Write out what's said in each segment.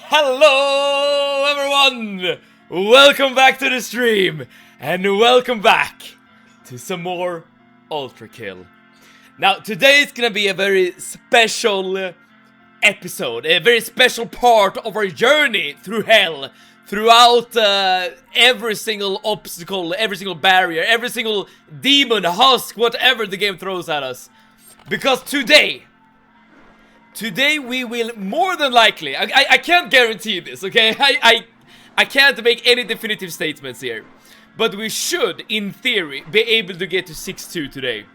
Hello everyone! Welcome back to the stream, and welcome back to some more ULTRAKILL. Now today is gonna be a very special episode, a very special part of our journey through hell, throughout every single obstacle, every single barrier, every single demon, husk, whatever the game throws at us. Because today we will more than likely, I can't guarantee this, okay? I can't make any definitive statements here. But we should, in theory, be able to get to 6-2 today.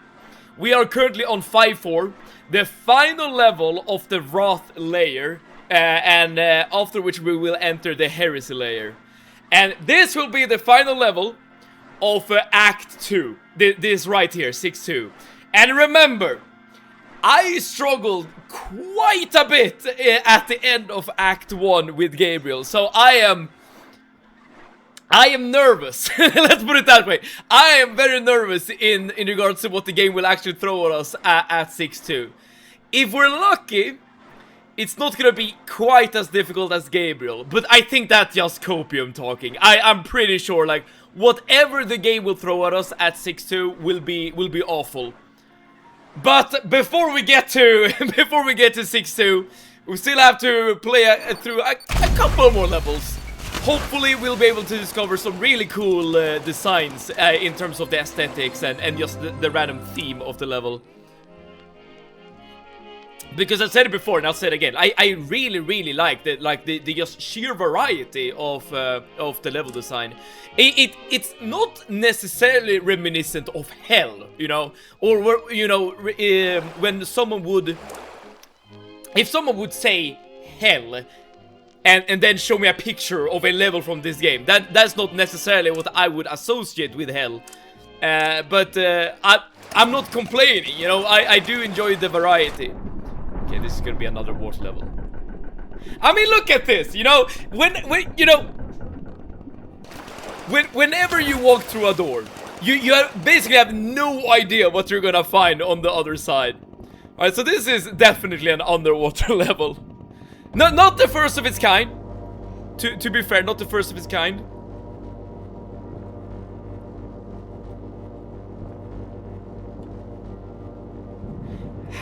We are currently on 5-4, the final level of the Wrath layer, and after which we will enter the Heresy layer. And this will be the final level of Act 2, this right here, 6-2. And remember, I struggled quite a bit at the end of Act 1 with Gabriel, so I am nervous. Let's put it that way. I am very nervous in regards to what the game will actually throw at us at 6-2. If we're lucky, it's not gonna be quite as difficult as Gabriel, but I think that's just copium talking. I'm pretty sure, like, whatever the game will throw at us at 6-2 will be awful. But before we get to 6-2, we still have to play through a couple more levels. Hopefully we'll be able to discover some really cool designs in terms of the aesthetics and just the random theme of the level. Because I said it before and I'll say it again, I really like the just sheer variety of the level design. It's not necessarily reminiscent of hell, you know, or you know, when someone would, if someone would say hell and then show me a picture of a level from this game, that's not necessarily what I would associate with hell. But I'm not complaining, you know, I do enjoy the variety. Okay, this is gonna be another water level. I mean, look at this, you know, whenever you walk through a door, you basically have no idea what you're gonna find on the other side. Alright, so this is definitely an underwater level. Not the first of its kind. To be fair, not the first of its kind.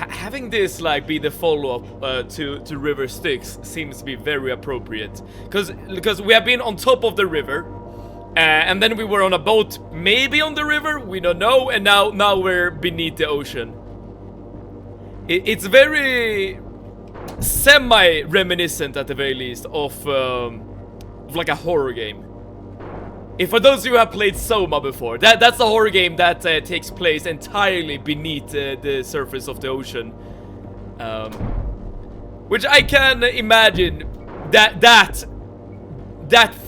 Having this like be the follow-up to River Styx seems to be very appropriate, because we have been on top of the river, and then we were on a boat, maybe on the river, we don't know, and now we're beneath the ocean. It's very semi-reminiscent, at the very least, of like a horror game. If for those of you who have played Soma before, that's a horror game that takes place entirely beneath the surface of the ocean. Which I can imagine that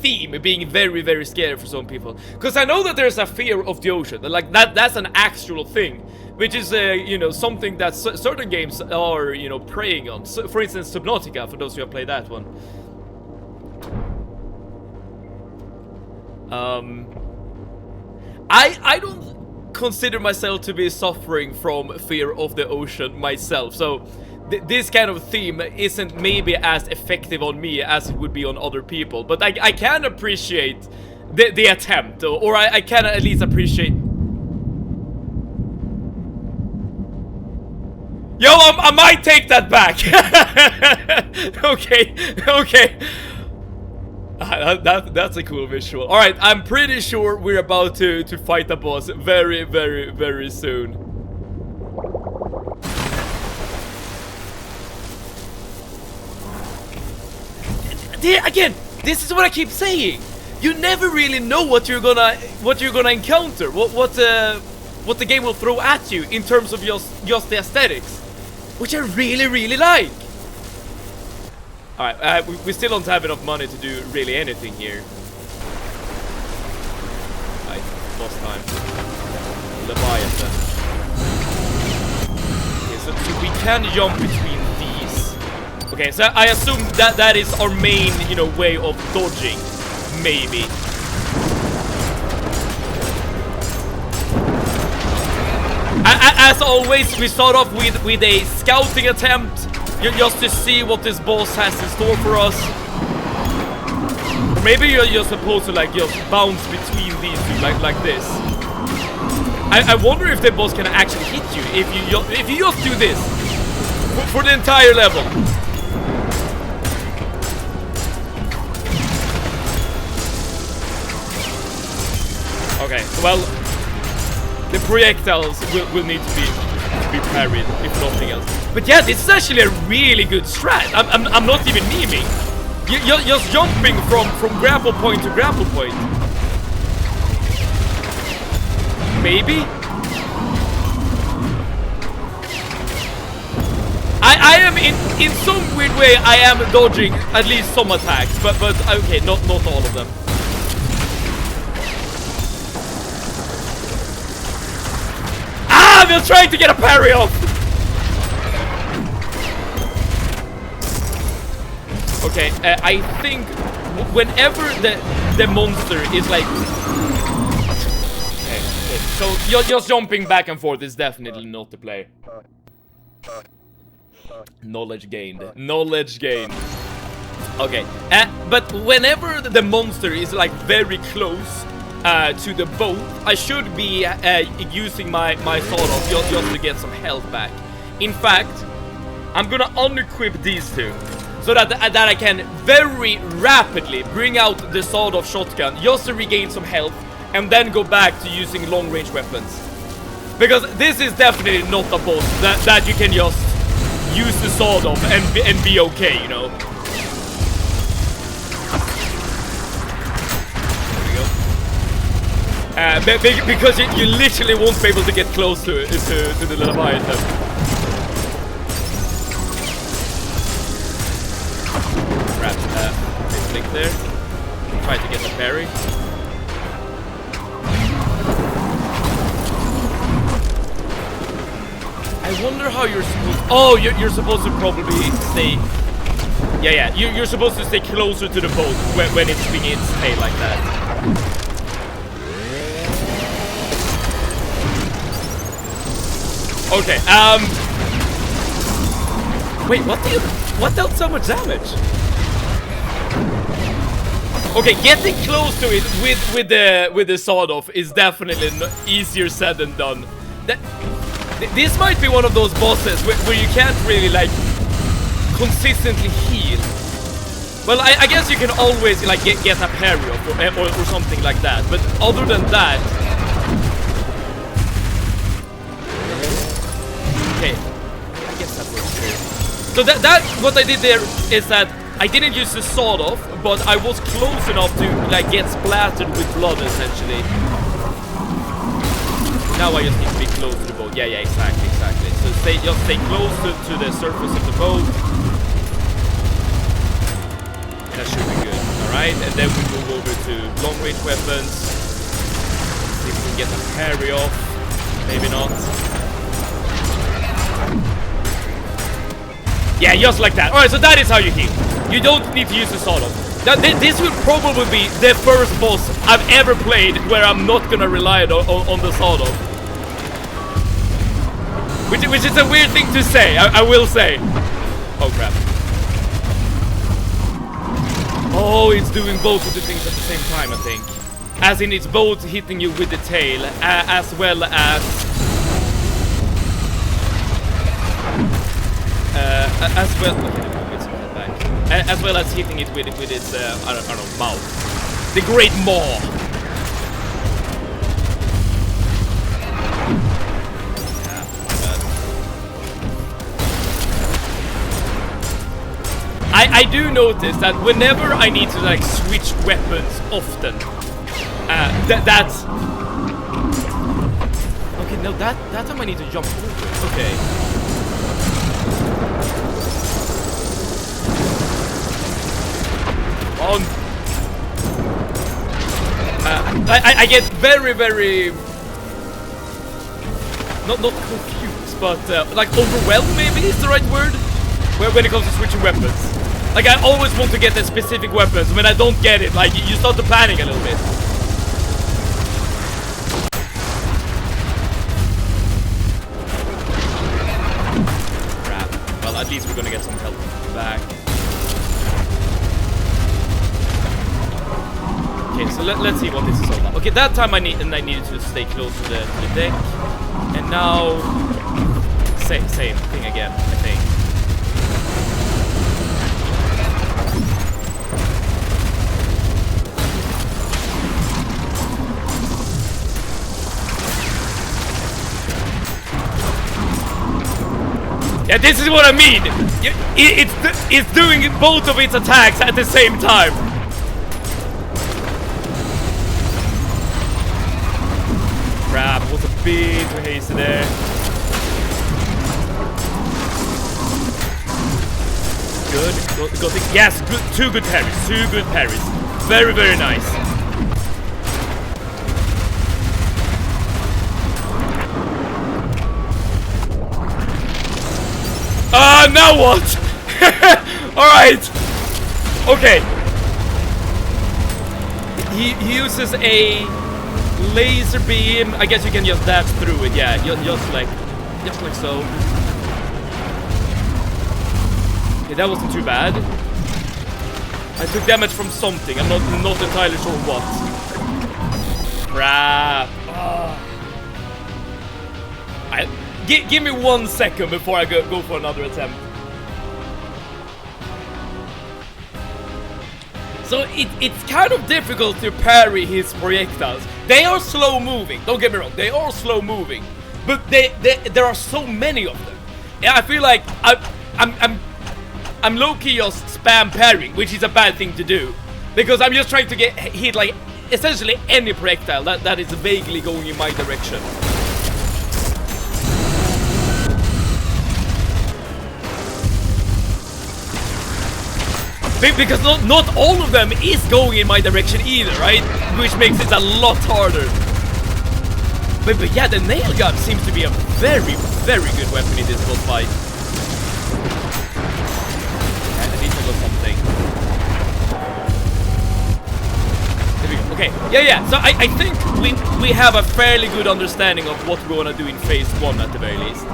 theme being very scary for some people. Because I know that there's a fear of the ocean, like that's an actual thing. Which is, you know, something that certain games are, you know, preying on. So, for instance, Subnautica, for those who have played that one. I don't consider myself to be suffering from fear of the ocean myself, so this kind of theme isn't maybe as effective on me as it would be on other people, but I can appreciate the attempt, or I can at least appreciate. Yo, I might take that back. Okay. That's a cool visual. Alright, I'm pretty sure we're about to fight a boss very soon. Again, this is what I keep saying. You never really know what you're gonna encounter. What the game will throw at you in terms of just the aesthetics, which I really like. Alright, we still don't have enough money to do really anything here. Alright, boss time. Leviathan. Okay, so we can jump between these. Okay, so I assume that is our main, you know, way of dodging. Maybe. As always, we start off with a scouting attempt, just to see what this boss has in store for us. Or maybe you're supposed to like just bounce between these two like this. I wonder if the boss can actually hit you if you just do this for the entire level. Okay, well, the projectiles will need to be parried, if nothing else. But yeah, this is actually a really good strat. I'm not even memeing. You're just jumping from grapple point to grapple point. Maybe? I am in some weird way I am dodging at least some attacks, but okay, not all of them. I'm just trying to get a parry off. Okay, I think whenever the monster is like, okay, so you're just jumping back and forth is definitely not the play. Knowledge gained. Knowledge gained. Okay, but whenever the monster is like very close to the boat, I should be using my sword off just to get some health back. In fact, I'm gonna unequip these two so that I can very rapidly bring out the sword off shotgun just to regain some health and then go back to using long range weapons. Because this is definitely not a boss that you can just use the sword off and be okay, you know. Because you literally won't be able to get close to the Leviathan. Crap, click there. Try to get the parry. I wonder how you're supposed. Oh, you're supposed to probably stay. Yeah. You're supposed to stay closer to the boat when it's swinging its tail like that. Okay, wait, what dealt so much damage? Okay, getting close to it with the sword off is definitely easier said than done. This might be one of those bosses where you can't really like consistently heal. Well, I guess you can always like get a parry off or something like that, but other than that. Okay, I guess that works too. So that what I did there is that I didn't use the sword off, but I was close enough to like get splattered with blood essentially. Now I just need to be close to the boat. Yeah, exactly. So just stay close to the surface of the boat. That should be good. Alright, and then we move over to long range weapons. See if we can get a parry off. Maybe not. Yeah, just like that. Alright, so that is how you heal. You don't need to use the sword off. This will probably be the first boss I've ever played where I'm not gonna rely on the sword off. Which is a weird thing to say, I will say. Oh crap. Oh, it's doing both of the things at the same time, I think. As in, it's both hitting you with the tail, as well as... as well as hitting it with its I don't know, mouth. The great maw. I do notice that whenever I need to like switch weapons often, that's okay. No, that time I need to jump over. Okay. I get very not confused, but like overwhelmed maybe is the right word when it comes to switching weapons. Like I always want to get the specific weapons. When I don't get it, like you start to panic a little bit. Crap. Well, at least we're gonna get some health back. so let's see what this is all about. Okay, that time I needed to stay close to the deck. And now... Same thing again, I think. Yeah, this is what I mean! It's doing both of its attacks at the same time. Crap, was a bit too hasty there. Good. Yes, good. Two good parries. Very, very nice. Now what? Alright. Okay. He uses a laser beam. I guess you can just dash through it. Yeah, just like so. Okay, that wasn't too bad. I took damage from something. I'm not entirely sure what. Crap. Give me 1 second before I go for another attempt. So it's kind of difficult to parry his projectiles. They are slow moving. Don't get me wrong. They are slow moving, but there are so many of them. Yeah, I feel like I'm low-key just spam parrying, which is a bad thing to do, because I'm just trying to hit like essentially any projectile that is vaguely going in my direction. Because not all of them is going in my direction either, right? Which makes it a lot harder. But yeah, the nail gun seems to be a very, very good weapon in this boss fight. Yeah, I need to look something. There we go. Okay, yeah. So I think we have a fairly good understanding of what we're gonna do in phase 1 at the very least.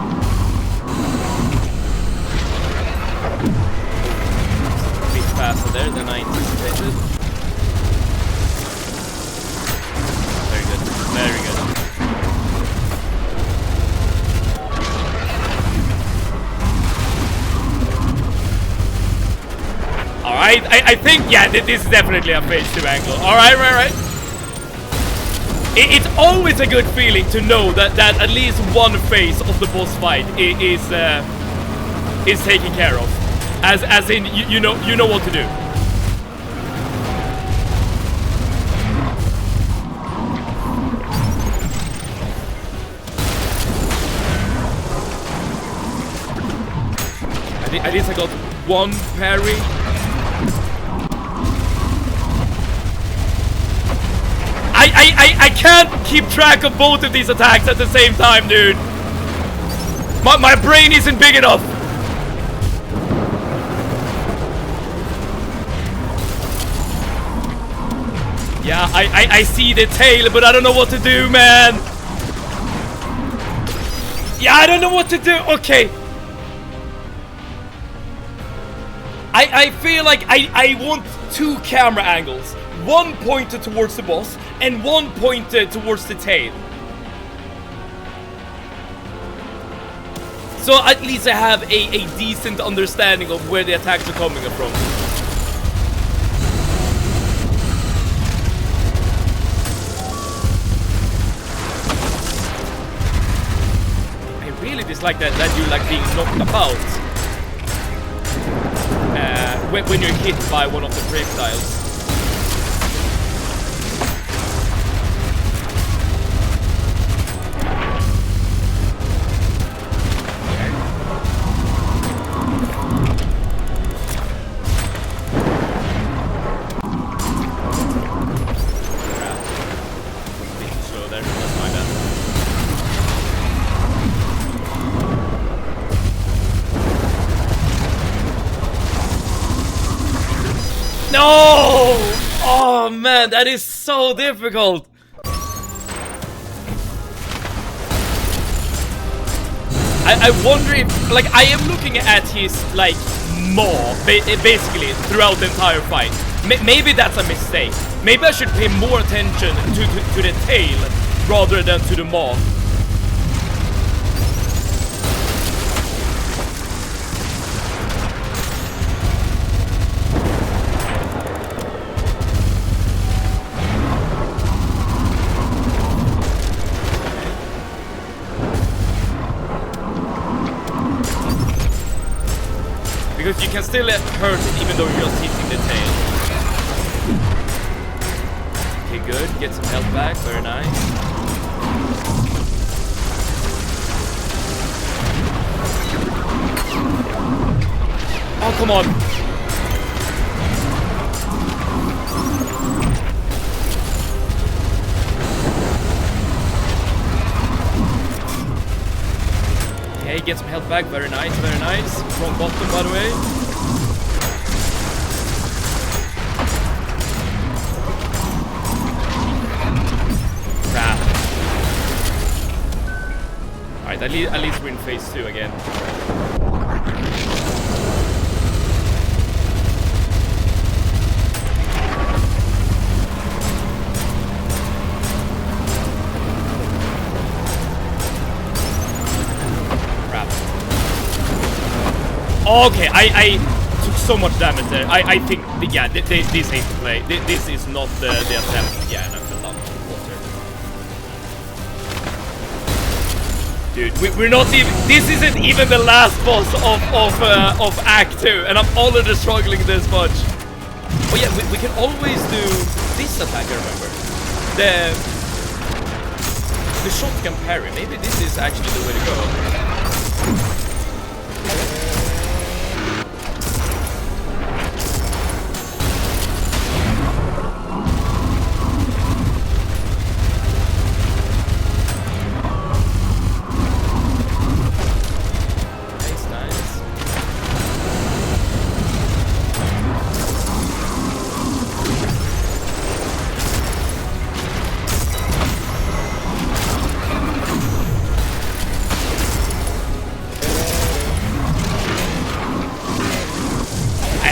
Faster there than I anticipated. Very good, very good. Alright, I think, yeah, this is definitely a phase 2 angle. Alright, right. It's always a good feeling to know that at least one phase of the boss fight is taken care of. As in, you know what to do. At least I got one parry. I can't keep track of both of these attacks at the same time, dude. My brain isn't big enough. Yeah, I see the tail, but I don't know what to do, man. Yeah, I don't know what to do. Okay. I feel like I want 2 camera angles. One pointed towards the boss and one pointed towards the tail. So at least I have a decent understanding of where the attacks are coming from. Dislike that you like being knocked about when you're hit by one of the projectiles. No! Oh man, that is so difficult. I wonder if, like, I am looking at his, like, maw, basically, throughout the entire fight. Maybe that's a mistake. Maybe I should pay more attention to the tail rather than to the moth. Because you can still hurt it even though you're just hitting the tail. Okay, good. Get some health back. Very nice. Oh, come on. Okay, get some health back. Very nice, very nice. Wrong bottom, by the way. Crap. Alright, at least we're in phase 2 again. Okay, I took so much damage there. I think, yeah, this ain't the play. This is not the attempt. Yeah, and I fell down in the water. Dude, we're not even. This isn't even the last boss of Act 2, and I'm already struggling this much. Oh yeah, we can always do this attack. I remember the shotgun parry. Maybe this is actually the way to go.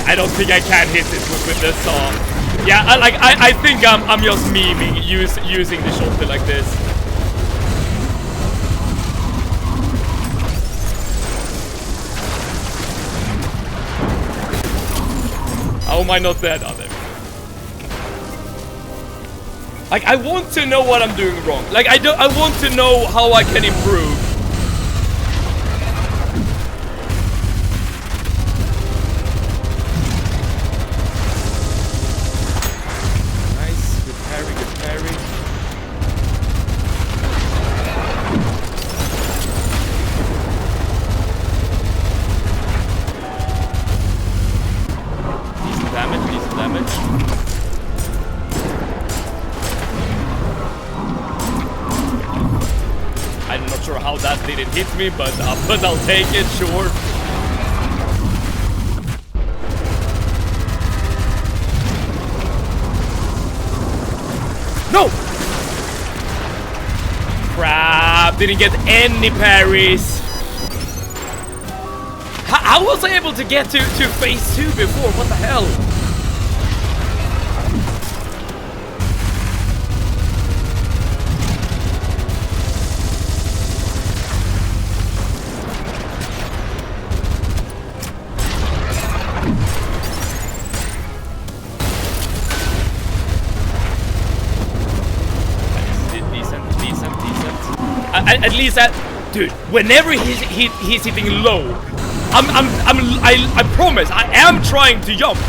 I don't think I can hit it with this saw. Yeah, I think I'm just memeing using the shotgun like this. How am I not dead? Oh, there we go. Like, I want to know what I'm doing wrong. Like, I want to know how I can improve. Didn't hit me, but I'll take it, sure. No! Crap, didn't get any parries. How was I able to get to phase 2 before? What the hell? At least that, dude. Whenever he's hitting low, I promise I am trying to jump.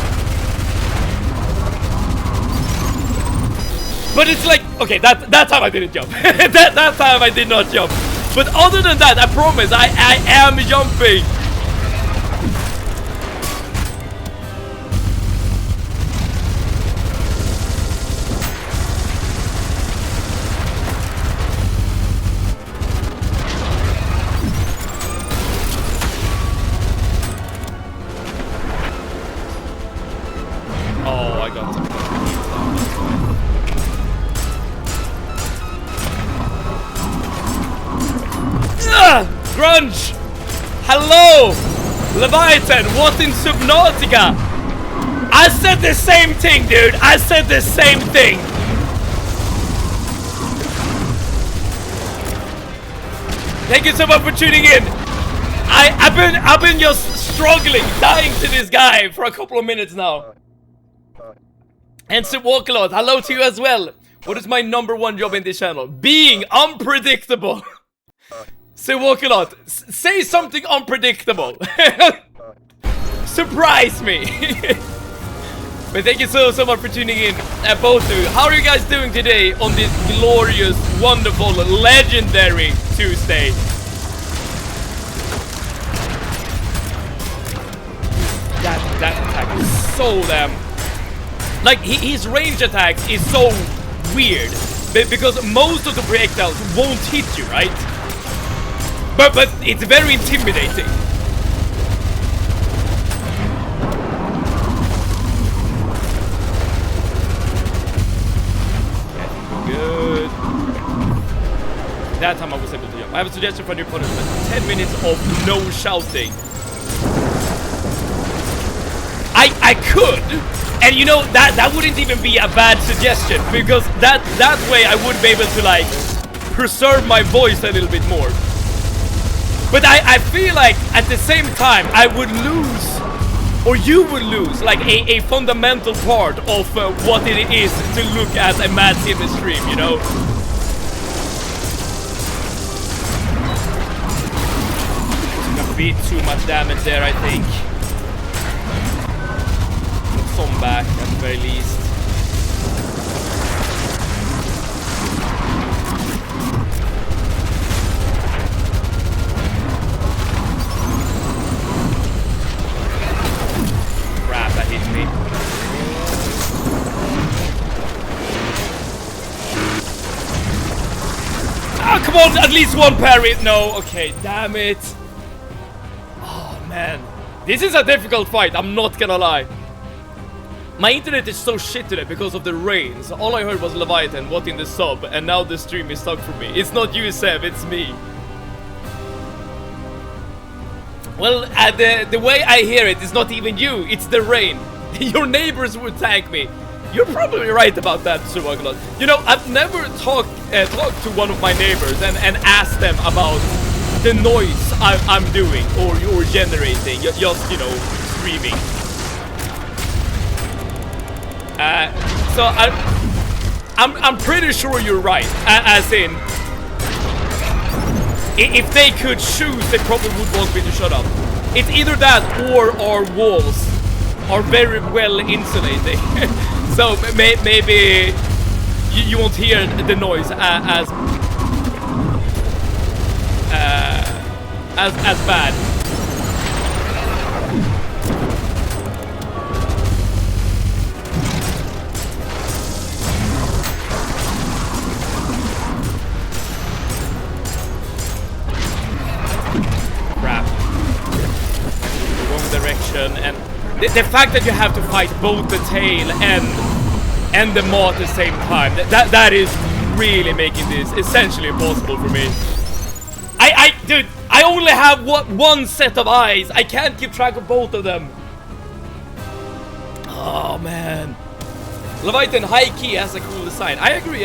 But it's like, okay, that time I didn't jump. that time I did not jump. But other than that, I promise I am jumping. Grunge! Hello! Leviathan, what in Subnautica? I said the same thing, dude. I said the same thing. Thank you so much for tuning in. I've been just struggling, dying to this guy for a couple of minutes now. And so walk a lot. Hello to you as well. What is my #1 job in this channel? Being unpredictable. So walk a lot. Say something unpredictable. Surprise me. But thank you so much for tuning in, both of you. How are you guys doing today on this glorious, wonderful, legendary Tuesday? That attack is so damn... Like, his range attacks is so weird, because most of the projectiles won't hit you, right? But it's very intimidating. Good. That time I was able to jump. I have a suggestion for your punishment. 10 minutes of no shouting. I could, and you know, that wouldn't even be a bad suggestion, because that way I would be able to, like, preserve my voice a little bit more. But I feel like at the same time I would lose, or you would lose, like a fundamental part of what it is to look at a Mad Sim stream, you know? It's gonna be too much damage there, I think. Some back at the very least. Crap, that hit me. Ah, come on, at least one parry. No, okay, damn it. Oh man, this is a difficult fight, I'm not gonna lie. My internet is so shit today because of the rain, so all I heard was Leviathan, what in the sub, and now the stream is stuck for me. It's not you, Seb, it's me. Well, the way I hear it is not even you, it's the rain. Your neighbors would thank me. You're probably right about that, Suwaglot. You know, I've never talked to one of my neighbors and asked them about the noise I'm doing or generating, just, you know, streaming. So I'm pretty sure you're right, as in, if they could choose, they probably would want me to shut up. It's either that or our walls are very well insulating. So maybe you won't hear the noise as bad. And the fact that you have to fight both the tail and the maw at the same time, that is really making this essentially impossible for me. Dude, I only have one set of eyes. I can't keep track of both of them. Oh man, Leviathan high key has a cool design. I agree.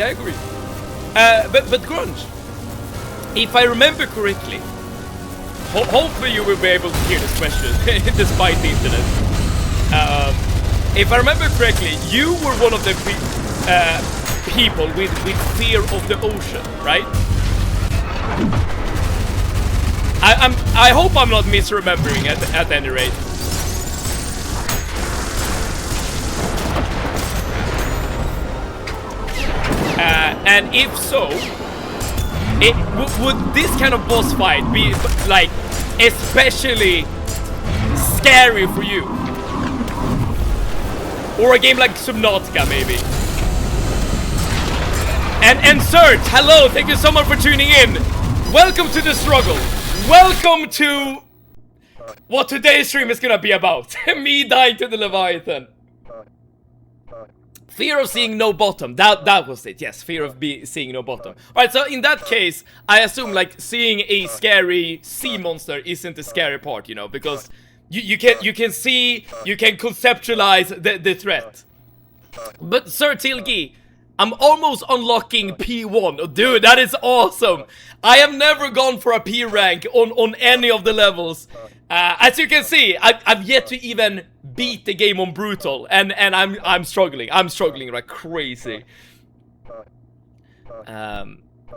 But Grunge, if I remember correctly, hopefully you will be able to hear this question, despite the internet. If I remember correctly, you were one of the people with fear of the ocean, right? I hope I'm not misremembering at any rate. And if so, would this kind of boss fight be, like, especially scary for you? Or a game like Subnautica, maybe? And Serge, hello, thank you so much for tuning in. Welcome to the struggle. Welcome to what today's stream is gonna be about. Me dying to the Leviathan. Fear of seeing no bottom. That was it. Yes, fear of seeing no bottom. Alright, so in that case, I assume, like, seeing a scary sea monster isn't the scary part, you know, because You can see, you can conceptualize the threat. But Sir Tilgi, I'm almost unlocking P1. Dude, that is awesome. I have never gone for a P rank on any of the levels. As you can see, I've yet to even beat the game on Brutal, and I'm struggling. I'm struggling like crazy.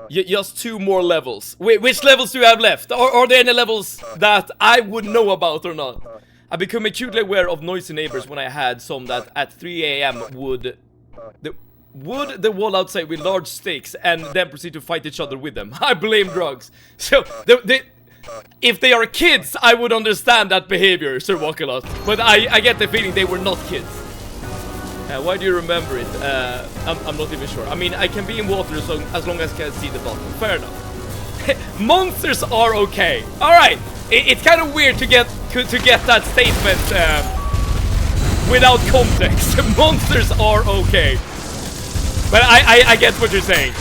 Just 2 more levels. Which levels do you have left? Are there any levels that I would know about or not? I became acutely aware of noisy neighbors when I had some that at 3 AM would the wall outside with large sticks and then proceed to fight each other with them. I blame drugs. So if they are kids, I would understand that behavior, Sir Walkalot. But I get the feeling they were not kids. Why do you remember it? I'm not even sure. I mean, I can be in water as long as I can see the bottom. Fair enough. Monsters are okay. Alright. It's kind of weird to get that statement without context. Monsters are okay. But I get what you're saying.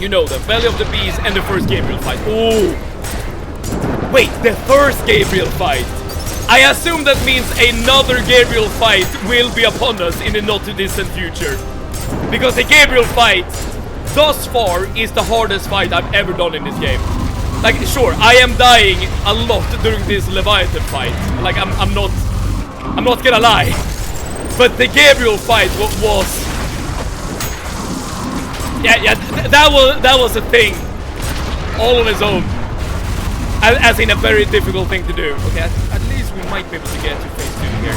You know, the Belly of the Beast and the first Gabriel fight. Oh! Wait, the first Gabriel fight! I assume that means another Gabriel fight will be upon us in the not-too-distant future. Because the Gabriel fight, thus far, is the hardest fight I've ever done in this game. Like, sure, I am dying a lot during this Leviathan fight. Like, I'm not gonna lie. But the Gabriel fight was... Yeah, that was a thing. All on its own. As in a very difficult thing to do. Okay, at least we might be able to get to phase 2 here.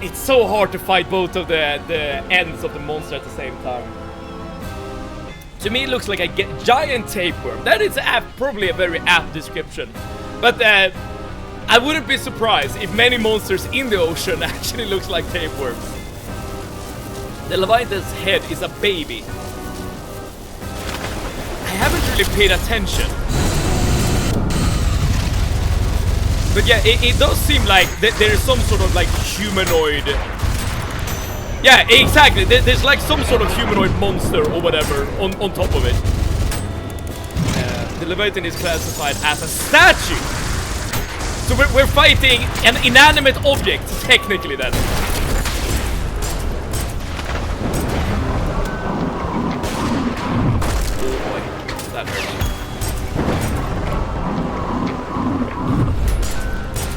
It's so hard to fight both of the ends of the monster at the same time. To me, it looks like a giant tapeworm. That is probably a very apt description. But I wouldn't be surprised if many monsters in the ocean actually looks like tapeworms. The Leviathan's head is a baby. I haven't really paid attention. But yeah, it does seem like there is some sort of like humanoid... Yeah, exactly. There's like some sort of humanoid monster or whatever on top of it. The Leviathan is classified as a statue. So we're fighting an inanimate object, technically then. Oh boy, that hurt.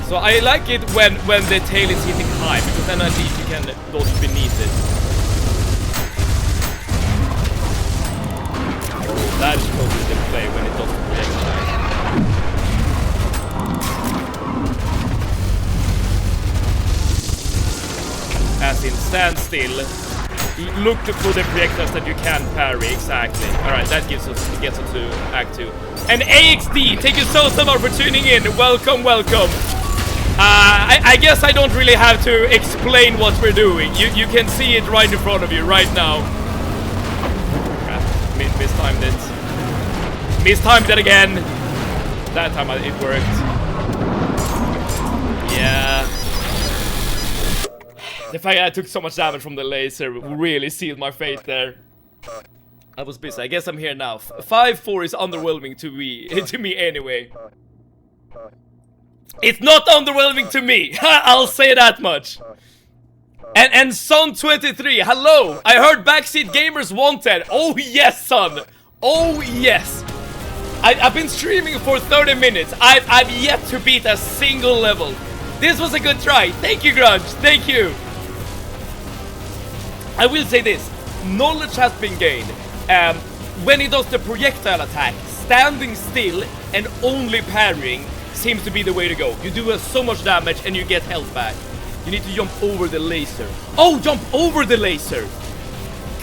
So I like it when the tail is hitting high, because then at least you can dodge beneath it. Oh, that is probably the play when it doesn't projectile. As in, stand still. Look for the projectiles that you can parry, exactly. Alright, that gets us to Act 2. And AXD, thank you so much for tuning in. Welcome, welcome. I guess I don't really have to explain what we're doing. You can see it right in front of you right now. Crap, mistimed it. Mistimed it again. That time it worked. Yeah. The fact that I took so much damage from the laser really sealed my fate there. I was busy. I guess I'm here now. 5-4 is underwhelming to me anyway. It's not underwhelming to me. I'll say that much. And Son23, hello. I heard Backseat Gamers wanted. Oh yes, son. Oh yes. I've been streaming for 30 minutes. I've yet to beat a single level. This was a good try. Thank you, Grunge. Thank you. I will say this. Knowledge has been gained. When he does the projectile attack, standing still and only parrying seems to be the way to go. You do so much damage and you get health back. You need to jump over the laser. Oh, jump over the laser.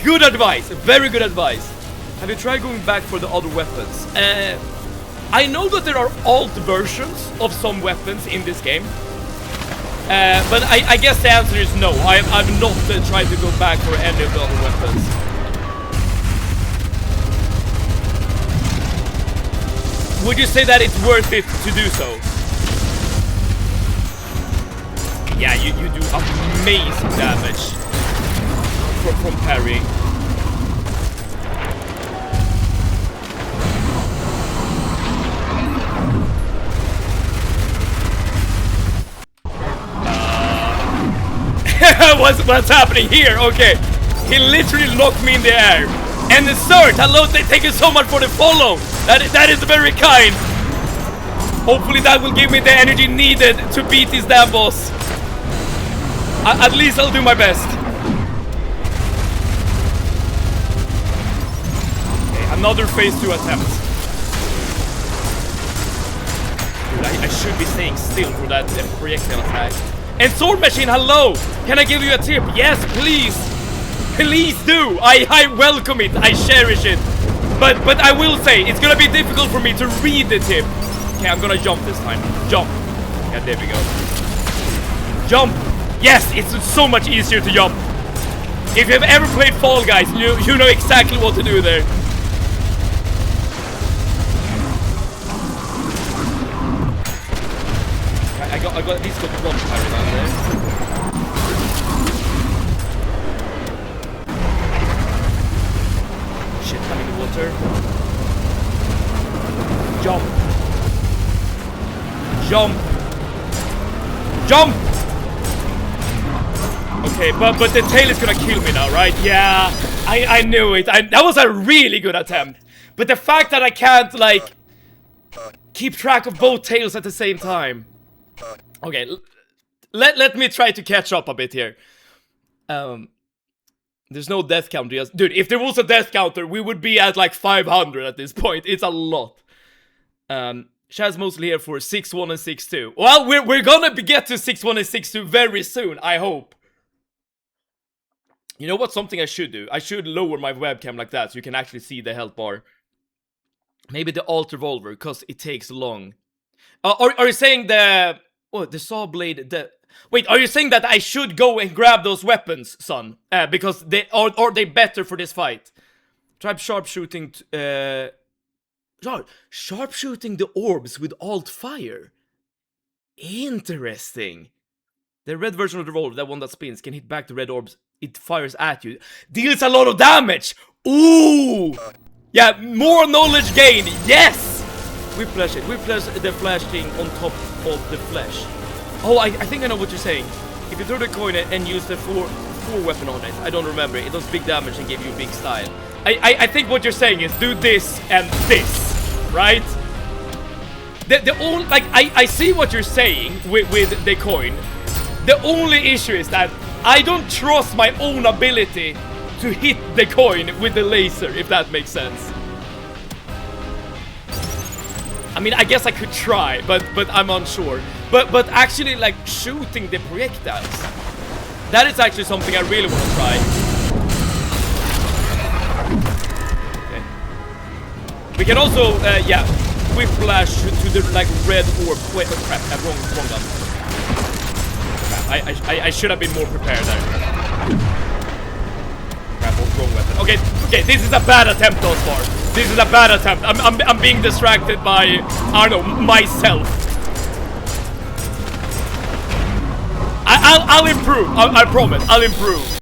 Good advice. Very good advice. Have you tried going back for the other weapons? I know that there are alt versions of some weapons in this game. But I guess the answer is no. I've not tried to go back for any of the other weapons. Would you say that it's worth it to do so? Yeah, you do amazing damage from parrying. What's happening here? Okay. He literally knocked me in the air. And the third, hello, thank you so much for the follow. That is very kind. Hopefully that will give me the energy needed to beat this damn boss. At least I'll do my best. Okay, another phase 2 attempt. Dude, I should be staying still for that projectile attack. And Sword Machine, hello! Can I give you a tip? Yes, please! Please do! I welcome it, I cherish it. But I will say, it's gonna be difficult for me to read the tip. Okay, I'm gonna jump this time. Jump. Yeah, there we go. Jump! Yes, it's so much easier to jump. If you've ever played Fall Guys, you know exactly what to do there. I got at least got one pirate down there. Shit, I'm in the water. Jump. Jump. Jump! Okay, but the tail is gonna kill me now, right? Yeah, I knew it. That was a really good attempt. But the fact that I can't, like, keep track of both tails at the same time. Okay, let me try to catch up a bit here. There's no death counter. Yes. Dude, if there was a death counter, we would be at like 500 at this point. It's a lot. Shad's mostly here for 6-1 and 6-2. Well, we're gonna get to 6-1 and 6-2 very soon, I hope. You know what? Something I should do. I should lower my webcam like that so you can actually see the health bar. Maybe the alt revolver, because it takes long. Are you saying the... Oh, the saw blade... Wait, are you saying that I should go and grab those weapons, son? Because they... Are they better for this fight? Try sharpshooting... Sharpshooting the orbs with alt fire. Interesting. The red version of the revolver, that one that spins, can hit back the red orbs. It fires at you. Deals a lot of damage! Ooh! Yeah, more knowledge gain! Yes! Whiplash it. Whiplash the flash thing on top of the flesh. Oh, I think I know what you're saying. If you throw the coin and use the four weapon on it, I don't remember. It does big damage and give you big style. I think what you're saying is do this and this, right? The only, like, I see what you're saying with the coin. The only issue is that I don't trust my own ability to hit the coin with the laser, if that makes sense. I mean, I guess I could try, but I'm unsure. But actually, like, shooting the projectiles, that is actually something I really want to try. Okay. We can also, yeah, whiplash to the, like, red orb. Wait, oh crap, wrong gun. I should have been more prepared there. Crap, wrong weapon. Okay, this is a bad attempt thus far. This is a bad attempt. I'm being distracted by, I don't know, myself. I'll improve. I promise. I'll improve.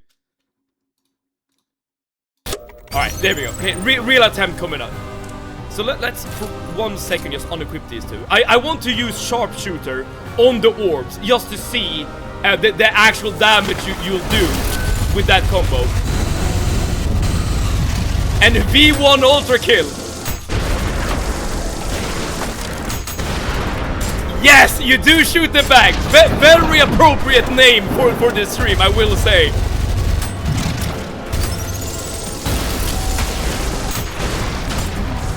Alright, there we go. Okay, real attempt coming up. So let's for 1 second just unequip these two. I want to use sharpshooter on the orbs just to see the actual damage you'll do with that combo. And V1 Ultra Kill. Yes, you do shoot them back. Very appropriate name for this stream, I will say.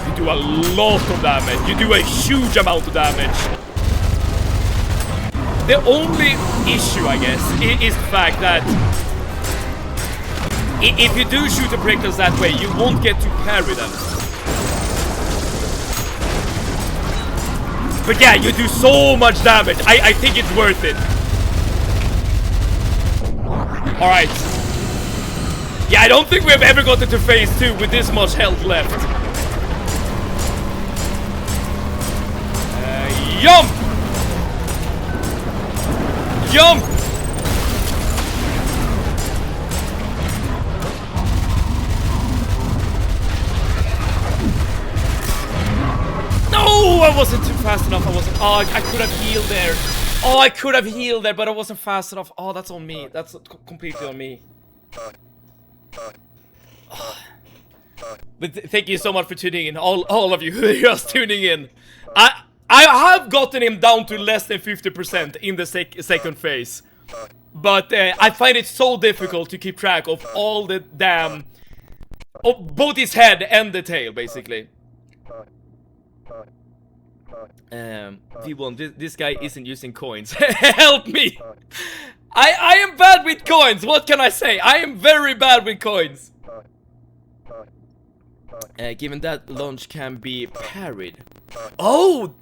You do a lot of damage. You do a huge amount of damage. The only issue, I guess, is the fact that if you do shoot the projectiles that way, you won't get to parry them. But yeah, you do so much damage. I think it's worth it. Alright. Yeah, I don't think we've ever gotten to phase 2 with this much health left. Jump! Jump! No, I wasn't too fast enough. I wasn't. Oh, I could have healed there. Oh, I could have healed there, but I wasn't fast enough. Oh, that's on me. That's completely on me. But thank you so much for tuning in, all of you who are just tuning in. I have gotten him down to less than 50% in the second phase. But I find it so difficult to keep track of all the damn... of both his head and the tail, basically. V1, this guy isn't using coins. Help me! I am bad with coins, what can I say? I am very bad with coins. Given that launch can be parried. Oh!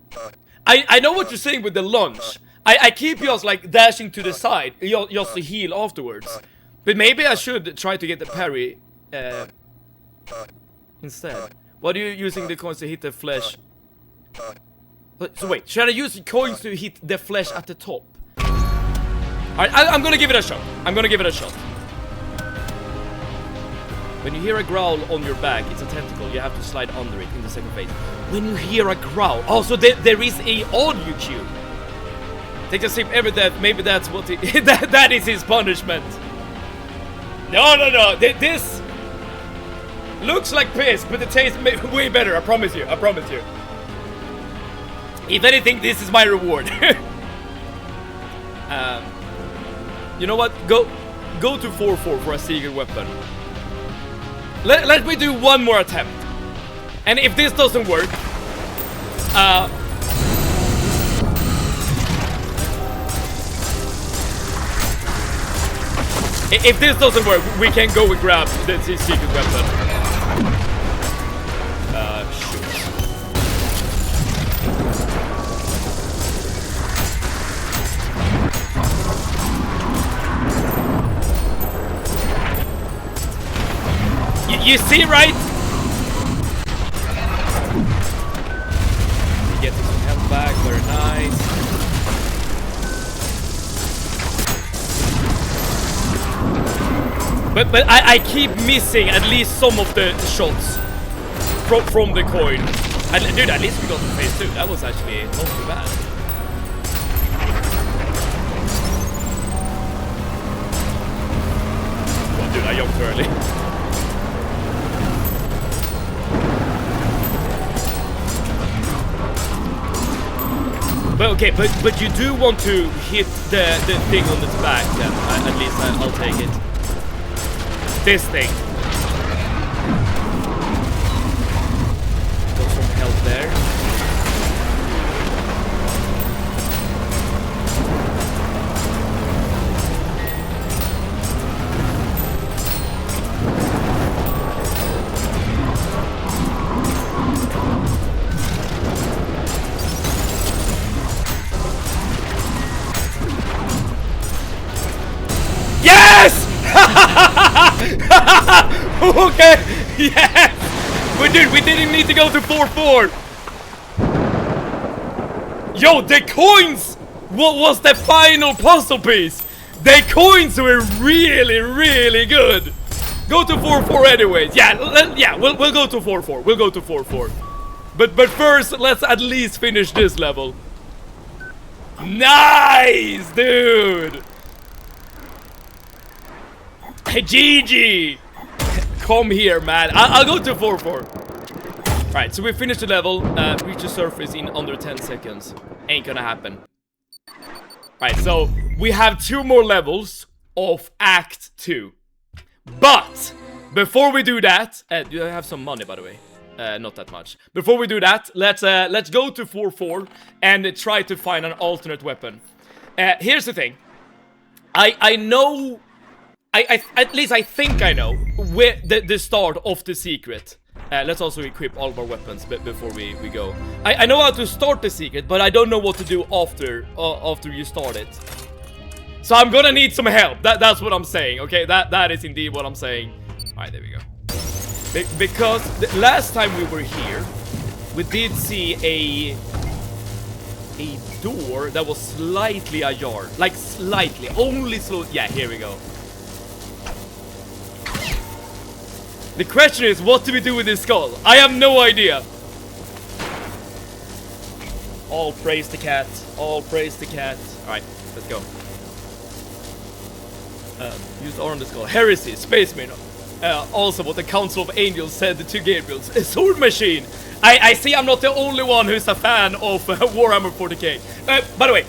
I know what you're saying with the launch. I keep just like dashing to the side, just to heal afterwards. But maybe I should try to get the parry instead. What are you using the coins to hit the flesh? So wait, should I use the coins to hit the flesh at the top? Alright, I'm gonna give it a shot. I'm gonna give it a shot. When you hear a growl on your back, it's a tentacle. You have to slide under it in the second phase. When you hear a growl... Oh, so there is a audio cue. Take a sip every death. Maybe that's what he... that is his punishment. No. This... looks like piss, but it tastes way better. I promise you. I promise you. If anything, this is my reward. You know what? Go to 4-4 for a secret weapon. Let me do one more attempt. And if this doesn't work, if this doesn't work, we can go and grab the secret weapon. You see, right? Getting some health back, very nice. But I keep missing at least some of the shots from the coin. And dude, at least we got to phase 2. That was actually not too bad. Oh, dude, I jumped early. But okay, but you do want to hit the thing on its back, then at least I'll take it. This thing. Got some help there. Okay, yes! But dude, we didn't need to go to 4-4. Yo, the coins! What was the final puzzle piece? The coins were really, really good. Go to 4-4 anyways. Yeah, we'll go to 4-4. We'll go to 4-4. But first, let's at least finish this level. Nice, dude! Hey, GG! Come here, man. I'll go to 4-4. Alright, so we finished the level. Reach the surface in under 10 seconds. Ain't gonna happen. Alright, so we have 2 more levels of Act 2. But before we do that, do I have some money, by the way? Not that much. Before we do that, let's go to 4-4 and try to find an alternate weapon. Here's the thing. I know... at least I think I know where the start of the secret. Let's also equip all of our weapons before we go. I know how to start the secret, but I don't know what to do after you start it. So I'm gonna need some help. That's what I'm saying. Okay, that is indeed what I'm saying. All right, there we go. Because the last time we were here, we did see a door that was slightly ajar, like slightly, only slow. Yeah, here we go. The question is, what do we do with this skull? I have no idea. All praise the cat. All praise the cat. Alright, let's go. Use R on the skull. Heresy, Spaceman. Also what the Council of Angels said to Gabriel's sword machine. I see I'm not the only one who's a fan of Warhammer 40k. By the way,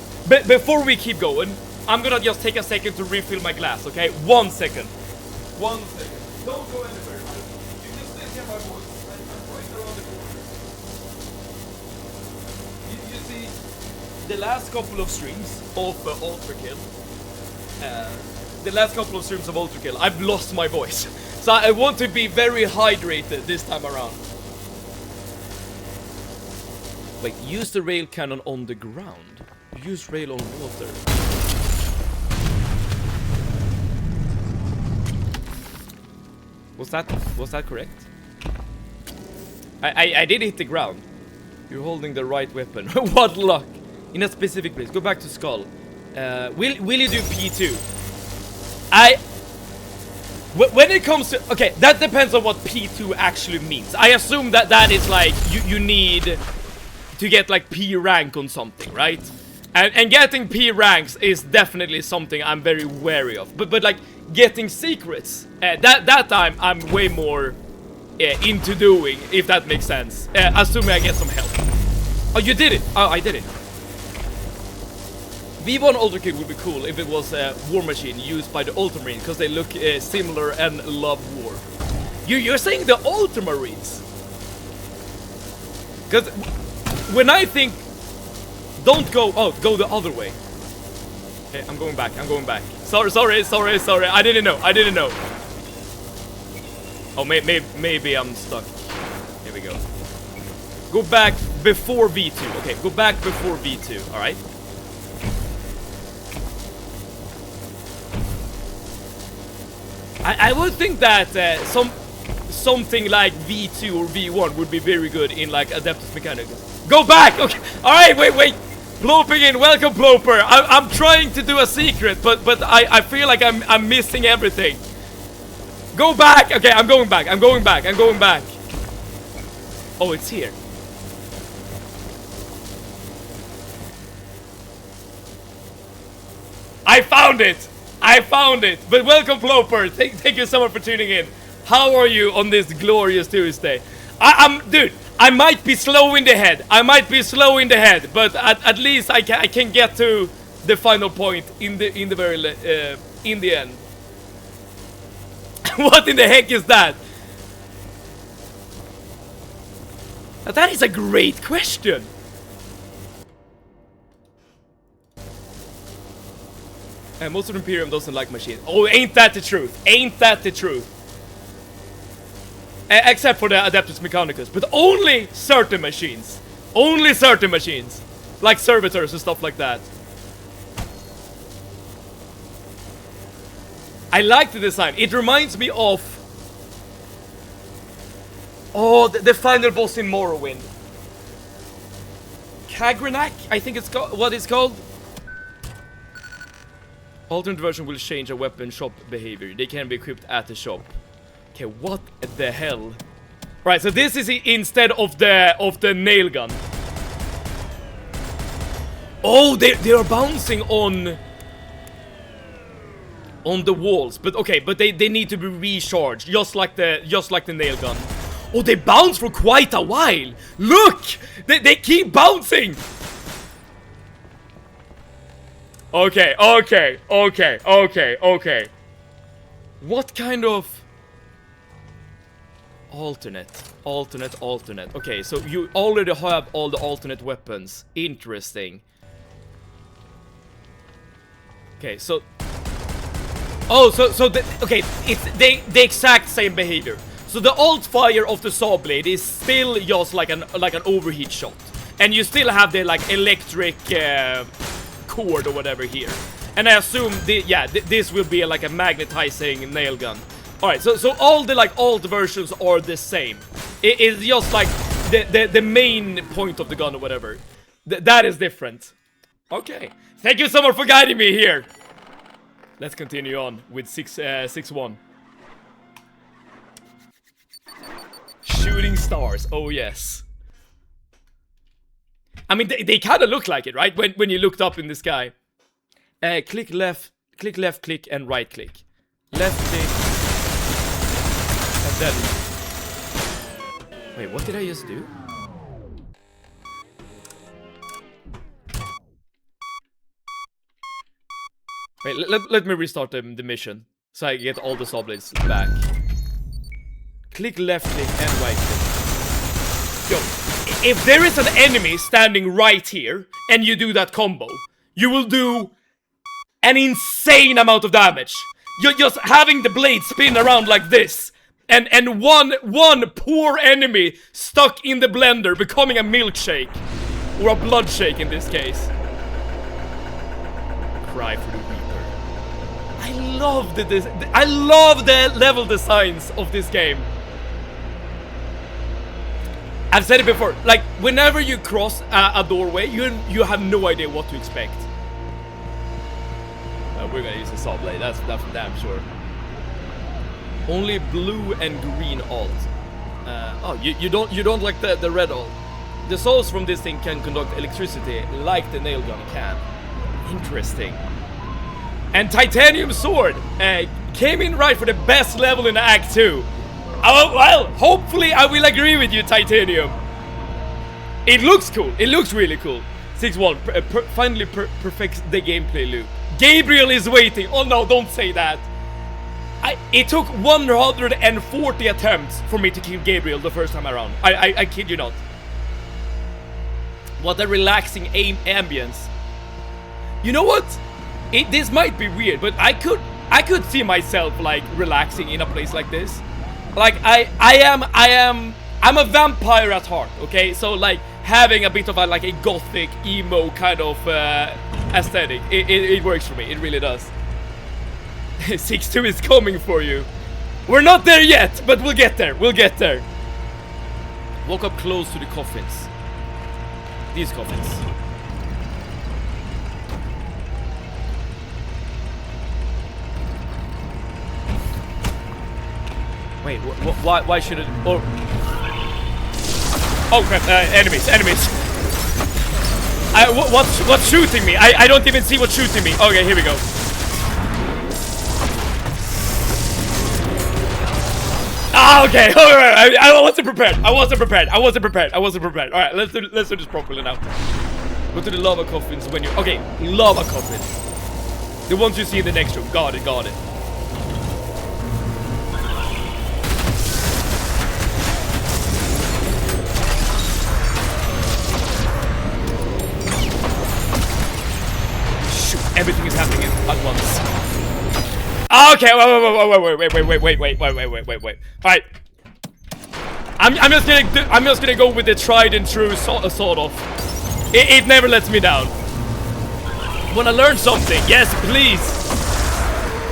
before we keep going, I'm gonna just take a second to refill my glass, okay? 1 second. 1 second. Don't go anywhere. You can still hear my voice. I'm right around the corner. You see, the last couple of streams of ULTRAKILL, I've lost my voice. So I want to be very hydrated this time around. Wait, use the rail cannon on the ground. Use rail on water. Was that correct? I did hit the ground. You're holding the right weapon. What luck! In a specific place. Go back to skull. Will you do P2? When it comes to... Okay, that depends on what P2 actually means. I assume that is like you need to get like P rank on something, right? And getting P ranks is definitely something I'm very wary of. But like getting secrets, that time I'm way more into doing, if that makes sense. Assuming I get some help. Oh, you did it! Oh, I did it. V1 ULTRAKILL would be cool if it was a war machine used by the Ultramarines, because they look similar and love war. You're saying the Ultramarines? Because when I think... Don't go... Oh, go the other way. Okay, I'm going back. Sorry. I didn't know. Oh, maybe I'm stuck. Here we go. Go back before V2. Okay, go back before V2. Alright. I would think that something like V2 or V1 would be very good in like Adeptus Mechanicus. Go back! Okay, alright, wait! Ploping in, welcome Ploper! I'm trying to do a secret, but I feel like I'm missing everything. Go back! Okay, I'm going back. Oh, it's here. I found it! But welcome Ploper! Thank you so much for tuning in. How are you on this glorious Tuesday? Dude, I might be slow in the head. But at least I can get to the final point in the end. What in the heck is that? That is a great question. Most of the Imperium doesn't like machines. Oh, ain't that the truth? Except for the Adeptus Mechanicus. But only certain machines. Like servitors and stuff like that. I like the design. It reminds me of... Oh, the final boss in Morrowind. Kagrenak? I think it's called... What it's called? Alternate version will change a weapon shop behavior. They can be equipped at the shop. Okay, what the hell? Right, so this is instead of the nail gun. Oh, they are bouncing on the walls. But okay, but they need to be recharged, just like the nail gun. Oh, they bounce for quite a while. Look, they keep bouncing. Okay. What kind of alternate? Okay, so you already have all the alternate weapons. Interesting. Okay, so okay, it's the exact same behavior. So the alt fire of the saw blade is still just like an overheat shot, and you still have the like electric cord or whatever here. And I assume this will be like a magnetizing nail gun. All right, so all the like alt versions are the same. It's just like the main point of the gun or whatever. That is different. Okay, thank you so much for guiding me here. Let's continue on with 6-1. Shooting stars, oh yes. I mean, they kind of look like it, right? When you looked up in the sky. Click left, click, and right click. Left click. And then... Wait, what did I just do? Wait, let me restart the mission. So I get all the saw blades back. Click left click and right click. Yo, if there is an enemy standing right here, and you do that combo, you will do an insane amount of damage. You're just having the blade spin around like this. And one poor enemy stuck in the blender, becoming a milkshake. Or a blood shake in this case. Cry for the Reaper. I love the level designs of this game. I've said it before, like, whenever you cross a doorway, you have no idea what to expect. We're gonna use a saw blade, that's for damn sure. Only blue and green alt. Oh, you don't like the red alt. The saws from this thing can conduct electricity like the nail gun can. Interesting. And titanium sword came in right for the best level in Act 2. Oh, well, hopefully I will agree with you, Titanium. It looks cool. It looks really cool. 6-1 finally perfects the gameplay loop. Gabriel is waiting. Oh no, don't say that. It took 140 attempts for me to kill Gabriel the first time around. I kid you not. What a relaxing ambience. You know what? This might be weird, but I could see myself like relaxing in a place like this. Like I'm a vampire at heart, okay? So like having a bit of a gothic emo kind of aesthetic, it works for me. It really does. 6-2 is coming for you. We're not there yet, but we'll get there. We'll get there. Walk up close to the coffins. These coffins. Wait, why should it... Oh crap, enemies. What's shooting me? I don't even see what's shooting me. Okay, here we go. Ah, okay. Alright, I wasn't prepared. Alright, let's do this properly now. Go to the lava coffins when you... Okay, lava coffins. The ones you see in the next room. Got it. Everything is happening at once. Okay, wait. Alright. I'm just gonna go with the tried and true sort of. It never lets me down. Wanna learn something? Yes, please.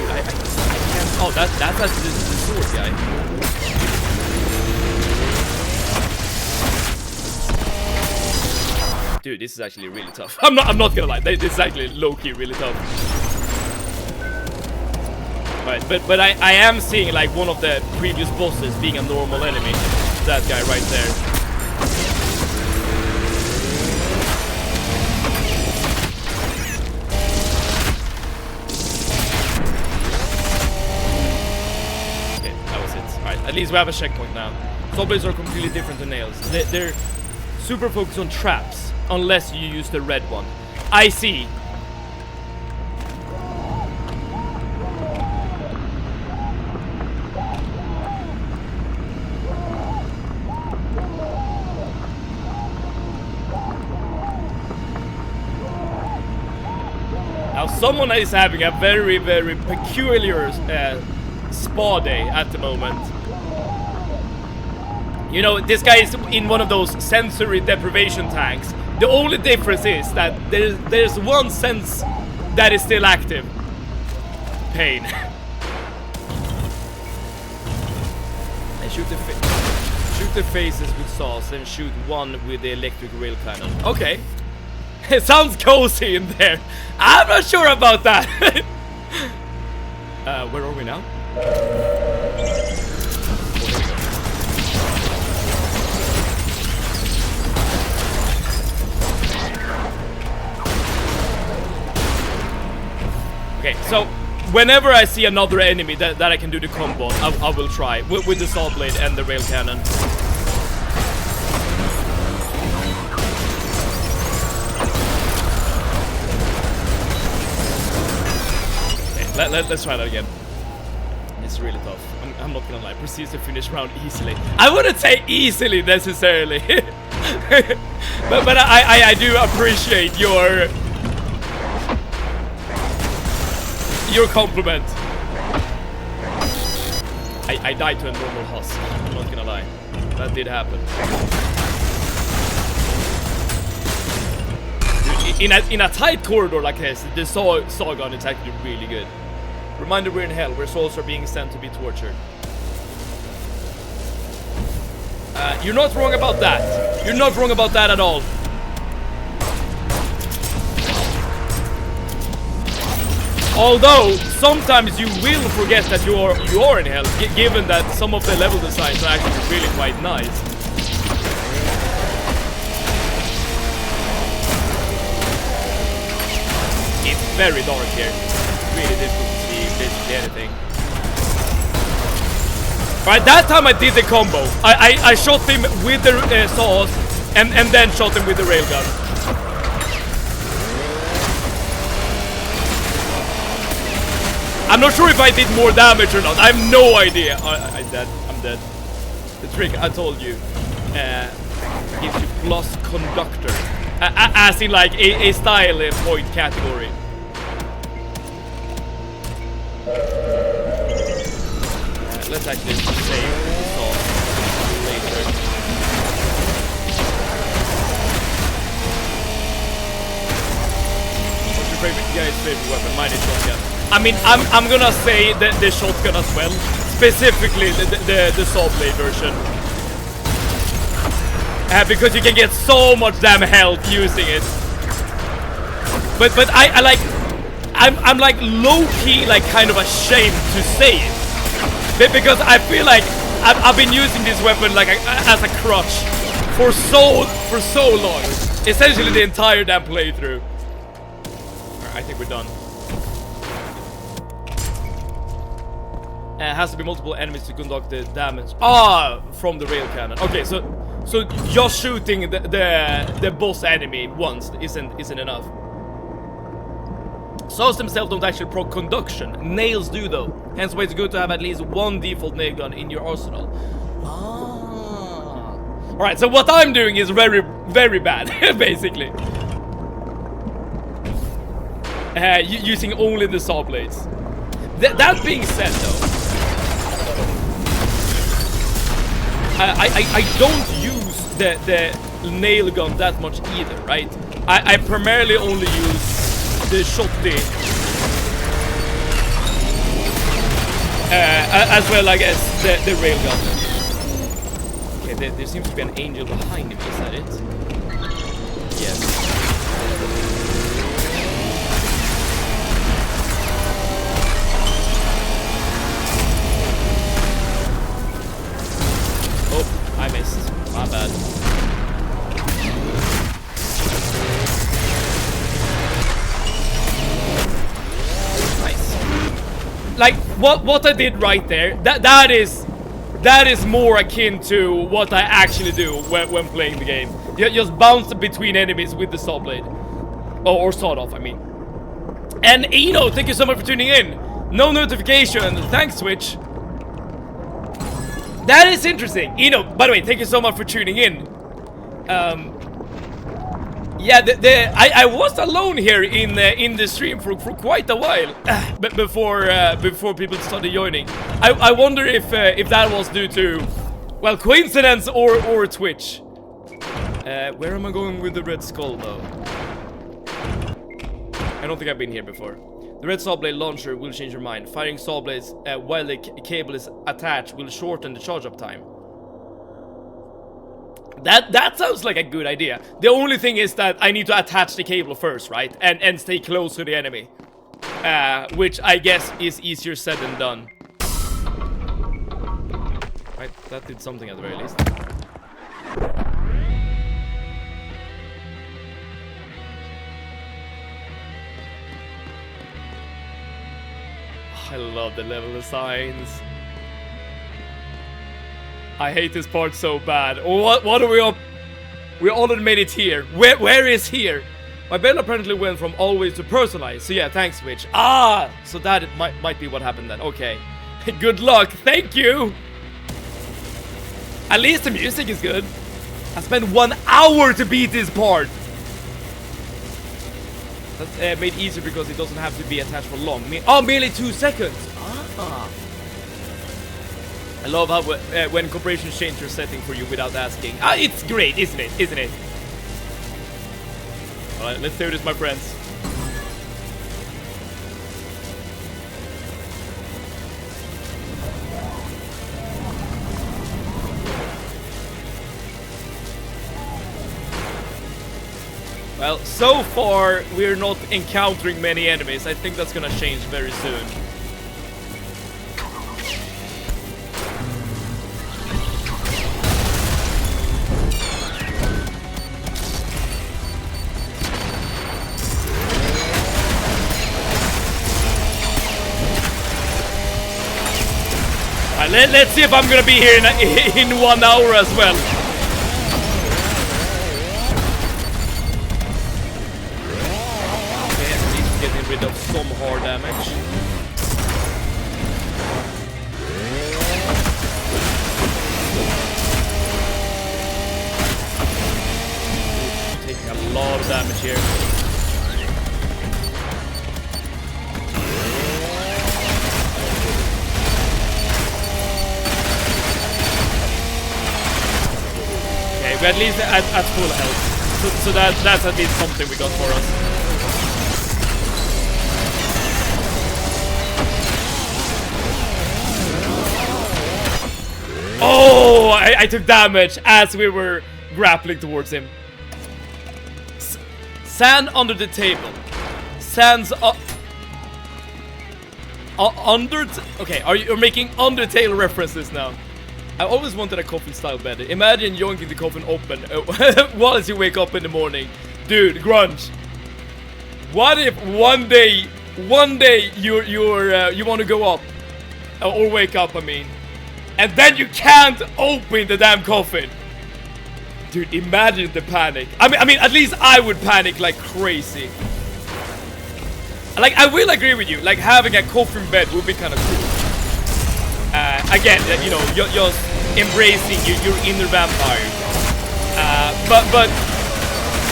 I can't. Oh, that's the sword guy. Dude, this is actually really tough. I'm not gonna lie. This is actually low-key really tough. Right, but I am seeing like one of the previous bosses being a normal enemy. That guy right there. Okay, that was it. Alright, at least we have a checkpoint now. Zombies are completely different than nails. They're super focused on traps. Unless you use the red one. I see. Now someone is having a very, very peculiar spa day at the moment. You know, this guy is in one of those sensory deprivation tanks. The only difference is that there's one sense that is still active. Pain. And shoot the faces with saws and shoot one with the electric rail cannon. Okay. It sounds cozy in there. I'm not sure about that. Where are we now? Okay, so whenever I see another enemy that I can do the combo, I will try with the saw blade and the rail cannon. Okay, let's try that again. It's really tough. I'm not gonna lie. Proceeds to finish round easily. I wouldn't say easily necessarily, but I do appreciate your compliment. I died to a normal husk. I'm not gonna lie. That did happen. In a tight corridor like this, the saw gun is actually really good. Reminder, we're in hell, where souls are being sent to be tortured. You're not wrong about that. You're not wrong about that at all. Although, sometimes you will forget that you are in hell, given that some of the level designs are actually really quite nice. It's very dark here. It's really difficult to see basically anything. Right, that time I did the combo. I shot him with the saws and then shot him with the railgun. I'm not sure if I did more damage or not. I have no idea. I'm dead. I'm dead. The trick I told you gives you plus conductor, as in like a style point category. Let's actually save this all later. What's your favorite weapon? Mine is shotgun. I mean, I'm gonna say the shotgun as well, specifically the saw blade version, because you can get so much damn health using it. But I like, I'm like low key like kind of ashamed to say it. Because I feel like I've been using this weapon like as a crutch for so long, essentially the entire damn playthrough. Alright, I think we're done. Has to be multiple enemies to conduct the damage. From the rail cannon. Okay, so just shooting the boss enemy once isn't enough. Saws themselves don't actually proc conduction. Nails do though. Hence why it's good to have at least one default nail gun in your arsenal. Alright, so what I'm doing is very, very bad, basically. Using only the saw blades. That being said though, I don't use the nail gun that much either, right? I primarily only use the shotty, as well, I guess, the railgun. Okay, there seems to be an angel behind me, is that it? Yes. Oh, I missed. My bad. Like what I did right there, that is more akin to what I actually do when playing the game. You just bounce between enemies with the saw blade, or sawed off, I mean. And Eno, thank you so much for tuning in. No notification, thanks Switch. That is interesting. Eno, by the way, thank you so much for tuning in. Yeah, I was alone here in the stream for quite a while, but before people started joining. I wonder if that was due to, well, coincidence or Twitch. Where am I going with the red skull though? I don't think I've been here before. The red saw blade launcher will change your mind. Firing saw blades while the cable is attached will shorten the charge up time. That sounds like a good idea. The only thing is that I need to attach the cable first, right? And stay close to the enemy. Which I guess is easier said than done. Right, that did something at the very least. I love the level designs. I hate this part so bad. What are we up? We already made it here. Where is here? My bell apparently went from always to personalized. So yeah, thanks, Switch. Ah, so that it might be what happened then. Okay. Good luck. Thank you. At least the music is good. I spent 1 hour to beat this part. That's made easier because it doesn't have to be attached for long. Merely 2 seconds. Ah. I love how when corporations change their setting for you without asking. Ah, it's great, isn't it? Isn't it? Alright, let's do this, my friends. Well, so far we're not encountering many enemies. I think that's gonna change very soon. Let's see if I'm gonna be here in 1 hour as well. Okay, at least getting rid of some hard damage. Taking a lot of damage here. We're at least at full health, so that's at least something we got for us. Oh, I took damage as we were grappling towards him. Sand under the table. Sands under. Okay, you're making Undertale references now? I always wanted a coffin style bed. Imagine yoinking the coffin open whilst you wake up in the morning. Dude, grunge. What if one day you want to go up or wake up, I mean, and then you can't open the damn coffin. Dude, imagine the panic. I mean, at least I would panic like crazy. Like, I will agree with you. Like, having a coffin bed would be kind of cool. Again, you know, you're just embracing your inner vampire. But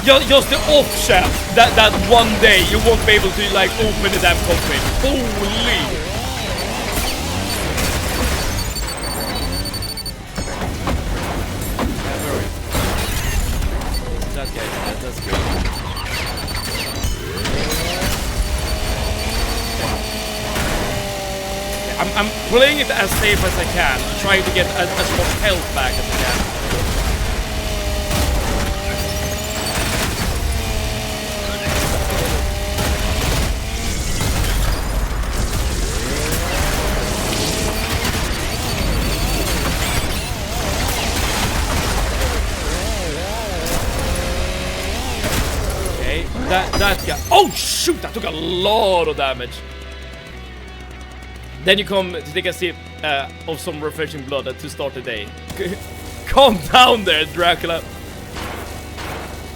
just the off chance that one day you won't be able to like open the damn coffin. Holy! That guy, that's good. I'm playing it as safe as I can, trying to get as much health back as I can. Okay, that guy. Oh shoot! That took a lot of damage. Then you come to take a sip of some refreshing blood to start the day. Calm down there, Dracula.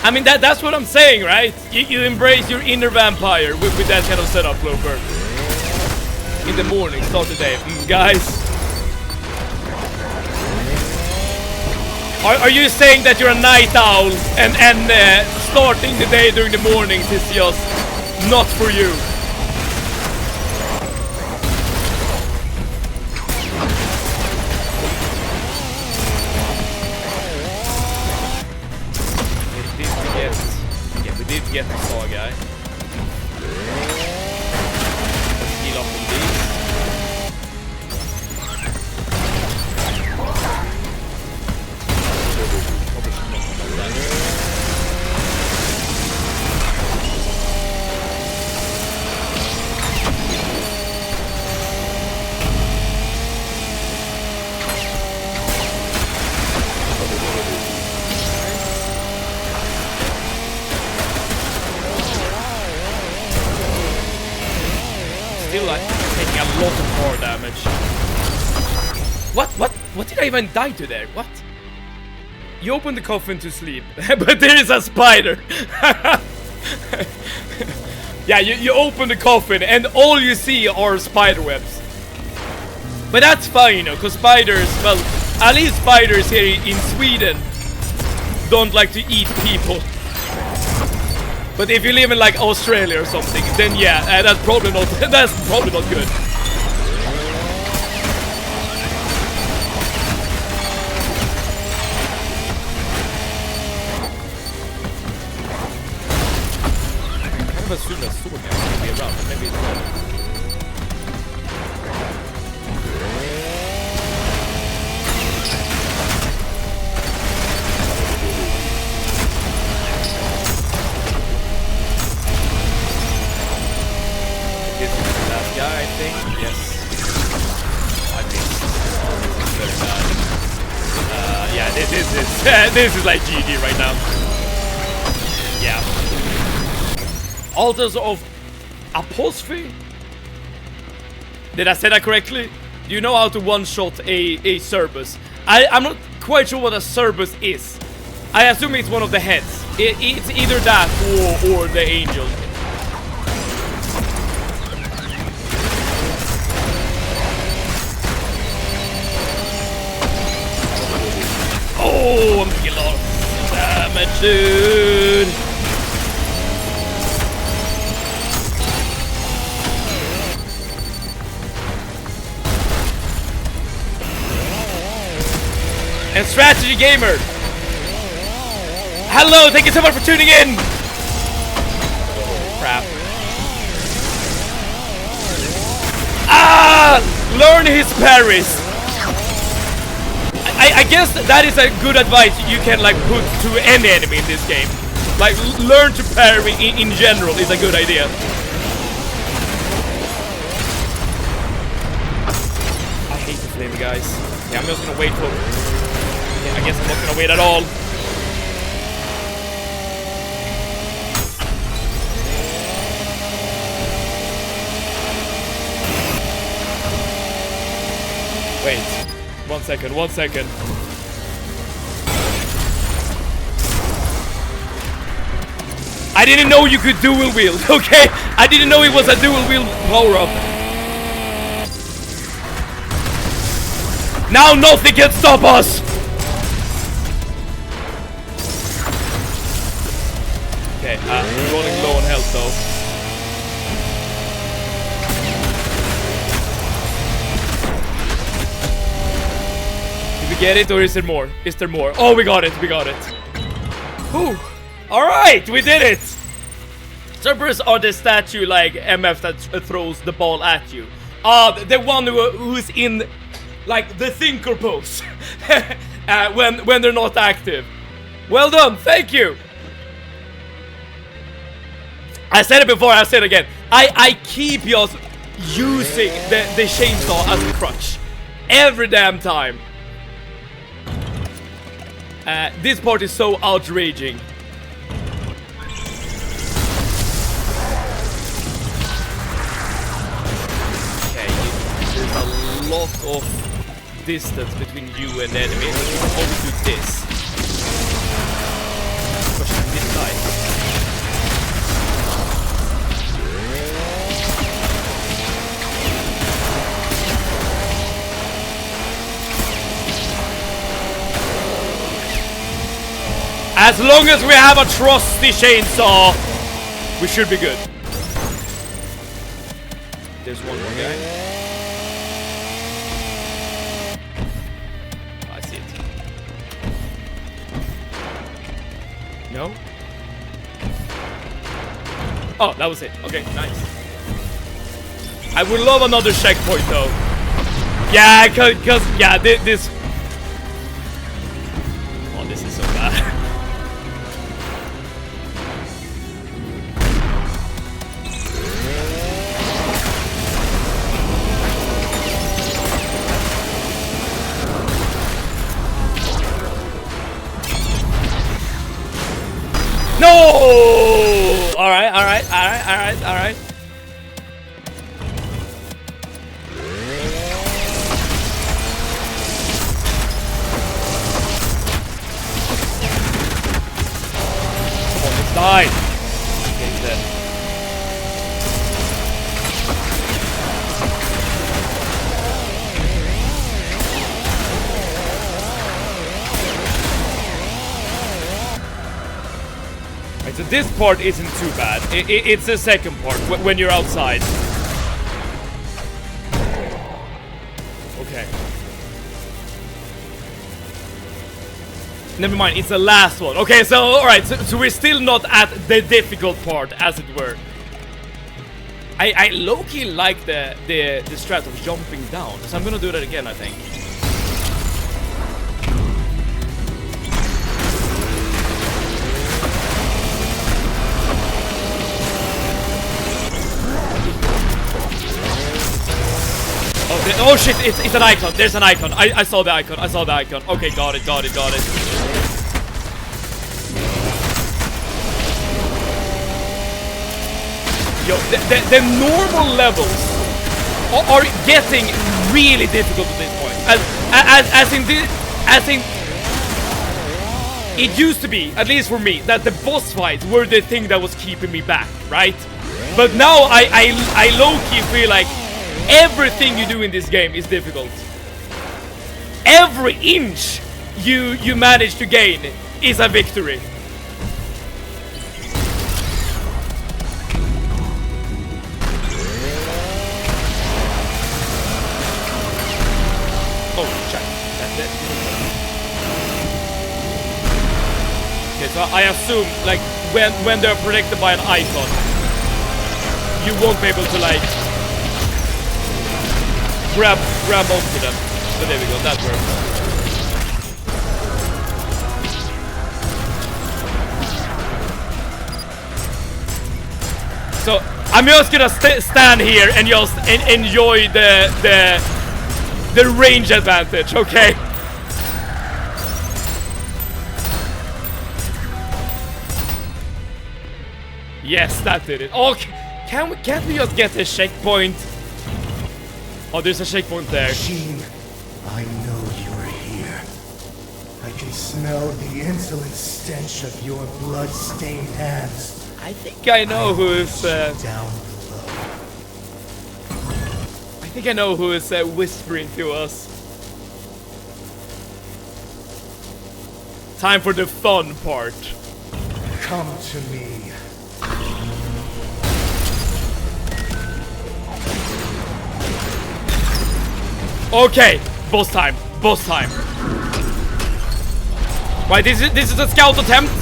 I mean, that's what I'm saying, right? You embrace your inner vampire with that kind of setup, Loper. In the morning, start the day. Guys. Are you saying that you're a night owl and starting the day during the mornings is just not for you? Get the saw guy. Let's heal up on these. Still like taking a lot of more damage. What did I even die to there? What? You open the coffin to sleep, but there is a spider. Yeah, you open the coffin and all you see are spider webs. But that's fine, you know, because spiders, well, at least spiders here in Sweden don't like to eat people. But if you live in like Australia or something, then yeah, that's probably not good. I assume that sword guy will be around, but maybe it's not. This is the last guy, I think. Yes. I missed. Very bad. Yeah, this is like GG right now. Yeah. Altars of Apostrophe? Did I say that correctly? Do you know how to one-shot a Cerberus? I'm not quite sure what a Cerberus is. I assume it's one of the heads. It's either that or the angel. Oh, I'm taking a lot of damage, dude. And Strategy Gamer. Hello, thank you so much for tuning in. Crap. Ah, learn his parries. I guess that is a good advice you can like put to any enemy in this game. Like learn to parry in general is a good idea. I hate the flame guys. Yeah, I'm just gonna wait for. I guess I'm not gonna wait at all. Wait. 1 second, 1 second. I didn't know you could dual wield, okay? I didn't know it was a dual wield power-up. Now nothing can stop us! Okay, we're running low on health though. Did we get it or is there more? Is there more? Oh, we got it, we got it. Whew. Alright, we did it! Cerberus are the statue like MF that throws the ball at you. The one who's in like the thinker pose when they're not active. Well done, thank you! I said it before, I'll say it again. I keep just using the chainsaw as a crutch. Every damn time. This part is so outraging. Okay, there's a lot of distance between you and the enemy. You can only do this. Pushing this side. As long as we have a trusty chainsaw, we should be good. There's one more guy. Oh, I see it. No? Oh, that was it. Okay, nice. I would love another checkpoint though. Yeah, cause yeah, this. Oh, this is so bad. No! Alright. Die! Okay, he's dead. Right, so this part isn't too bad. It's the second part, when you're outside. Okay. Never mind, it's the last one. Okay, so alright, so we're still not at the difficult part, as it were. I low-key like the strat of jumping down, so I'm gonna do that again, I think. Oh shit, it's an icon. There's an icon. I saw the icon. I saw the icon. Okay, got it. Yo, the normal levels are getting really difficult at this point. As in, it used to be, at least for me, that the boss fights were the thing that was keeping me back, right? But now I low-key feel like everything you do in this game is difficult. Every inch you manage to gain is a victory. Oh shit, that's it. Okay, so I assume like when they're protected by an icon, you won't be able to like grab onto them. So there we go, that works. So I'm just gonna stand here and just enjoy the range advantage, okay? Yes, that did it. Oh, can't we just get a checkpoint? Oh, there's a checkpoint there. Sheen, I know you're here. I can smell the insolent stench of your blood-stained hands. I think I know who is. Down below. I think I know who is whispering to us. Time for the fun part. Come to me. Okay, boss time. Right, this is a scout attempt.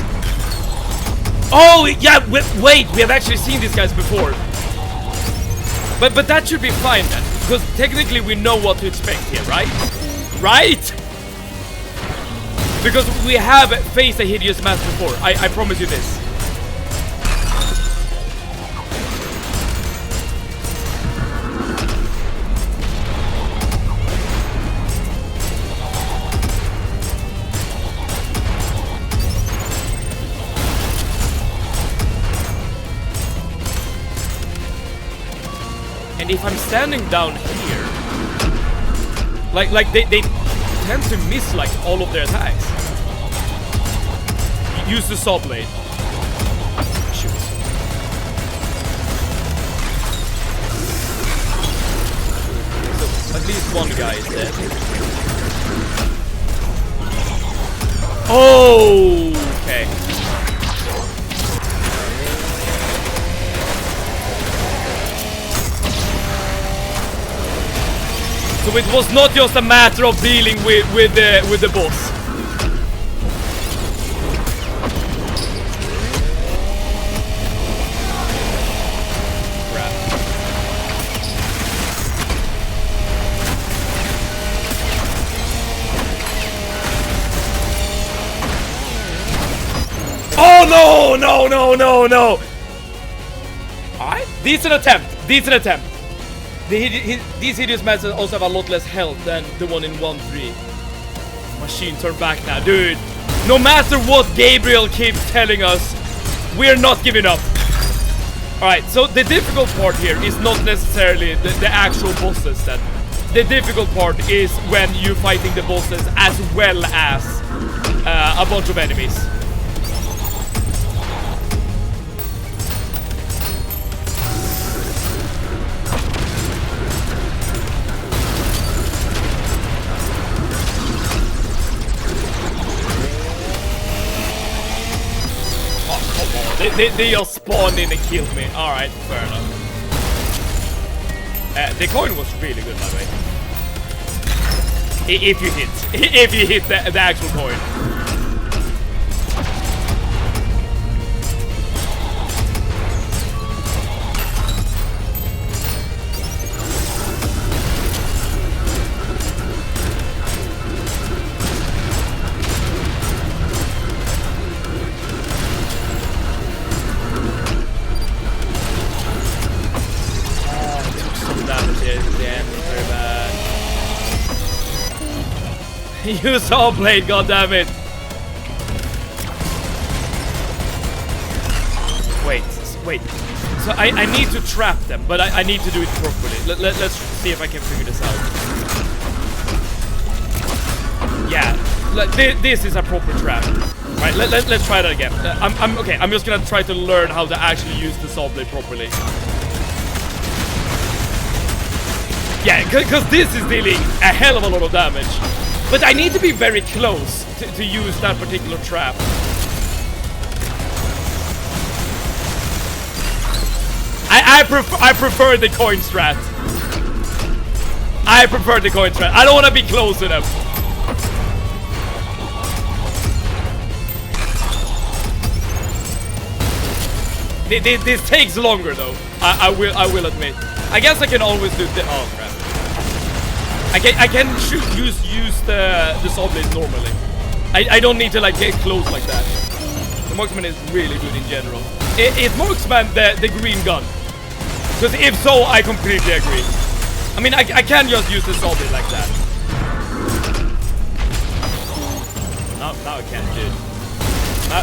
Oh yeah, wait, we have actually seen these guys before. But that should be fine then, because technically we know what to expect here, right? Right? Because we have faced a hideous mask before. I promise you this. And if I'm standing down here, like they tend to miss like all of their attacks. Use the saw blade. Shoot. So at least one guy is dead. Oh, okay. So it was not just a matter of dealing with the boss. Crap. Oh no! Alright, decent attempt. These hideous masks also have a lot less health than the one in 1-3. Machine, turn back now, dude. No matter what Gabriel keeps telling us, we're not giving up. Alright, so the difficult part here is not necessarily the actual bosses then. The difficult part is when you're fighting the bosses as well as a bunch of enemies. They just spawned in and killed me. Alright, fair enough. The coin was really good, by the way. If you hit the actual coin. You saw Blade, goddammit! Wait. So I need to trap them, but I need to do it properly. Let's see if I can figure this out. Yeah, this is a proper trap. Right, let's try that again. Okay, I'm just gonna try to learn how to actually use the saw blade properly. Yeah, because this is dealing a hell of a lot of damage. But I need to be very close to use that particular trap. I prefer the coin strat. I prefer the coin strat. I don't want to be close enough. This takes longer though. I will admit. I guess I can always do the oh crap. I can use the saw blade normally. I don't need to like get close like that. The marksman is really good in general. Is marksman the green gun? Because if so, I completely agree. I mean, I can just use the saw blade like that. Now I can't do it.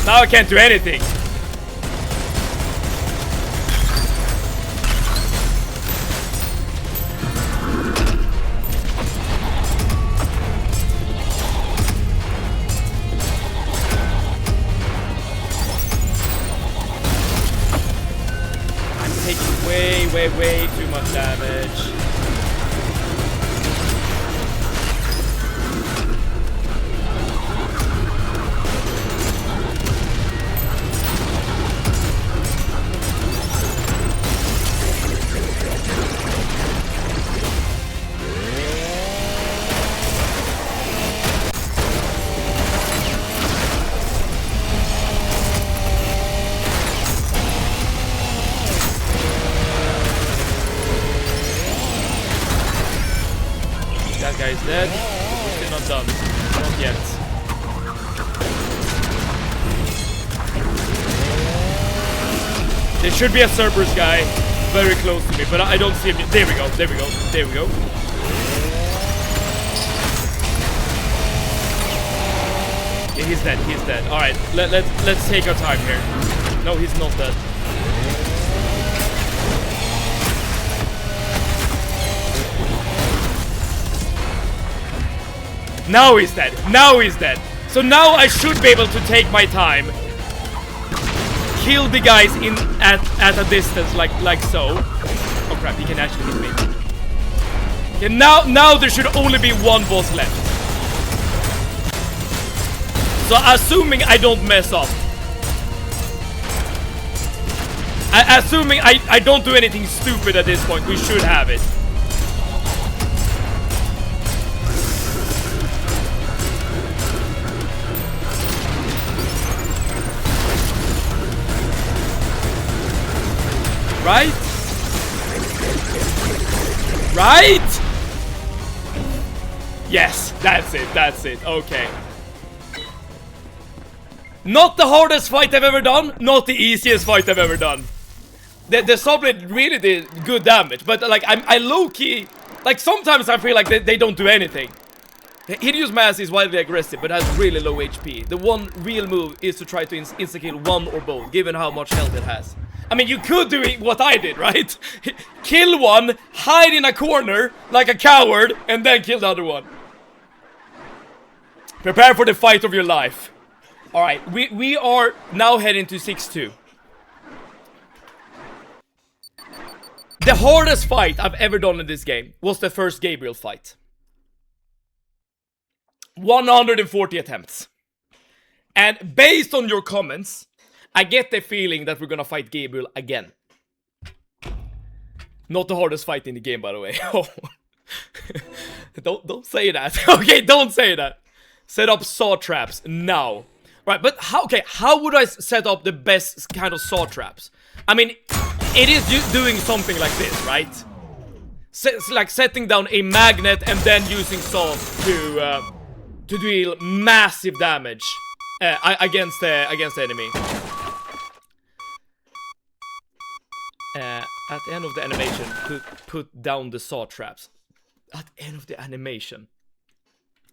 Now I can't do anything. Way too much damage. That guy's dead. We're still not done. Not yet. There should be a Cerberus guy very close to me, but I don't see him. There we go. There we go. There we go. Yeah, he's dead. He's dead. All right. Let's take our time here. No, he's not dead. Now he's dead. Now he's dead. So now I should be able to take my time. Kill the guys in at a distance like so. Oh crap, he can actually hit me. Okay, now there should only be one boss left. So assuming I don't mess up. Assuming I don't do anything stupid at this point, we should have it. Right? Right? Yes, that's it, okay. Not the hardest fight I've ever done, not the easiest fight I've ever done. The saw blade really did good damage, but like I low-key, like sometimes I feel like they don't do anything. Hideous Mass is wildly aggressive, but has really low HP. The one real move is to try to insta-kill one or both, given how much health it has. I mean, you could do what I did, right? Kill one, hide in a corner like a coward, and then kill the other one. Prepare for the fight of your life. Alright, we are now heading to 6-2. The hardest fight I've ever done in this game was the first Gabriel fight. 140 attempts. And based on your comments, I get the feeling that we're gonna fight Gabriel again. Not the hardest fight in the game, by the way. Don't say that. Okay, don't say that. Set up saw traps now. Right, but how would I set up the best kind of saw traps? I mean, it is doing something like this, right? Like setting down a magnet and then using saws to deal massive damage against the enemy. At the end of the animation, put down the saw traps. At the end of the animation.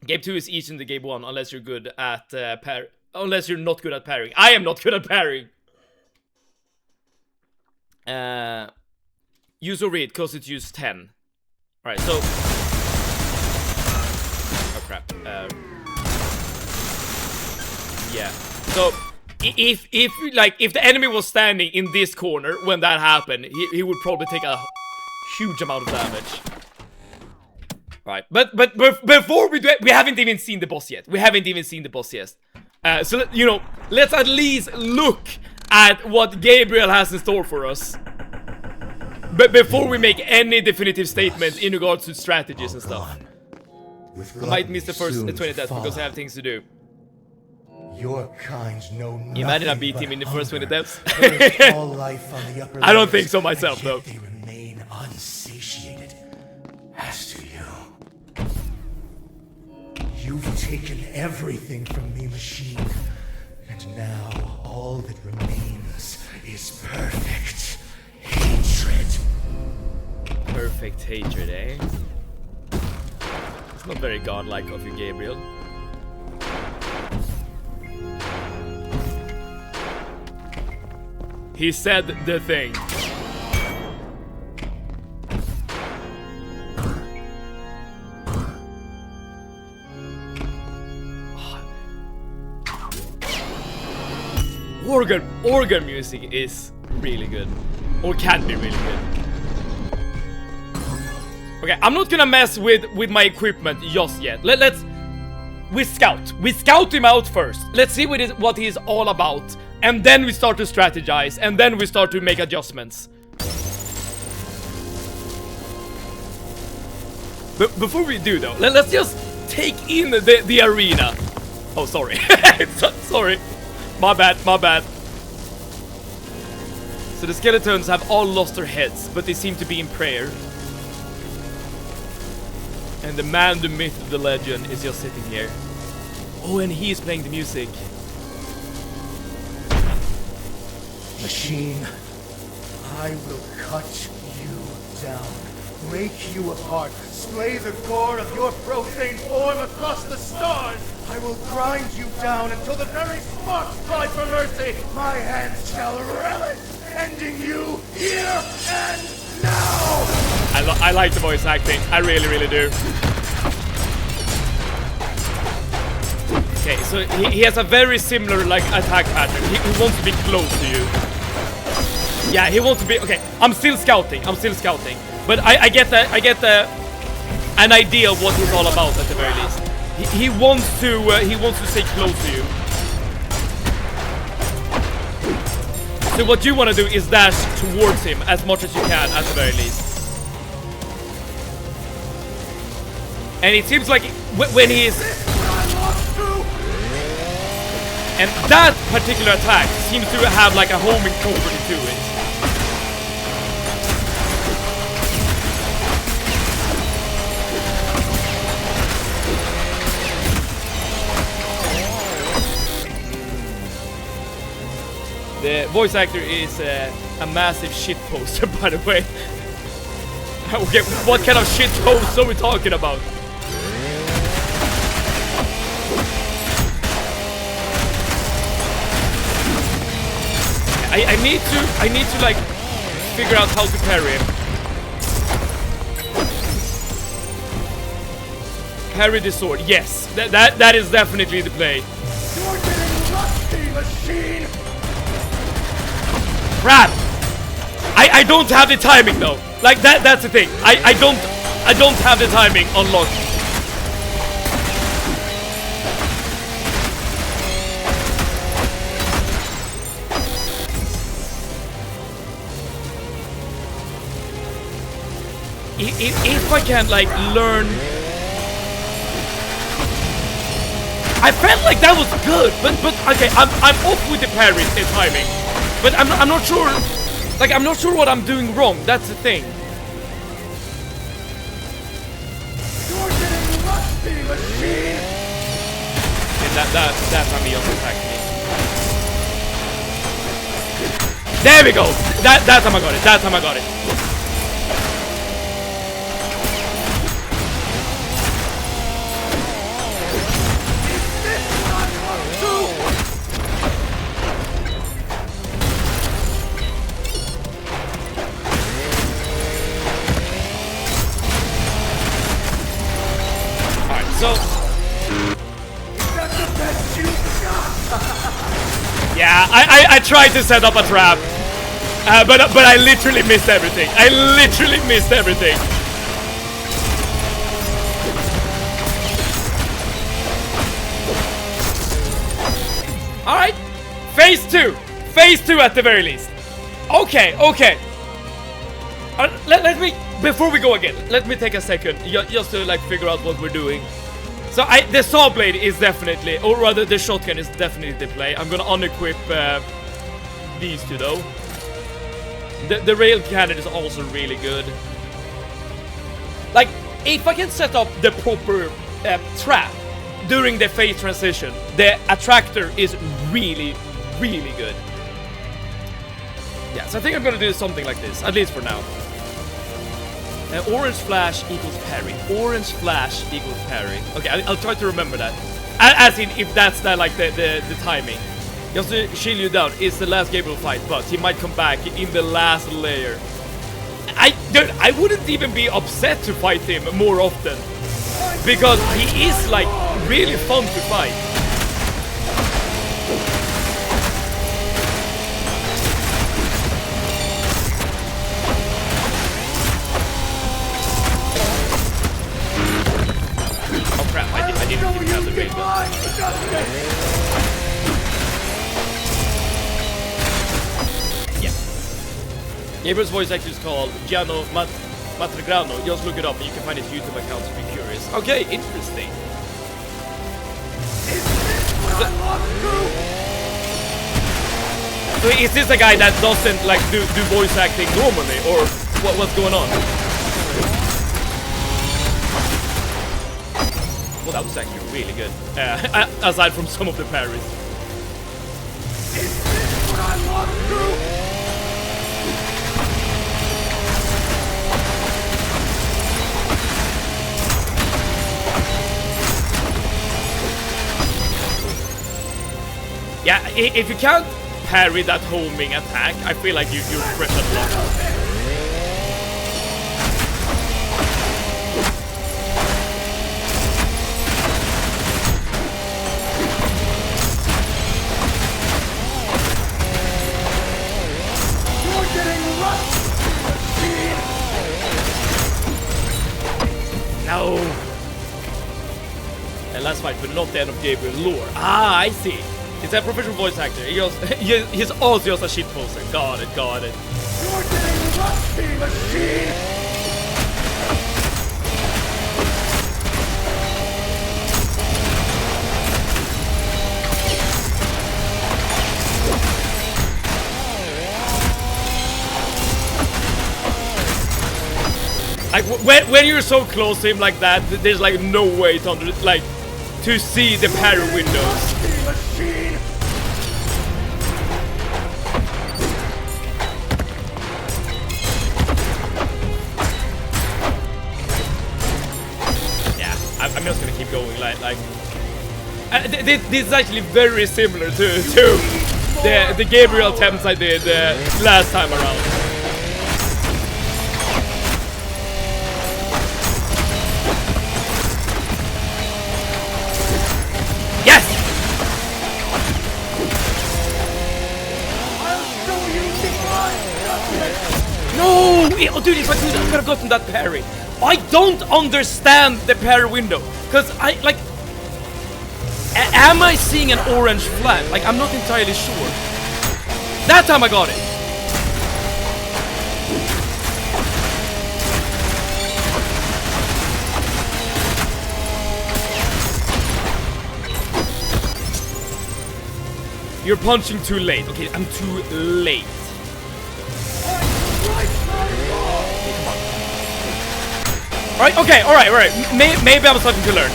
Game 2 is easier than Game 1 unless you're good at unless you're not good at parrying. I am not good at parrying. Use or read, because it's used 10. Alright, so... Oh crap. Yeah. So, if the enemy was standing in this corner when that happened, he would probably take a huge amount of damage. Right, but before we do it, we haven't even seen the boss yet. So, you know, let's at least look at what Gabriel has in store for us. But before we make any definitive statements in regards to strategies and stuff. I might miss the first 20 deaths because I have things to do. Your kind know nothing. Imagine I beat him in the first 20 deaths. All life on the upper I don't think so myself, though. They remain unsatiated. As do you. You've taken everything from me, machine. And now all that remains is perfect hatred. Perfect hatred, eh? It's not very godlike of you, Gabriel. He said the thing. Organ music is really good. Or can be really good. Okay, I'm not gonna mess with my equipment just yet. We scout him out first. Let's see what he's all about. And then we start to strategize. And then we start to make adjustments. But before we do though, let's just take in the arena. Oh, sorry. Sorry. My bad. So the skeletons have all lost their heads, but they seem to be in prayer. And the man, the myth, the legend is just sitting here. Oh, and he is playing the music. Machine, I will cut you down, break you apart, splay the gore of your profane form across the stars. I will grind you down until the very sparks cry for mercy. My hands shall relish, ending you here and now. I like the voice acting. I really do. Okay, so he has a very similar like attack pattern. He wants to be close to you. Yeah, he wants to be. Okay, I'm still scouting. But I get an idea of what he's all about at the very least. He wants to stay close to you. So what you want to do is dash towards him as much as you can at the very least. And it seems like when he's... And that particular attack seems to have like a homing property to it. The voice actor is a massive shit poster, by the way. Okay, what kind of shit post are we talking about? I need to like figure out how to parry him. Parry the sword. Yes, that is definitely the play. You're getting rusty, machine. Crap! I don't have the timing though. Like that's the thing. I don't have the timing unlocked. if I can like learn. I felt like that was good, but okay, I'm off with the parry and timing, but I'm not sure. Like I'm not sure what I'm doing wrong. That's the thing. You're getting rusty, machine. And that time he also attacked me. There we go. That time I got it. That time I got it. So, That's the best you got. yeah, I tried to set up a trap, but I literally missed everything. I literally missed everything. All right, phase two at the very least. Okay. Let me, before we go again, let me take a second just to like figure out what we're doing. So the saw blade is definitely, or rather the shotgun is definitely the play. I'm gonna unequip these two though. The rail cannon is also really good. Like, if I can set up the proper trap during the phase transition, the attractor is really, really good. Yeah, so I think I'm gonna do something like this, at least for now. Orange flash equals parry. Orange flash equals parry. Okay, I'll try to remember that. As in, if that's like the timing. Just to chill you down, it's the last Gabriel fight, but he might come back in the last layer. I wouldn't even be upset to fight him more often, because he is like really fun to fight. Gabriel's voice actor is called Gianno Matrigrano. Just look it up and you can find his YouTube account if you're curious. Okay, interesting. So is this a guy that doesn't like do voice acting normally, or what's going on? Well, that was actually really good. Aside from some of the parries. Is this what I want to do? Yeah, if you can't parry that homing attack, I feel like you're fresh at luck. You're getting rushed. No. And last fight, but not the end of Gabriel lore. Ah, I see. He's a professional voice actor. He's also just a shit poster. Got it. You're getting rusty, machine. Like when you're so close to him like that, there's like no way to see the parry windows. Machine. Yeah, I'm just gonna keep going. This is actually very similar to the Gabriel attempts I did last time around. No! Oh, dude, if I could have gotten that parry. I don't understand the parry window. Because am I seeing an orange flag? Like, I'm not entirely sure. That time I got it. You're punching too late. Okay, I'm too late. Alright, okay, alright. Maybe I'm starting to learn.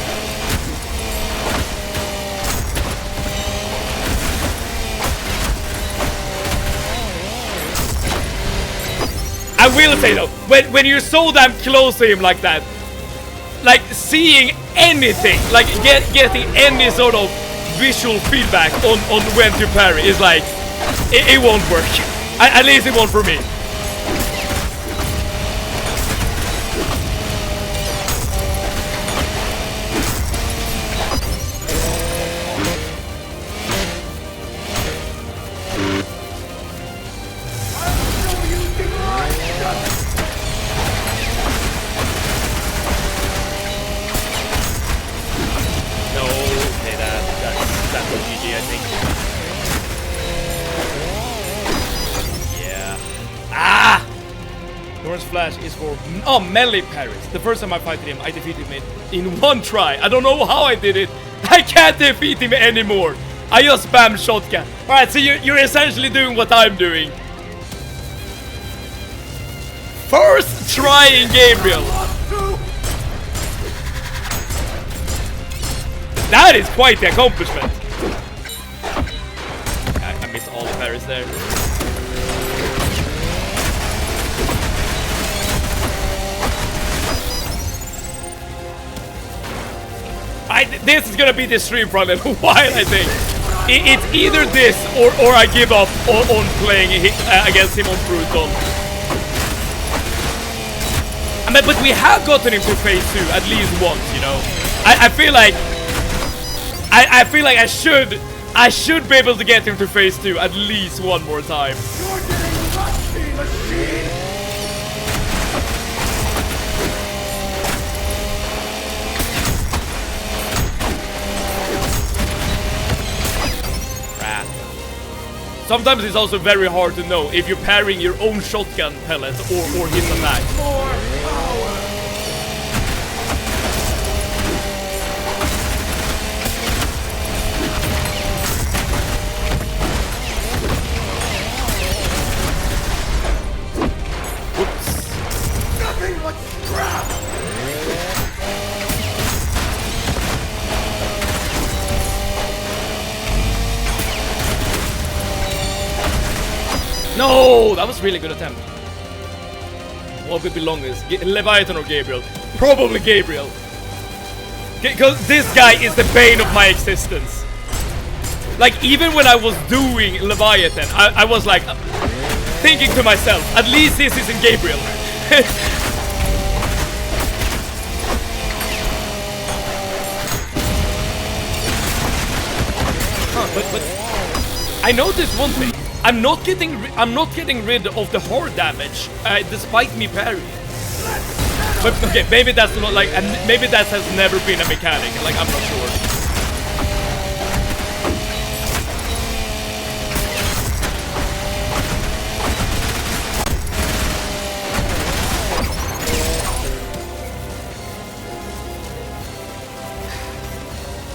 I will say though, when you're so damn close to him like that, like seeing anything, like getting any sort of visual feedback on when to parry is like, it won't work. At least it won't for me. Flash is for melee parries. The first time I fighted him, I defeated him in one try. I don't know how I did it. I can't defeat him anymore. I just spam shotgun. Alright, so you're essentially doing what I'm doing. First trying Gabriel. That is quite the accomplishment. I missed all the parries there. This is gonna be the stream for a little while, I think. It's either this or I give up on playing against him on Brutal. I mean, but we have gotten him to phase 2 at least once, you know. I feel like I should be able to get him to phase 2 at least one more time. You're getting rusty, machine! Sometimes it's also very hard to know if you're parrying your own shotgun pellets or his attack. More power! Whoops. Nothing but scrap! No, that was a really good attempt. What would be longest? Leviathan or Gabriel? Probably Gabriel. Because this guy is the bane of my existence. Like, even when I was doing Leviathan, I was like, thinking to myself, at least this isn't Gabriel. But I noticed one thing. I'm not getting rid of the hard damage, despite me parrying. But okay, maybe that's not like, and maybe that has never been a mechanic. Like, I'm not sure.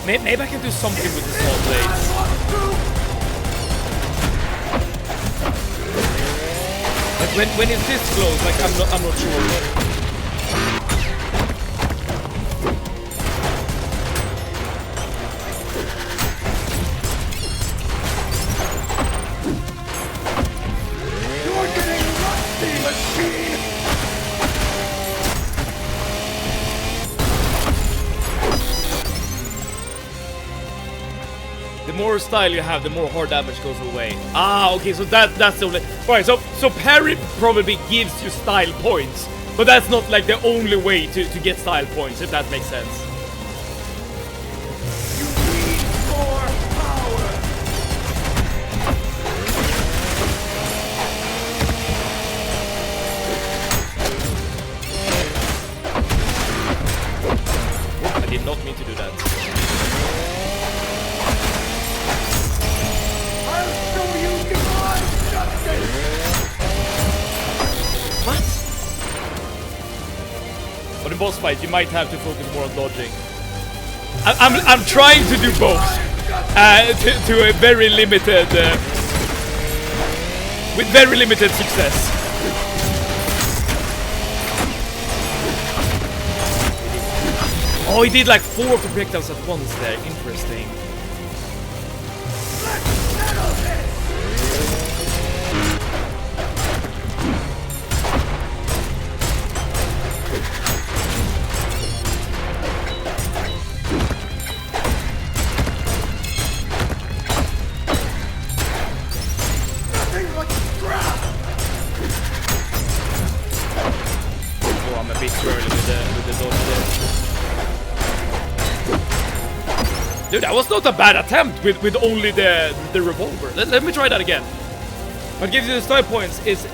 Maybe I can do something with the small blades. Like when it's this close, like I'm not sure. You're getting rusty, machine! The more style you have, the more hard damage goes away. Ah, okay, so that's the only... Alright, so parry probably gives you style points, but that's not like the only way to get style points, if that makes sense. You need more power! I did not mean to do that. What? But in boss fight, you might have to focus more on dodging. I'm trying to do both. to a very limited, with very limited success. Oh, he did like 4 of the projectiles at once there. Interesting. Oh, I'm a bit too early with the dodge there. Dude, that was not a bad attempt with only the revolver. Let me try that again. What gives you the style points is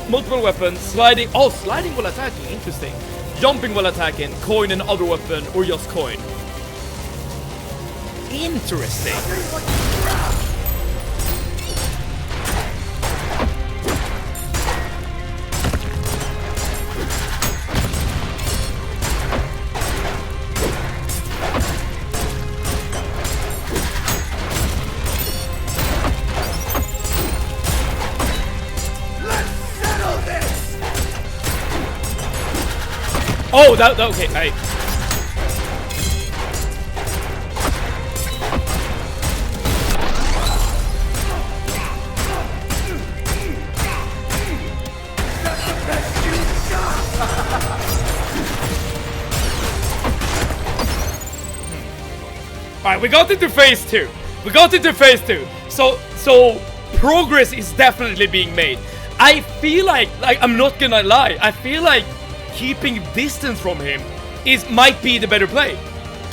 multiple weapons, sliding. Oh, sliding while attacking. Interesting. Jumping while attacking, coin and other weapon, or just coin. Interesting. Oh, that okay. Hey. Alright, we got into phase 2. So progress is definitely being made. I feel like I'm not gonna lie, I feel like keeping distance from him might be the better play.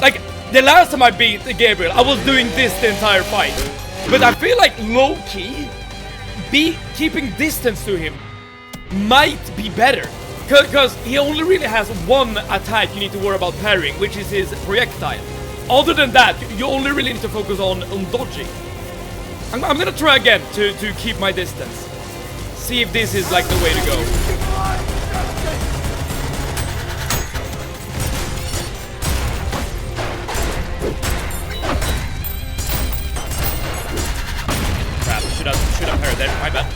Like, the last time I beat Gabriel, I was doing this the entire fight. But I feel like low-key, keeping distance to him might be better. Because he only really has one attack you need to worry about parrying, which is his projectile. Other than that, you only really need to focus on dodging. I'm gonna try again to keep my distance. See if this is like the way to go. Should have heard there, my bad.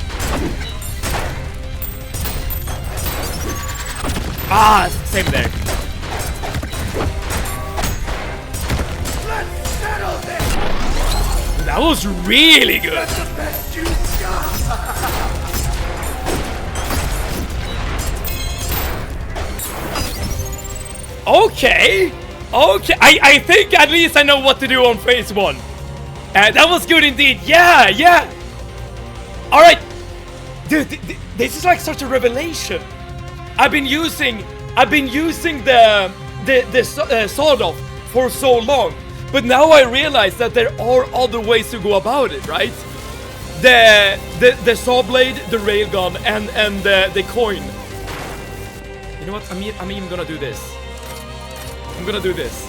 Ah, same there. Let's settle this. That was really good. That's the best you've got. Okay. I think at least I know what to do on phase 1. That was good indeed. Yeah. All right, dude. This is like such a revelation. I've been using the sawed off for so long, but now I realize that there are other ways to go about it, right? The saw blade, the railgun, and the coin. You know what? I'm even gonna do this. I'm gonna do this.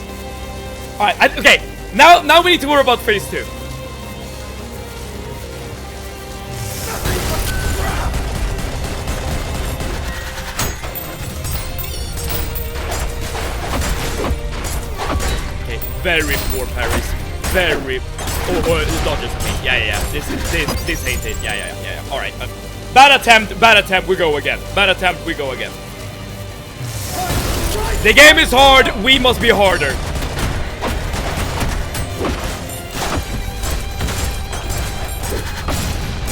All right. Okay. Now we need to worry about phase 2. Very poor parries. Very. Oh, dodges. Yeah. This ain't it. Yeah. All right. Bad attempt. We go again. The game is hard. We must be harder.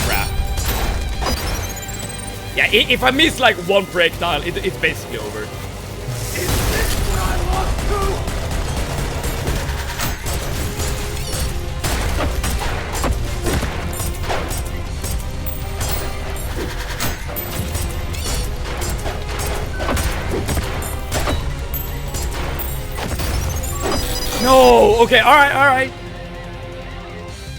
Crap. Yeah. If I miss like one projectile, it's basically over. Is this what I lost to? No! Okay, alright.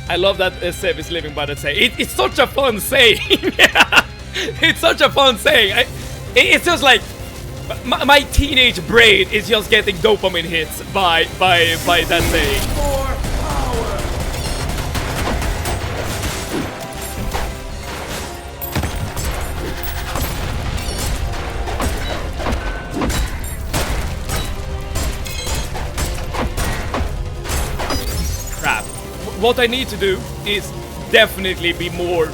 I love that Sev is living by that saying. It's such a fun saying. It's such a fun saying. It's just like my teenage brain is just getting dopamine hits by that saying. More power. what I need to do is definitely be more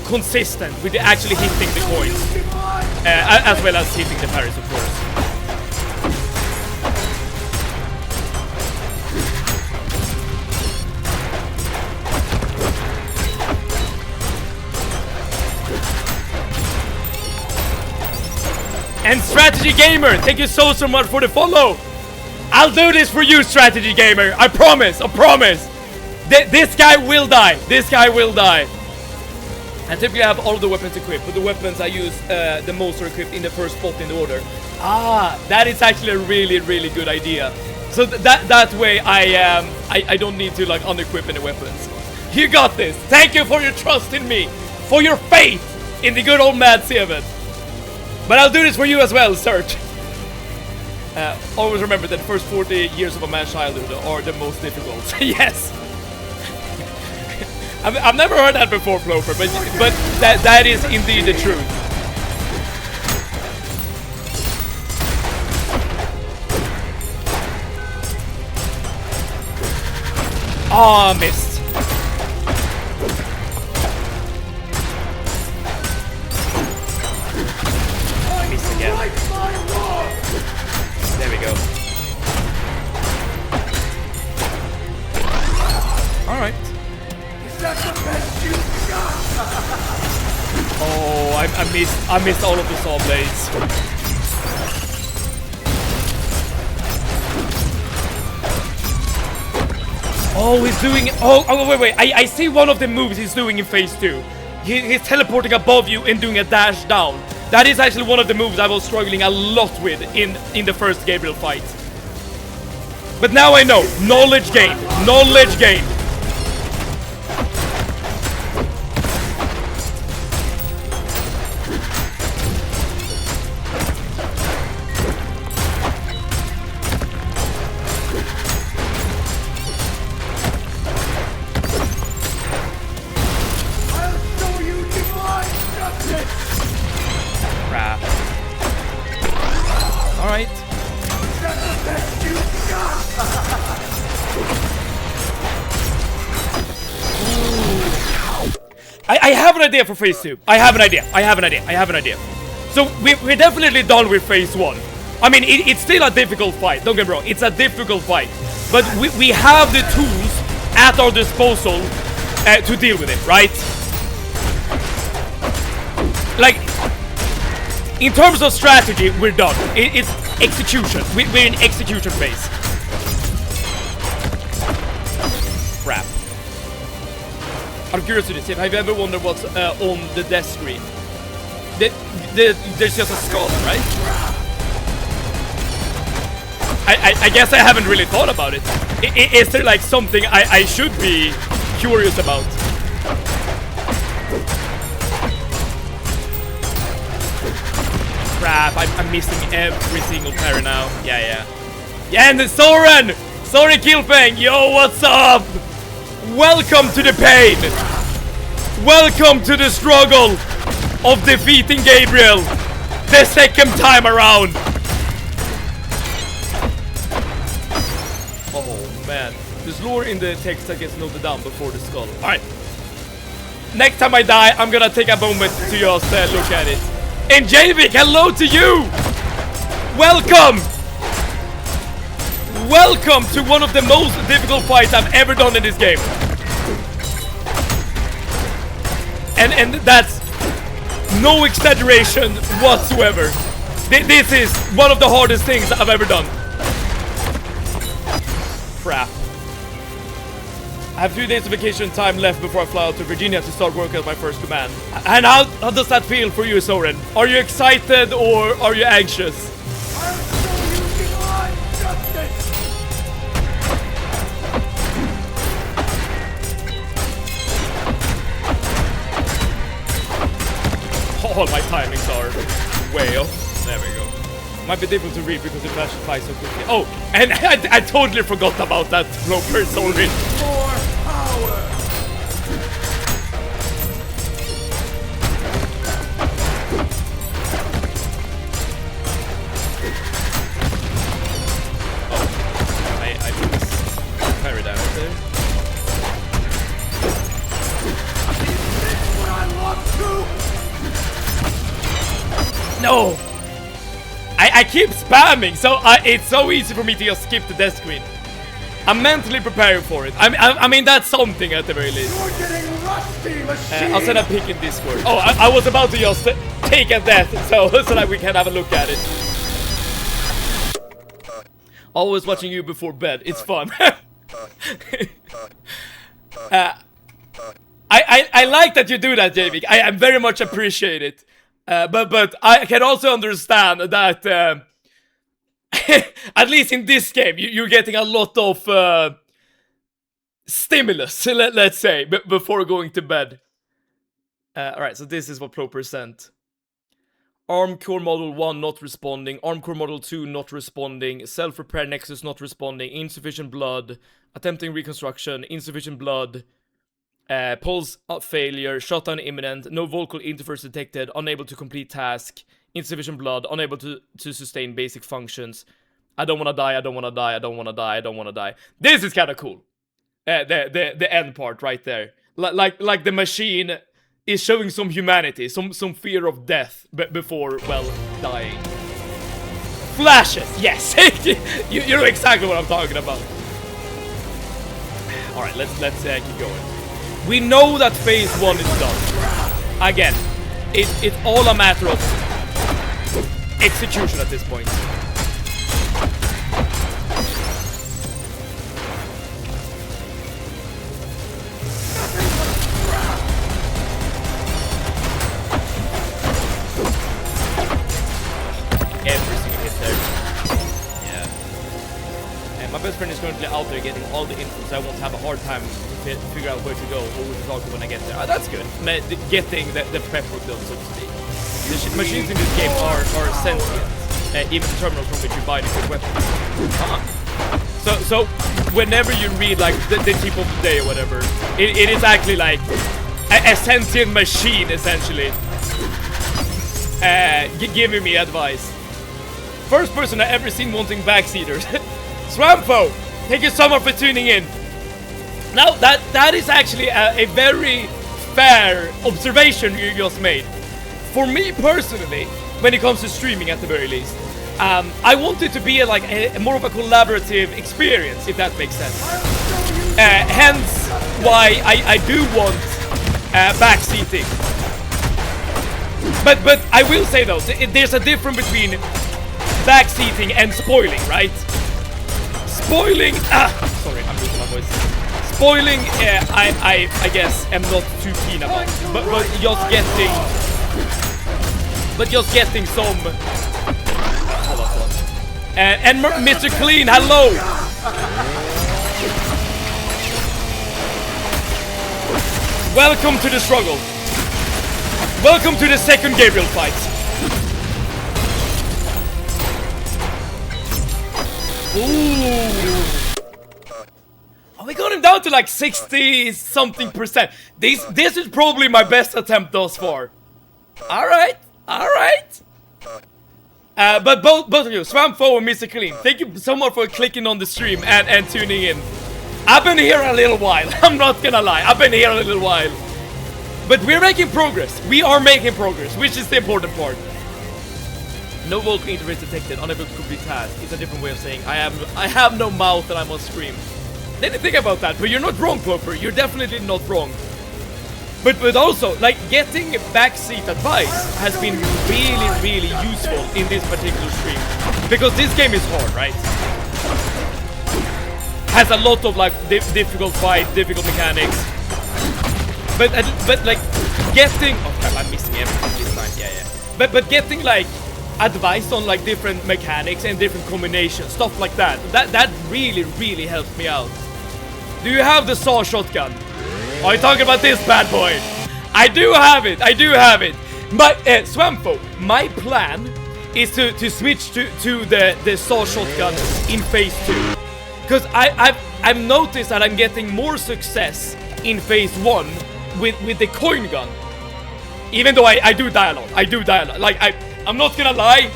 consistent with actually hitting the coins, as well as hitting the parries, of course. And Strategy Gamer, thank you so much for the follow. I'll do this for you, Strategy Gamer. I promise. I promise. This guy will die. This guy will die. I typically have all of the weapons equipped, but the weapons I use the most are equipped in the first spot in the order. Ah, that is actually a really, really good idea. So that way I don't need to like unequip any weapons. You got this. Thank you for your trust in me, for your faith in the good old Mad Seven. But I'll do this for you as well, Serge. Always remember that the first 40 years of a man's childhood are the most difficult. Yes! I've never heard that before, Floper, but that is indeed the truth. Ah, missed. Missed again. There we go. Alright. Is that the best you got? Oh, I missed all of the saw blades. Oh, he's doing... Oh, wait. I see one of the moves he's doing in phase 2. He's teleporting above you and doing a dash down. That is actually one of the moves I was struggling a lot with in the first Gabriel fight. But now I know. Knowledge gained. Knowledge gained. Alright. I have an idea for phase 2. I have an idea. So we're definitely done with phase 1. I mean, it's still a difficult fight. Don't get me wrong. It's a difficult fight. But we have the tools at our disposal to deal with it, right? Like, in terms of strategy, we're done. It's execution. We're in execution phase. Crap. Out of curiosity, have you ever wondered what's on the death screen? There's just a skull, right? I guess I haven't really thought about it. Is there like something I should be curious about? Crap, I'm missing every single parry now. Yeah, and Soren! Sorry, Killfang! Yo, what's up? Welcome to the pain! Welcome to the struggle of defeating Gabriel the second time around! Oh man, there's lore in the text that gets noted down before the skull. Alright. Next time I die, I'm gonna take a moment to just look at it. And Javik, hello to you! Welcome! Welcome to one of the most difficult fights I've ever done in this game. And that's no exaggeration whatsoever. This is one of the hardest things I've ever done. Crap. I have 2 days of vacation time left before I fly out to Virginia to start working at my first command. And how does that feel for you, Soren? Are you excited or are you anxious? I'll show you divine justice! All my timings are way off. There we go. Might be difficult to read because it flashes by so quickly. Oh, and I totally forgot about that Roper, sorry. For power! Oh, I missed parry damage there. No! I keep spamming, so it's so easy for me to just skip the death screen. I'm mentally preparing for it. I mean, that's something at the very least. You're getting rusty, machine. I'll send a pic in Discord. Oh, I was about to just take a death, so that we can have a look at it. Always watching you before bed. It's fun. I like that you do that, Javik. I very much appreciate it. But I can also understand that at least in this game you're getting a lot of stimulus, let's say, before going to bed. Alright, so this is what Pro present. Arm Core Model 1 not responding, Arm Core Model 2 not responding, Self-Repair Nexus not responding, insufficient blood, attempting reconstruction, insufficient blood, pulse failure, shutdown imminent, no vocal interference detected, unable to complete task, insufficient blood, unable to sustain basic functions. I don't wanna die, I don't wanna die, I don't wanna die, I don't wanna die. This is kinda cool. The end part right there. Like the machine is showing some humanity, some fear of death before, well, dying. Flashes, yes! you know exactly what I'm talking about. Alright, let's keep going. We know that phase 1 is done. Again, it's all a matter of execution at this point. Every single hit there. Yeah. And my best friend is currently out there getting all the info, so I won't have a hard time to figure out where to go or who to talk to when I get there. Oh, that's good. Getting the prep work done, so to speak. The machines in this game are sentient, even the terminal from which you buy the quick weapons. So whenever you read like the tip of the day or whatever, it is actually like a sentient machine essentially giving me advice. First person I've ever seen wanting backseaters. Swampfo, thank you so much for tuning in. Now that is actually a very fair observation you just made. For me personally, when it comes to streaming at the very least, I want it to be a more of a collaborative experience, if that makes sense. Hence why I do want backseating. But I will say though, there's a difference between backseating and spoiling, right? Spoiling, sorry, I'm losing my voice. Spoiling, I guess, am not too keen about. But just getting some. Hold on. And Mr. Clean, hello. Welcome to the struggle. Welcome to the second Gabriel fight. Ooh. Oh, we got him down to like 60-something%. This is probably my best attempt thus far. Alright. But both of you, Swampfo and Mr. Clean, thank you so much for clicking on the stream and tuning in. I've been here a little while, I'm not gonna lie, I've been here a little while. But we're making progress, we are making progress, which is the important part. No vocal interface detected, unable to complete task. It's a different way of saying I have no mouth and I must scream. Didn't think about that, but you're not wrong, Clover. You're definitely not wrong. But also, like, getting backseat advice has been really useful in this particular stream. Because this game is hard, right? Has a lot of, like, difficult fight, difficult mechanics. But like, getting... Oh, crap, I'm missing everything this time. Yeah. But getting, like, advice on, like, different mechanics and different combinations, stuff like that. That really helps me out. Do you have the saw shotgun? Are you talking about this bad boy? I do have it. But Swampfo, my plan is to switch to the saw shotgun in phase 2. Because I've noticed that I'm getting more success in phase 1 with the coin gun. Even though I do die a lot. Like, I'm not gonna lie.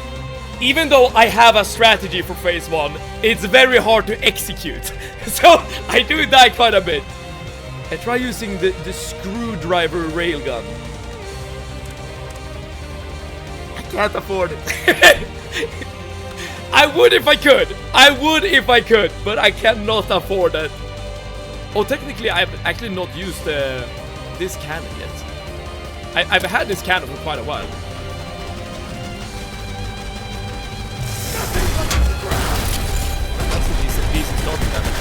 Even though I have a strategy for phase 1, it's very hard to execute. So I do die quite a bit. I try using the screwdriver railgun. can't afford it. I would if I could. I would if I could, but I cannot afford it. Oh, technically, I've actually not used this cannon yet. I've had this cannon for quite a while. That's a decent starting damage.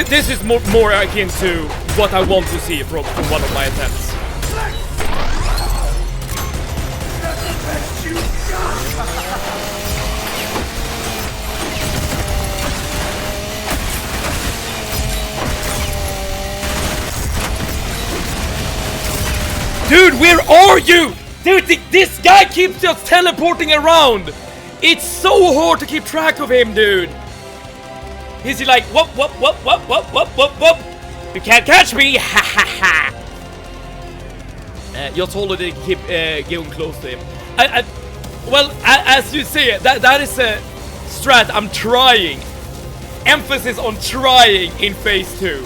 This is more akin to what I want to see from one of my attempts. Dude, where are you? Dude, this guy keeps just teleporting around. It's so hard to keep track of him, dude. Is he like, whoop, whoop, whoop, whoop, whoop, whoop, whoop, whoop? You can't catch me, ha ha ha. Jag told her to keep going close to him. Well, as you see, that is a strat I'm trying. Emphasis on trying in phase 2.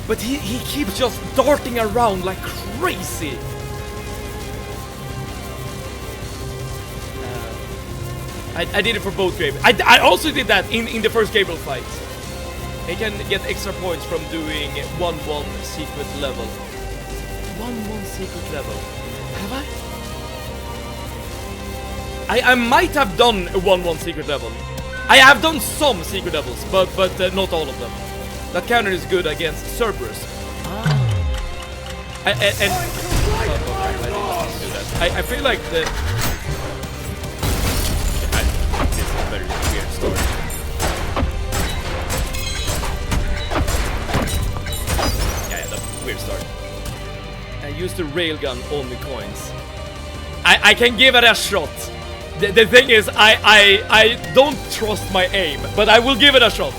But he keeps just darting around like crazy. I did it for both Gabriel. I also did that in the first Gabriel fight. He can get extra points from doing 1-1 secret level. 1-1 secret level. Have I might have done a 1-1 secret level. I have done some secret levels, but not all of them. That counter is good against Cerberus. I feel like the... This is a very weird story. Yeah, that's a weird story. I used the railgun on the coins. I can give it a shot. The thing is, I don't trust my aim, but I will give it a shot.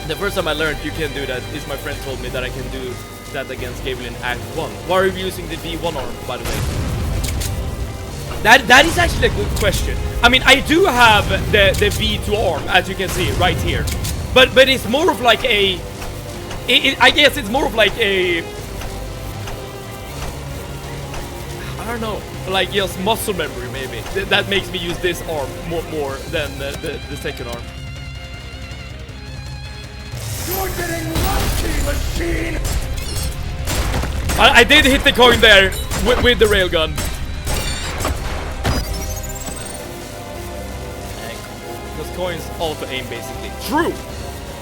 The first time I learned you can do that is my friend told me that I can do that against Gabriel in Act 1. Why are you using the V1 arm, by the way? That is actually a good question. I mean, I do have the V2 arm, as you can see right here, but it's more of like a. I guess it's more of like a. I don't know, like just muscle memory maybe. That makes me use this arm more than the second arm. You're getting lucky, machine. I did hit the coin there with the railgun. Because coins auto aim basically. True!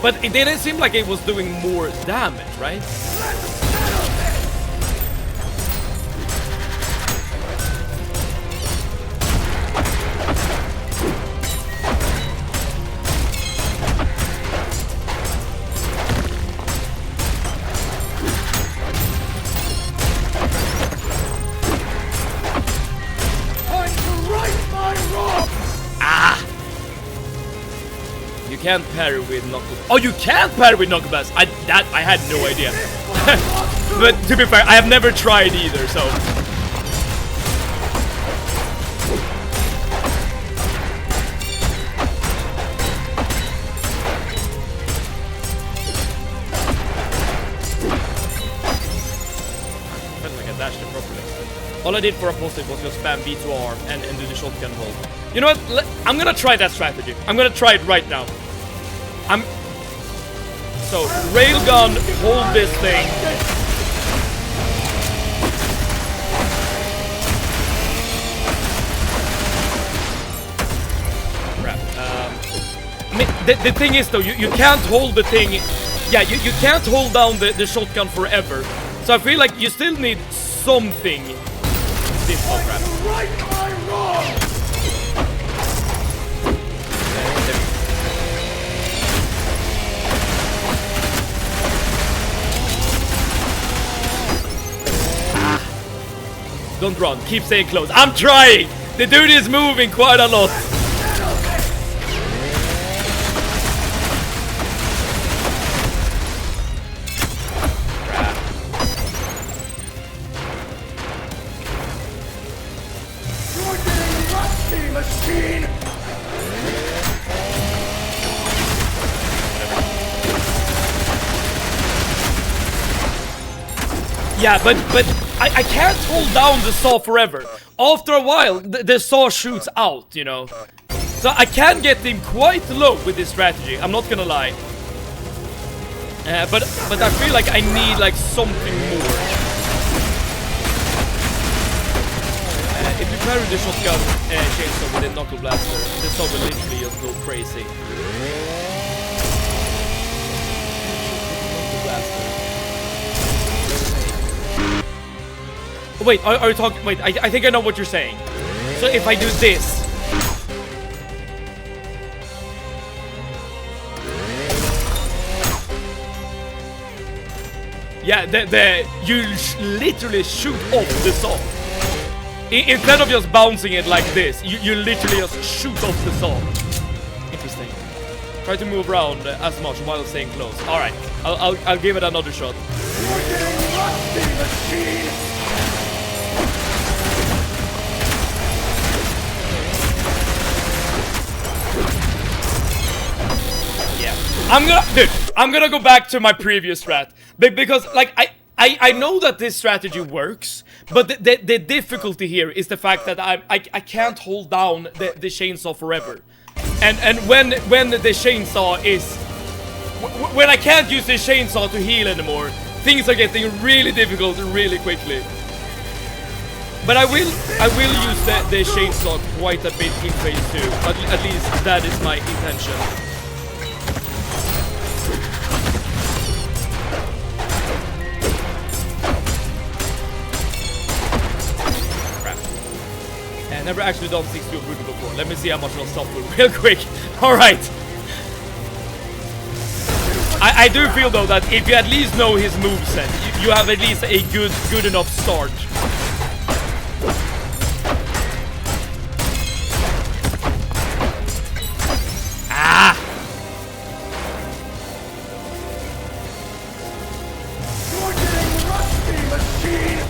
But it didn't seem like it was doing more damage, right? Let's settle this. You can't parry with knuckle. Oh, you can't parry with knuckle blast. I had no idea. But to be fair, I have never tried either, so. Felt like I dashed it properly. All I did for opposite was just spam B2R and do the shotgun hold. You know what? I'm gonna try that strategy. I'm gonna try it right now. So, railgun, hold this thing. Crap. The thing is though, you can't hold the thing. Yeah, you can't hold down the shotgun forever. So I feel like you still need something. This oh crap. Right my wrong. Don't run, keep staying close. I'm trying! The dude is moving quite a lot. Yeah, but I can't hold down the saw forever. After a while, the saw shoots out, you know. So I can get him quite low with this strategy. I'm not gonna lie. But I feel like I need like something more. If you carry the shotgun chainsaw with a knuckle blaster, the saw will literally just go crazy. Wait, are you talking? Wait, I think I know what you're saying. So if I do this. Yeah, you literally shoot off the saw. Instead of just bouncing it like this, you literally just shoot off the saw. Interesting. Try to move around as much while staying close. All right, I'll give it another shot. You're getting rusty, machine! I'm gonna go back to my previous strat because like I know that this strategy works, but the difficulty here is the fact that I can't hold down the chainsaw forever, and when the chainsaw is when I can't use the chainsaw to heal anymore, things are getting really difficult really quickly. But I will use the chainsaw quite a bit in phase 2. At least that is my intention. Never actually done 6 to a brutal before. Let me see how much I'll stop with real quick. Alright. I do feel though that if you at least know his moveset, you have at least a good enough start. Ah! You're getting rusty, machine!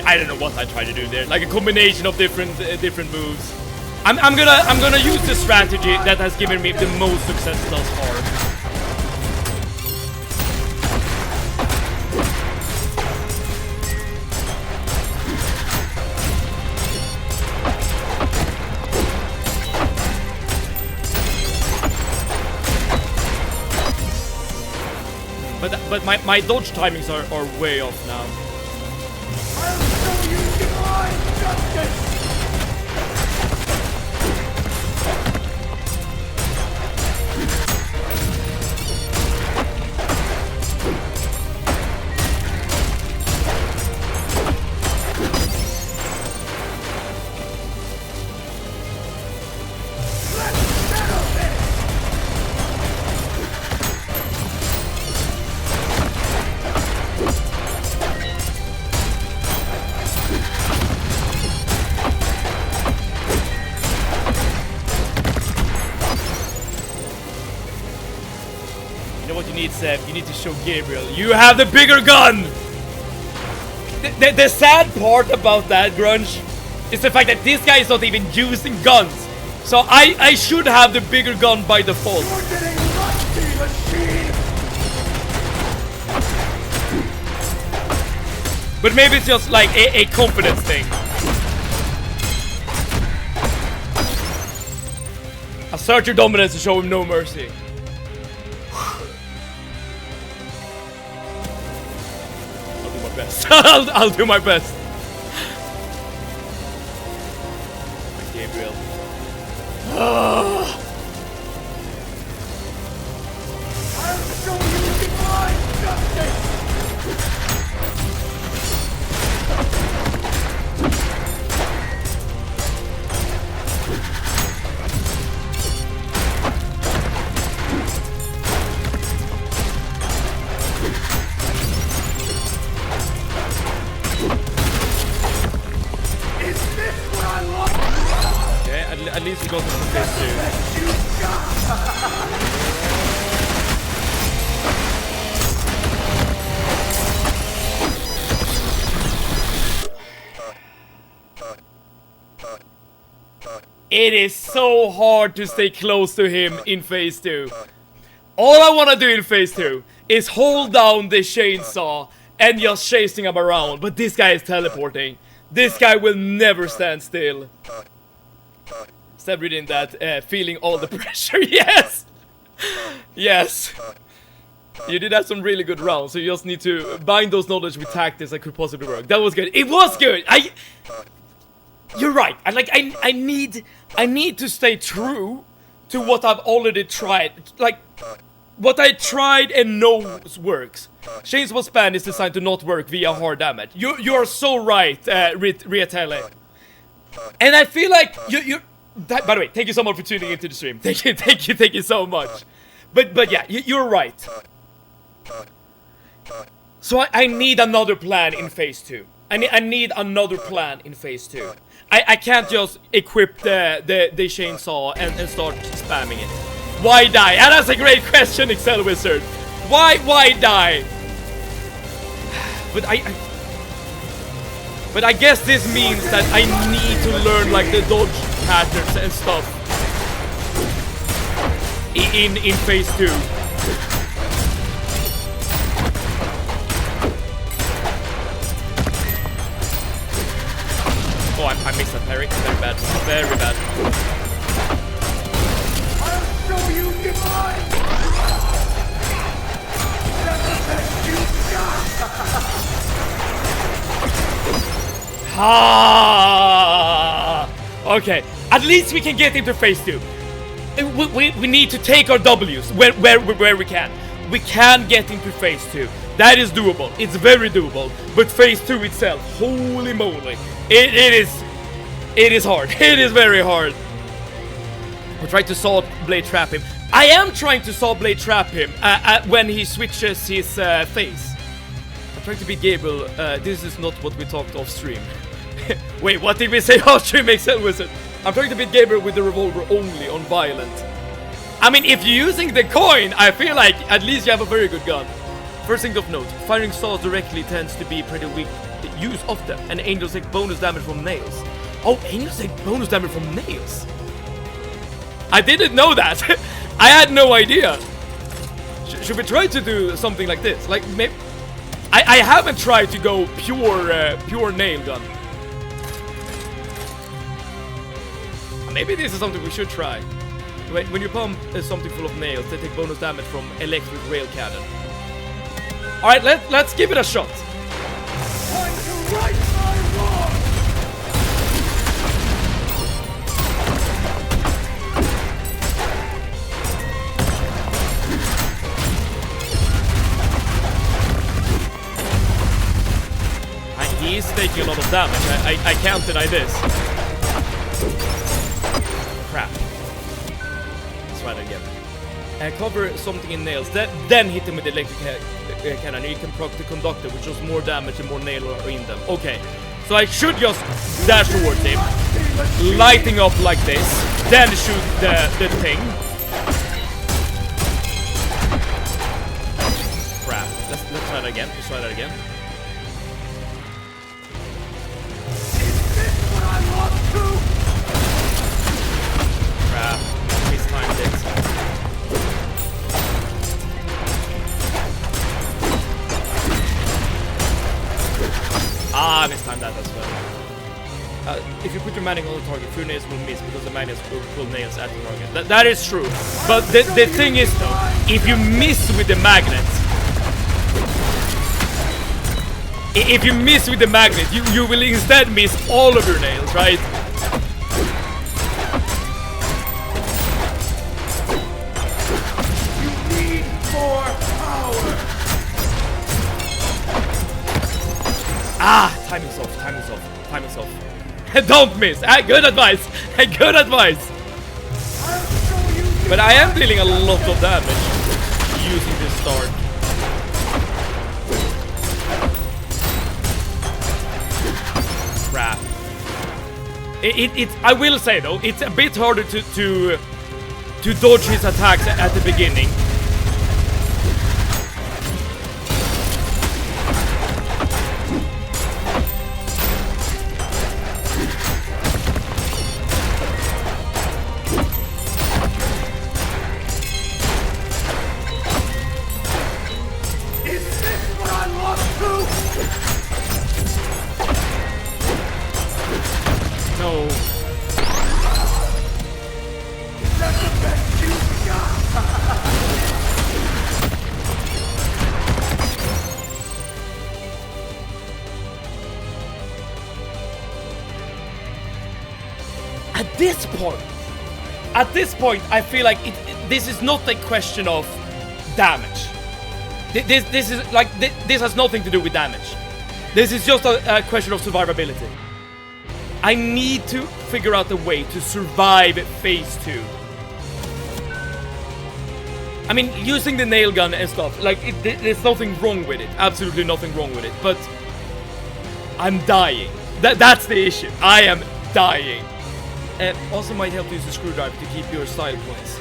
I don't know what I try to do there. Like a combination of different moves. I'm gonna use the strategy that has given me the most success thus far. But my dodge timings are way off now. I'll show you divine justice! You need to show Gabriel. You have the bigger gun! The sad part about that, Grunge, is the fact that this guy is not even using guns. So I should have the bigger gun by default. You're getting rusty, machine! But maybe it's just like a confidence thing. Assert your dominance to show him no mercy. I'll do my best. Gabriel. I'll show you divine justice! At least we got some phase 2. It is so hard to stay close to him in phase 2. All I want to do in phase 2 is hold down the chainsaw and just chasing him around. But this guy is teleporting. This guy will never stand still. Instead of reading that, feeling all the pressure. Yes! Yes. You did have some really good rounds, so you just need to bind those knowledge with tactics that could possibly work. That was good. It was good! You're right. I need to stay true to what I've already tried. Like, what I tried and knows works. Chainsaw Span is designed to not work via hard damage. You're so right, Riatele. And I feel like by the way, thank you so much for tuning into the stream. Thank you so much. But yeah, you're right. So I need another plan in phase 2. I need another plan in phase 2. I can't just equip the chainsaw and start spamming it. Why die? And that's a great question, Excel Wizard. Why die? But I guess this means that I need to learn like the dodge patterns and stuff in phase 2. Oh, I missed that parry. Very bad. Very bad. I'll show you divine! That's the best you got! Ah! Okay, at least we can get into phase 2. We need to take our W's where we can. We can get into phase 2. That is doable. It's very doable. But phase 2 itself, holy moly. It is hard. It is very hard. We're trying to saw blade trap him. I am trying to saw blade trap him when he switches his face. I'm trying to be Gabriel. This is not what we talked off stream. Wait, what did we say off stream? Excel Wizard. I'm trying to beat Gabriel with the revolver only on violent. I mean, if you're using the coin, I feel like at least you have a very good gun. First thing of note, firing saws directly tends to be pretty weak use of them, and angels take bonus damage from nails. Oh, angels take bonus damage from nails. I didn't know that. I had no idea. Should we try to do something like this? Like, maybe I haven't tried to go pure nail gun. Maybe this is something we should try. When you pump something full of nails, they take bonus damage from electric rail cannon. All right, let's give it a shot. Time to right my wrong! He's taking a lot of damage. I can't deny this. Crap. Let's try that again. Cover something in nails, then hit him with the electric cannon. You can proc the conductor, which does more damage and more nails are in them. Okay, so I should just dash towards him, lighting up like this, then shoot the thing. Crap. Let's try that again. Let's try that again. Crap. Mistimed it. Ah, I mistimed that as well. If you put your magnet on the target, few nails will miss because the magnets will pull nails at the target. That is true. But the thing is though, if you miss with the magnet, you will instead miss all of your nails, right? You need more power! Ah, timing's off, timing's off, timing's off. Don't miss. Good advice. Good advice. But I am dealing a lot of damage using this start. Crap. I will say though, it's a bit harder to dodge his attacks at the beginning. this point, I feel like this is not a question of damage. This is like this has nothing to do with damage. This is just a question of survivability. I need to figure out a way to survive phase 2. I mean, using the nail gun and stuff, like, there's nothing wrong with it. Absolutely nothing wrong with it. But I'm dying. That's the issue. I am dying. Also might help to use a screwdriver to keep your style points.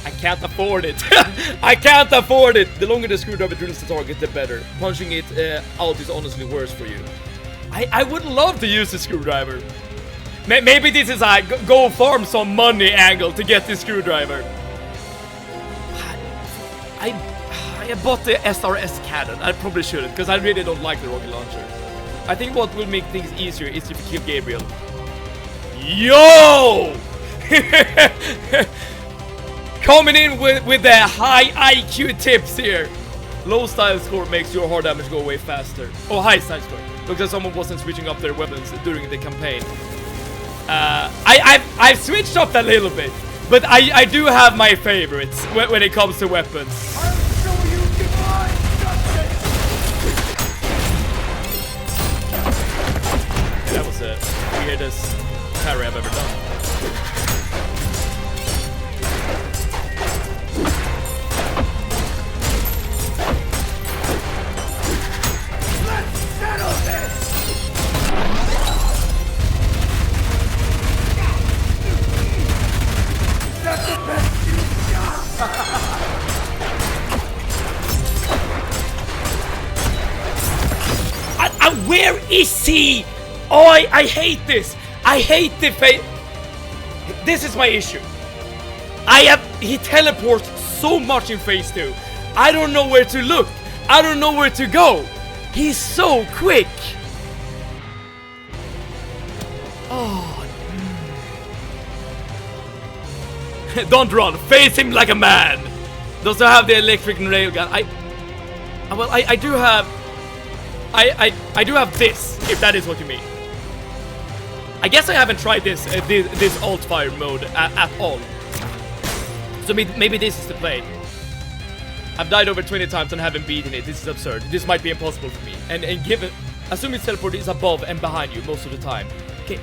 I can't afford it. I can't afford it. The longer the screwdriver drills the target, the better. Punching it out is honestly worse for you. I would love to use the screwdriver. Maybe this is a go farm some money angle to get this screwdriver. I bought the SRS cannon. I probably shouldn't, because I really don't like the rocket launcher. I think what will make things easier is if you kill Gabriel. Yo! Coming in with the high IQ tips here. Low style score makes your hard damage go away faster. Oh, high style score. Looks like someone wasn't switching up their weapons during the campaign. I've switched up a little bit, but I do have my favorites when it comes to weapons. I'll show you divine justice! That was the weirdest parry I've ever done. Let's settle this! That's the best you've got! Where is he? Oh, I hate this. I hate the face. This is my issue. He teleports so much in phase 2. I don't know where to look. I don't know where to go. He's so quick. Oh. Don't run. Face him like a man. Does he have the electric railgun? Well, I do have. I do have this, if that is what you mean. I guess I haven't tried this alt fire mode at all. So maybe this is the play. I've died over 20 times and haven't beaten it. This is absurd. This might be impossible for me. And given, assuming teleport is above and behind you most of the time. Okay,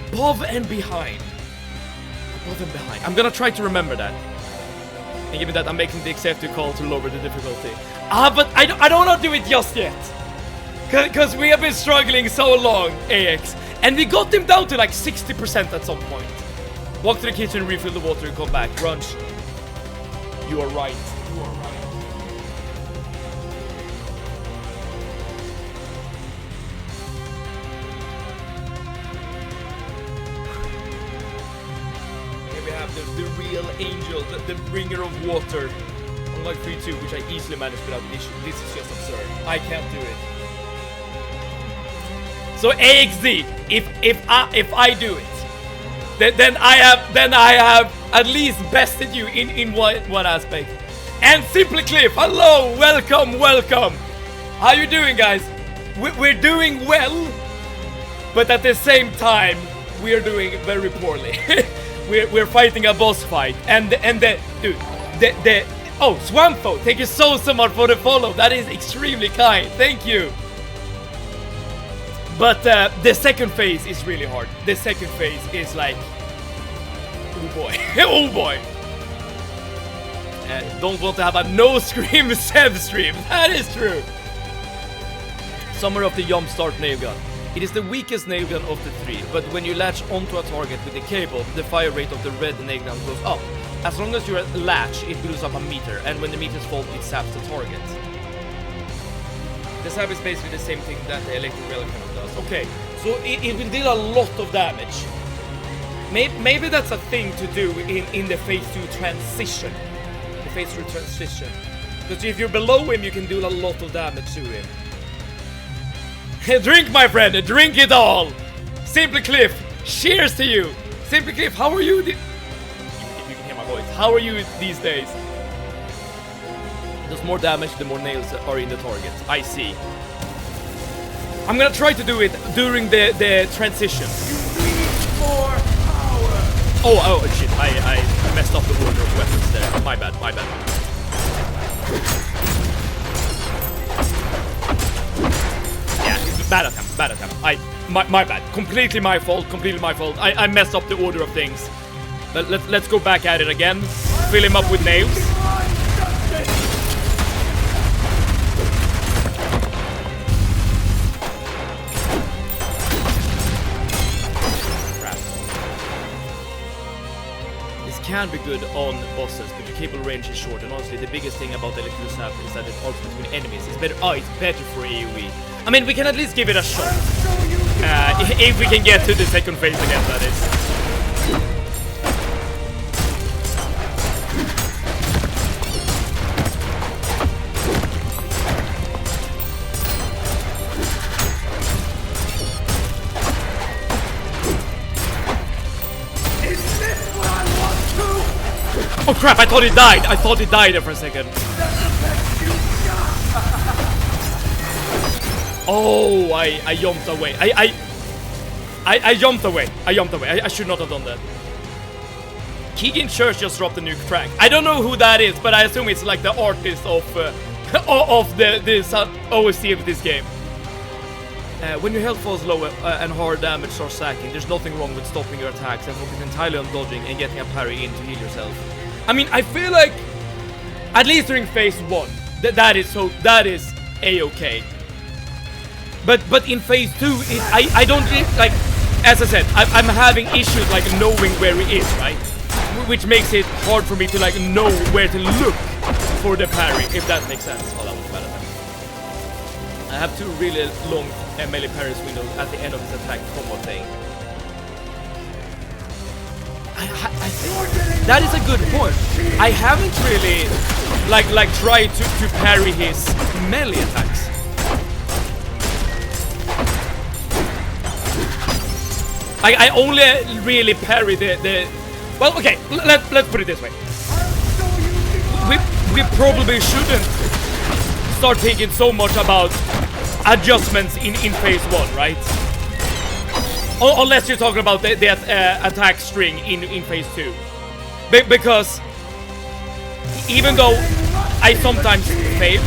above and behind. Above and behind. I'm gonna try to remember that. And given that I'm making the executive call to lower the difficulty. But I don't want to do it just yet. Because we have been struggling so long, AX. And we got him down to like 60% at some point. Walk to the kitchen, refill the water, and come back. Crunch. You are right. You are right. Here we have the real angel, the bringer of water. Unlike 3-2, which I easily managed without issue. This is just absurd. I can't do it. So AXD, if I do it, then I have at least bested you in one aspect. And Simply Cliff, hello, welcome. How you doing, guys? We're doing well, but at the same time we are doing very poorly. we're fighting a boss fight, and the oh, Swampo, thank you so much for the follow. That is extremely kind. Thank you. But the second phase is really hard. The second phase is like, oh boy, oh boy. Don't want to have a no scream Sev stream. That is true. Summary of the Jumpstart nail gun. It is the weakest nail gun of the three, but when you latch onto a target with the cable, the fire rate of the red nail gun goes up. As long as you're at latch, it builds up a meter, and when the meter's full, it saps the target. The sap is basically the same thing that the electric railgun does. Okay, so it will deal a lot of damage. Maybe that's a thing to do in the phase 2 transition. The phase 2 transition. Because if you're below him, you can do a lot of damage to him. Drink, my friend, drink it all! Simply Cliff, cheers to you! Simply Cliff, how are you? You can hear my voice. How are you these days? Does more damage the more nails are in the target. I see. I'm gonna try to do it during the transition. Oh shit, I messed up the order of weapons there. My bad, my bad. Yeah, bad attempt, bad attempt. My bad. Completely my fault, completely my fault. I messed up the order of things. Let's go back at it again. Fill him up with nails. Can be good on bosses, but your cable range is short, and honestly the biggest thing about the electrical staff is that it arcs between enemies. It's better, it's better for AoE. I mean, we can at least give it a shot. If we can get to the second phase again, that is. Oh crap, I thought he died. I thought he died there for a second. Oh, I jumped away. I jumped away. I jumped away. I should not have done that. Keegan Church just dropped a new track. I don't know who that is, but I assume it's like the artist of this OST of this game. When your health falls low and hard damage starts stacking, there's nothing wrong with stopping your attacks and focusing entirely on dodging and getting a parry in to heal yourself. I mean, I feel like, at least during phase 1, that is a-okay. But in phase 2, I don't like, as I said, I'm having issues like knowing where he is, right? Which makes it hard for me to like know where to look for the parry, if that makes sense. Oh, that was bad attack. I have two really long melee parries windows at the end of his attack combo thing. I think that is a good point. I haven't really like tried to parry his melee attacks. I only really parry the well, okay, let's put it this way. We probably shouldn't start thinking so much about adjustments in phase 1, right? Unless you're talking about the attack string in phase 2. Because even though I sometimes fail,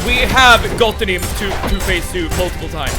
we have gotten him to phase 2 multiple times.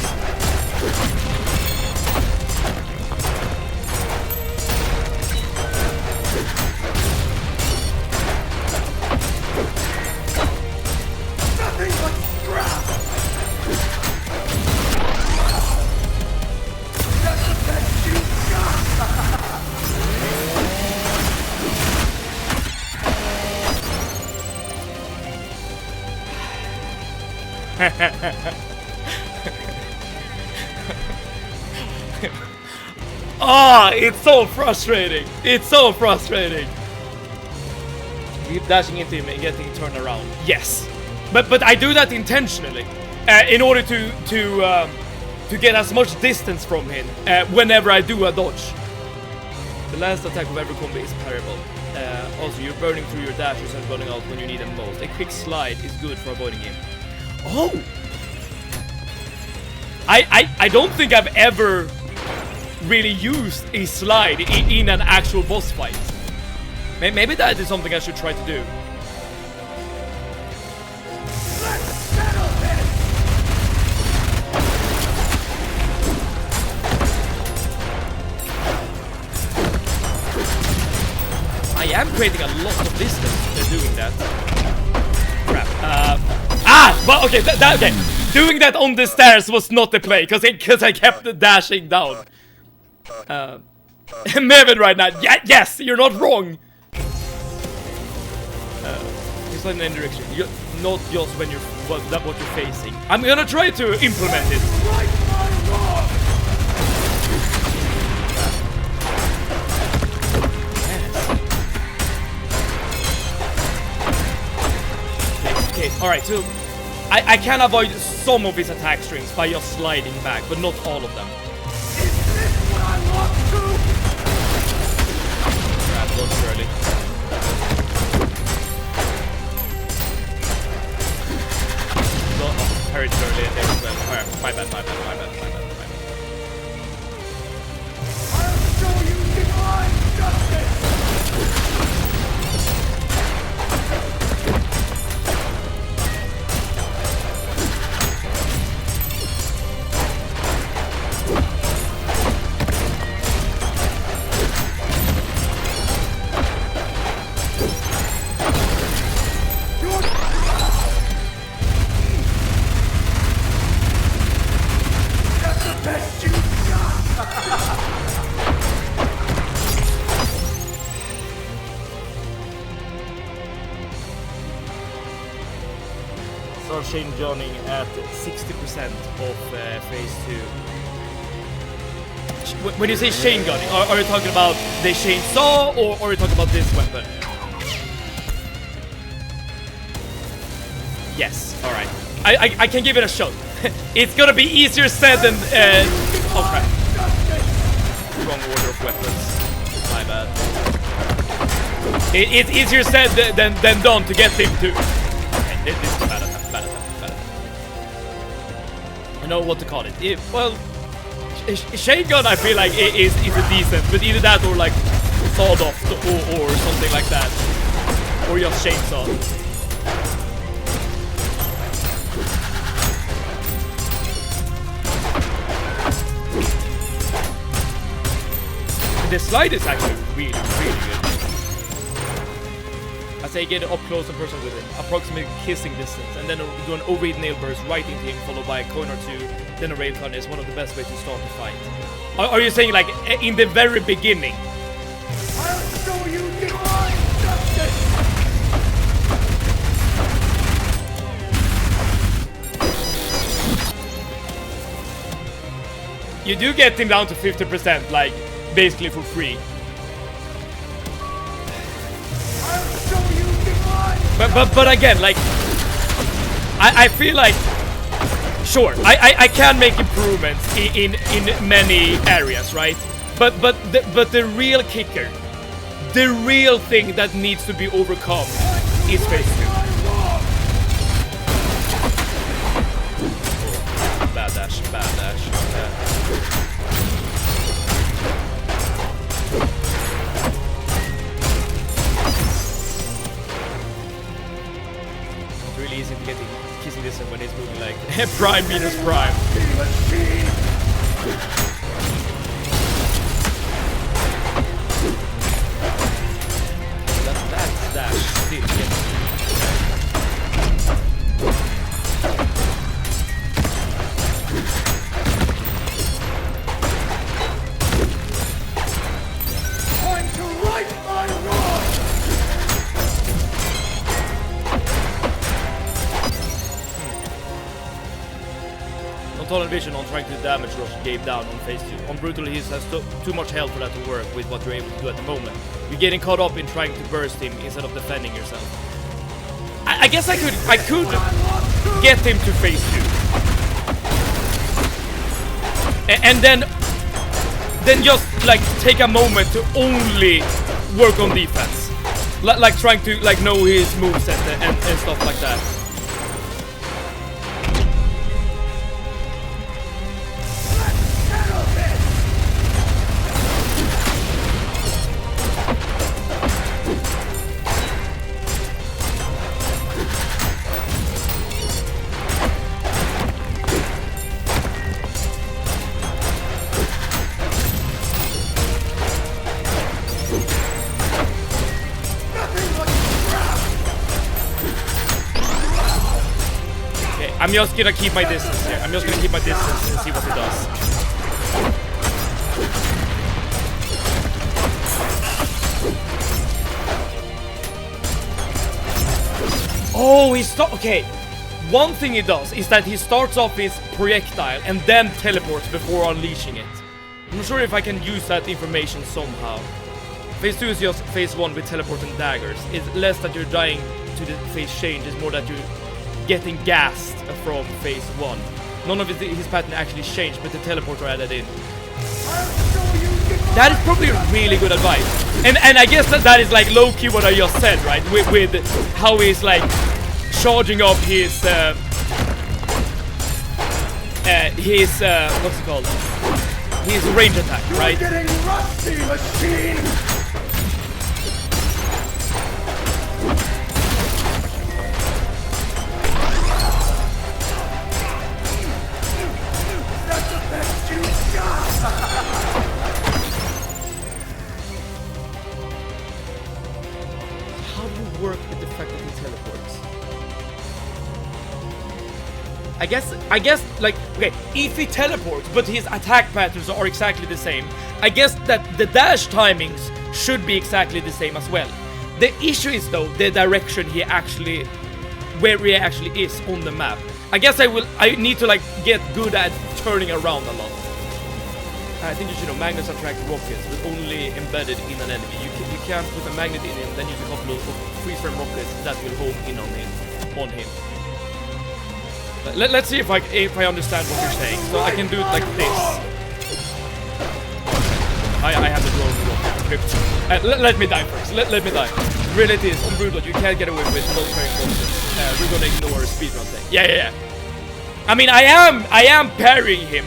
Ah, it's so frustrating. It's so frustrating. Keep dashing into him and getting turned around. Yes, but I do that intentionally in order to get as much distance from him whenever I do a dodge. The last attack of every combo is parable. Also, you're burning through your dashes and running out when you need them most. A quick slide is good for avoiding him. Oh! I don't think I've ever really used a slide in an actual boss fight. Maybe that is something I should try to do. Let's settle this! I am creating a lot of distance doing that. Crap. But okay, okay. Doing that on the stairs was not the play, because I kept dashing down. Mevin right now. Yes, you're not wrong. It's not in any direction. Not just when you're what you're facing. I'm gonna try to implement it. Okay, alright, so I can avoid some of his attack strings by just sliding back, but not all of them. Is this what I want to? Crap, dodge early. Oh, parried early and there as well. Alright, my bad. I'll show you the are chain gunning at 60% of phase 2. When you say chain gunning, are you talking about the chainsaw or are you talking about this weapon? Yes, alright. I can give it a shot. It's gonna be easier said than... oh crap. Wrong order of weapons. My bad. It's easier said than done to get him to... Okay, this is bad attack. I know what to call it. Well... Chain gun I feel like is a decent, but either that or like sawed off or something like that. Or just chainsaw. The slide is actually really good. I say get up close and personal with him, approximately kissing distance, and then do an overheat nail burst right into him, followed by a coin or two, then a rail gun is one of the best ways to start the fight. Are you saying like in the very beginning? I'll show you divine justice! You do get him down to 50%, like basically for free. But again, like I feel like sure I can make improvements in many areas, right? But the real kicker, the real thing that needs to be overcome is phase 2. Bad dash. Easy to get kissing this when it's moving like prime minus prime. That's dash. Still, yes. Time to right my wrong! Total vision on trying to damage rush gave down on phase 2. On brutal he has too much health for that to work with what you're able to do at the moment. You're getting caught up in trying to burst him instead of defending yourself. I guess I could get him to phase 2. And then just like take a moment to only work on defense. Like trying to like know his moveset and stuff like that. I'm just gonna keep my distance here. I'm just gonna keep my distance and see what it does. Oh, okay. One thing he does is that he starts off his projectile and then teleports before unleashing it. I'm not sure if I can use that information somehow. Phase 2 is just phase 1 with teleport and daggers. It's less that you're dying to the phase change, it's more that you're getting gassed from phase 1. None of his pattern actually changed, but the teleport are added in. That is probably really good advice. And I guess that is like low-key what I just said, right? With how he's like charging up his what's it called? His range attack, right? You're getting rusty, machine! That's the best you got! How do you work with the fact that he teleports? I guess like, okay, if he teleports but his attack patterns are exactly the same, I guess that the dash timings should be exactly the same as well. The issue is though the direction he actually where he actually is on the map. I guess I need to like get good at turning around a lot. I think you should know magnets attract rockets, but only embedded in an enemy. You can't put a magnet in him, then use a couple of freeze frame rockets that will home in on him. Let's see if I understand what you're saying. So I can do it like this. I have the drone equipped. Let me die first. Let me die. Really it is on Broodlord, you can't get away with not very close. We're gonna ignore a speedrun thing. Yeah. I mean, I am parrying him,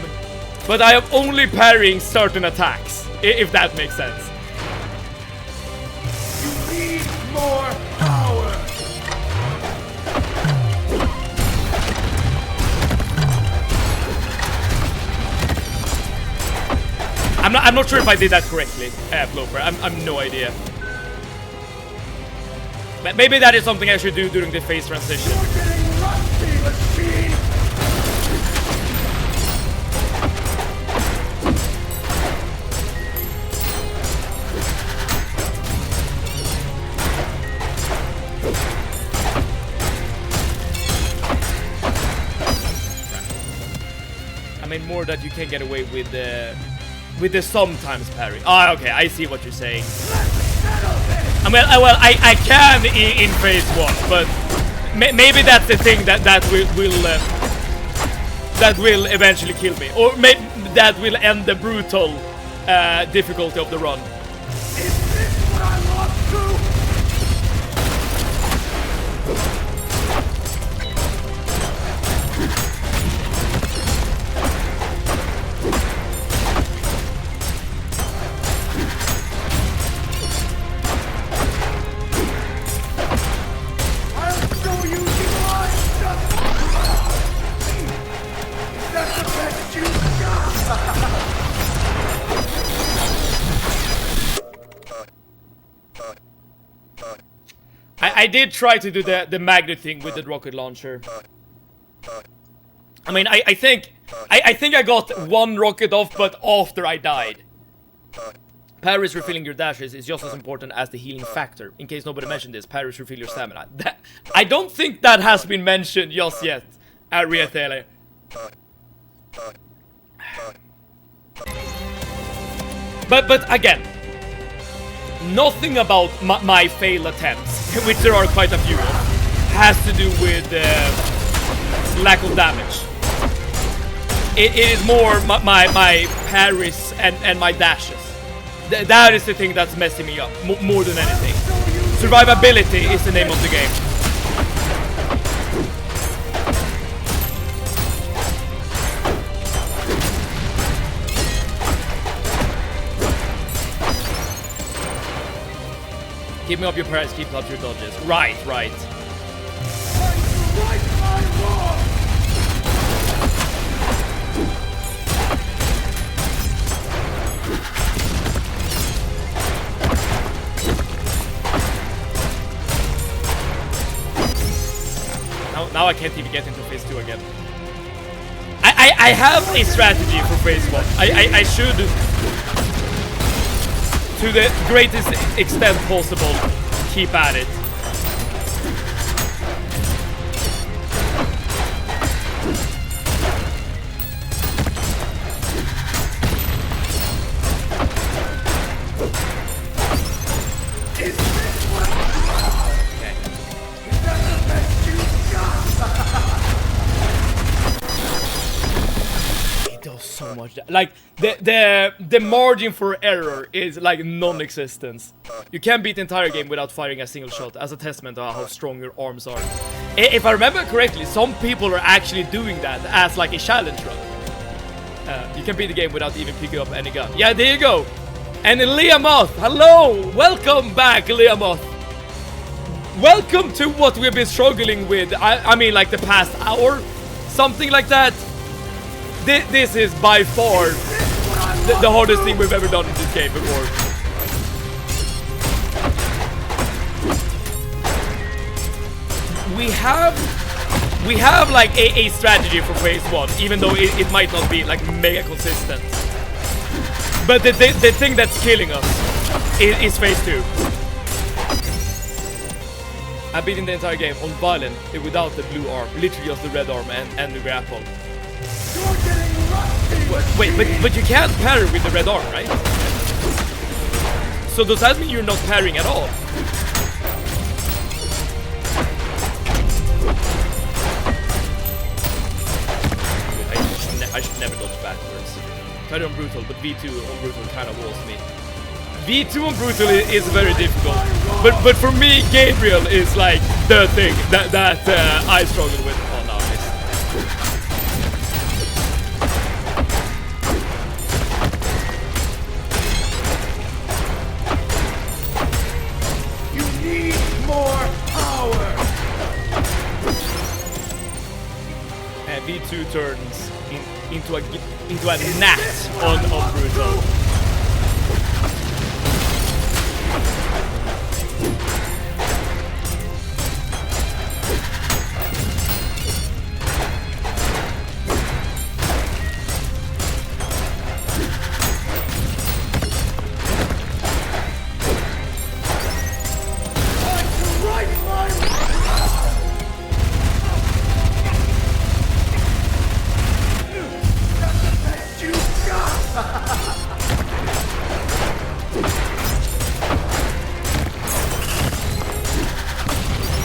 but I am only parrying certain attacks, if that makes sense. You need more power. I'm not sure if I did that correctly, Floper. I'm no idea. But maybe that is something I should do during the phase transition. You're getting rusty, machine. I mean, more that you can get away with the sometimes parry. Oh, okay, I see what you're saying. I mean, I can in phase 1, but maybe that's the thing that will eventually kill me, or maybe that will end the brutal difficulty of the run. Is this what I lost to? I did try to do the magnet thing with the rocket launcher. I mean, I think I got one rocket off, but after I died. Parries refilling your dashes is just as important as the healing factor. In case nobody mentioned this, parries refill your stamina. I don't think that has been mentioned just yet, Ariethele. But again, nothing about my failed attempts, which there are quite a few of, has to do with lack of damage. It is more my parries and my dashes. That is the thing that's messing me up, more than anything. Survivability is the name of the game. Keep me up your parries, keep up your dodges. Right. Now I can't even get into phase 2 again. I have a strategy for phase 1. I should, to the greatest extent possible, keep at it. So much like the margin for error is like non-existent. You can't beat the entire game without firing a single shot, as a testament to how strong your arms are. If I remember correctly, some people are actually doing that as like a challenge run. You can beat the game without even picking up any gun. Yeah, there you go. And Leamoth, hello, welcome back, Leamoth. Welcome to what we've been struggling with. I mean, like the past hour, something like that. This is by far the hardest thing we've ever done in this game before. We have like a strategy for phase 1, even though it might not be like mega consistent. But the thing that's killing us is phase 2. I'm beating the entire game on violent without the blue arm. Literally just the red arm and the grapple. You're getting rusty, Wait, but you can't parry with the red arm, right? So does that mean you're not parrying at all? I should never dodge backwards. Tried on brutal, but V2 on brutal kind of walls me. V2 on brutal is very difficult, but for me, Gabriel is like the thing that I struggle with on nowadays. You need more power. And V2 turns into a gnat on brutal.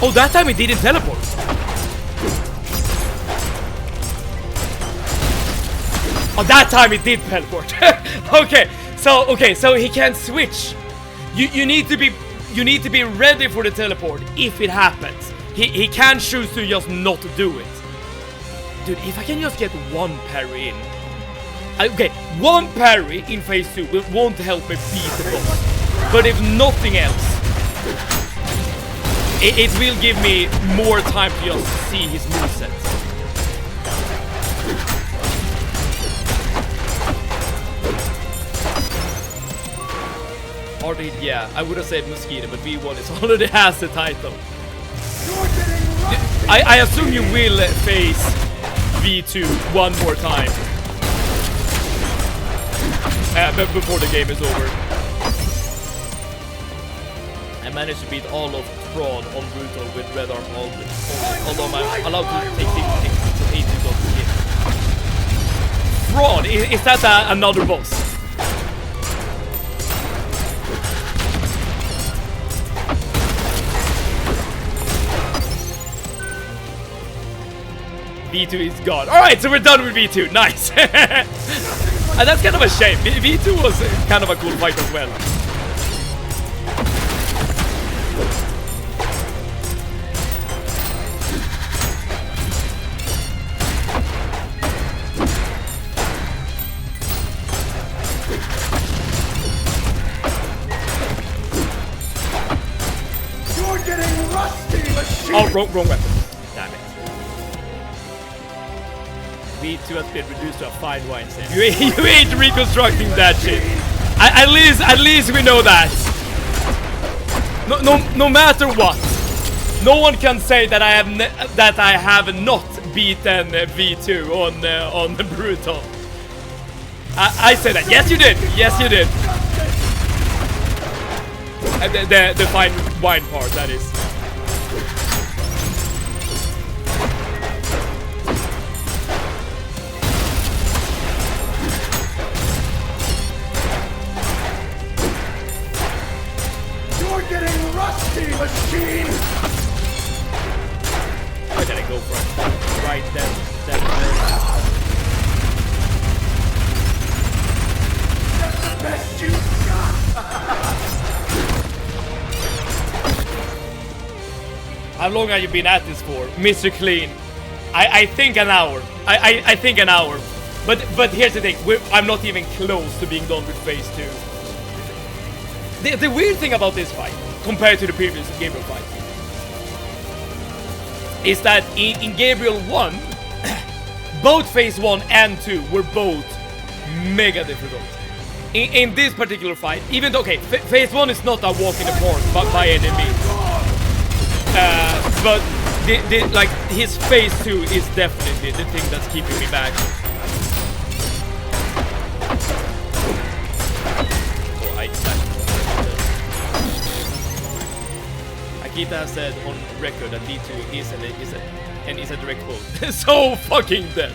Oh, that time it didn't teleport. Oh, that time it did teleport. Okay, so he can switch. You need to be ready for the teleport if it happens. He can choose to just not do it. Dude, if I can just get one parry in. Okay, one parry in phase 2 won't help me beat the boss. But if nothing else, it will give me more time to just see his moveset. Already, yeah, I would have said Mosquito, but V1 is already has the title. I assume you will face V2 one more time. But before the game is over. I managed to beat all of Fraud on brutal with red arm only. Although I'm allowed to take 8 of the hit. Fraud, is that another boss? V2 is gone. Alright, so we're done with V2. Nice. And that's kind of a shame. V2 was kind of a cool fight as well. You're getting rusty, machine. Oh, wrong weapon. Damn it. V2 has been reduced to a fine wine stand. You ain't reconstructing that shit. At least we know that. No matter what, no one can say that I have not beaten V2 on the brutal. I say that. Yes, you did. Yes, you did. The fine wine part, that is. Getting rusty, machine! Where did I go from? Right there. That's the best you got! How long have you been at this for, Mr. Clean? I think an hour. I think an hour. But here's the thing, I'm not even close to being done with phase 2. The weird thing about this fight, compared to the previous Gabriel fight, is that in Gabriel 1, both phase 1 and 2 were both mega difficult. In this particular fight, even though, okay, phase 1 is not a walk in the park by any means, but like his phase 2 is definitely the thing that's keeping me back. Nikita has said on record that D2 is a direct quote. So fucking dead.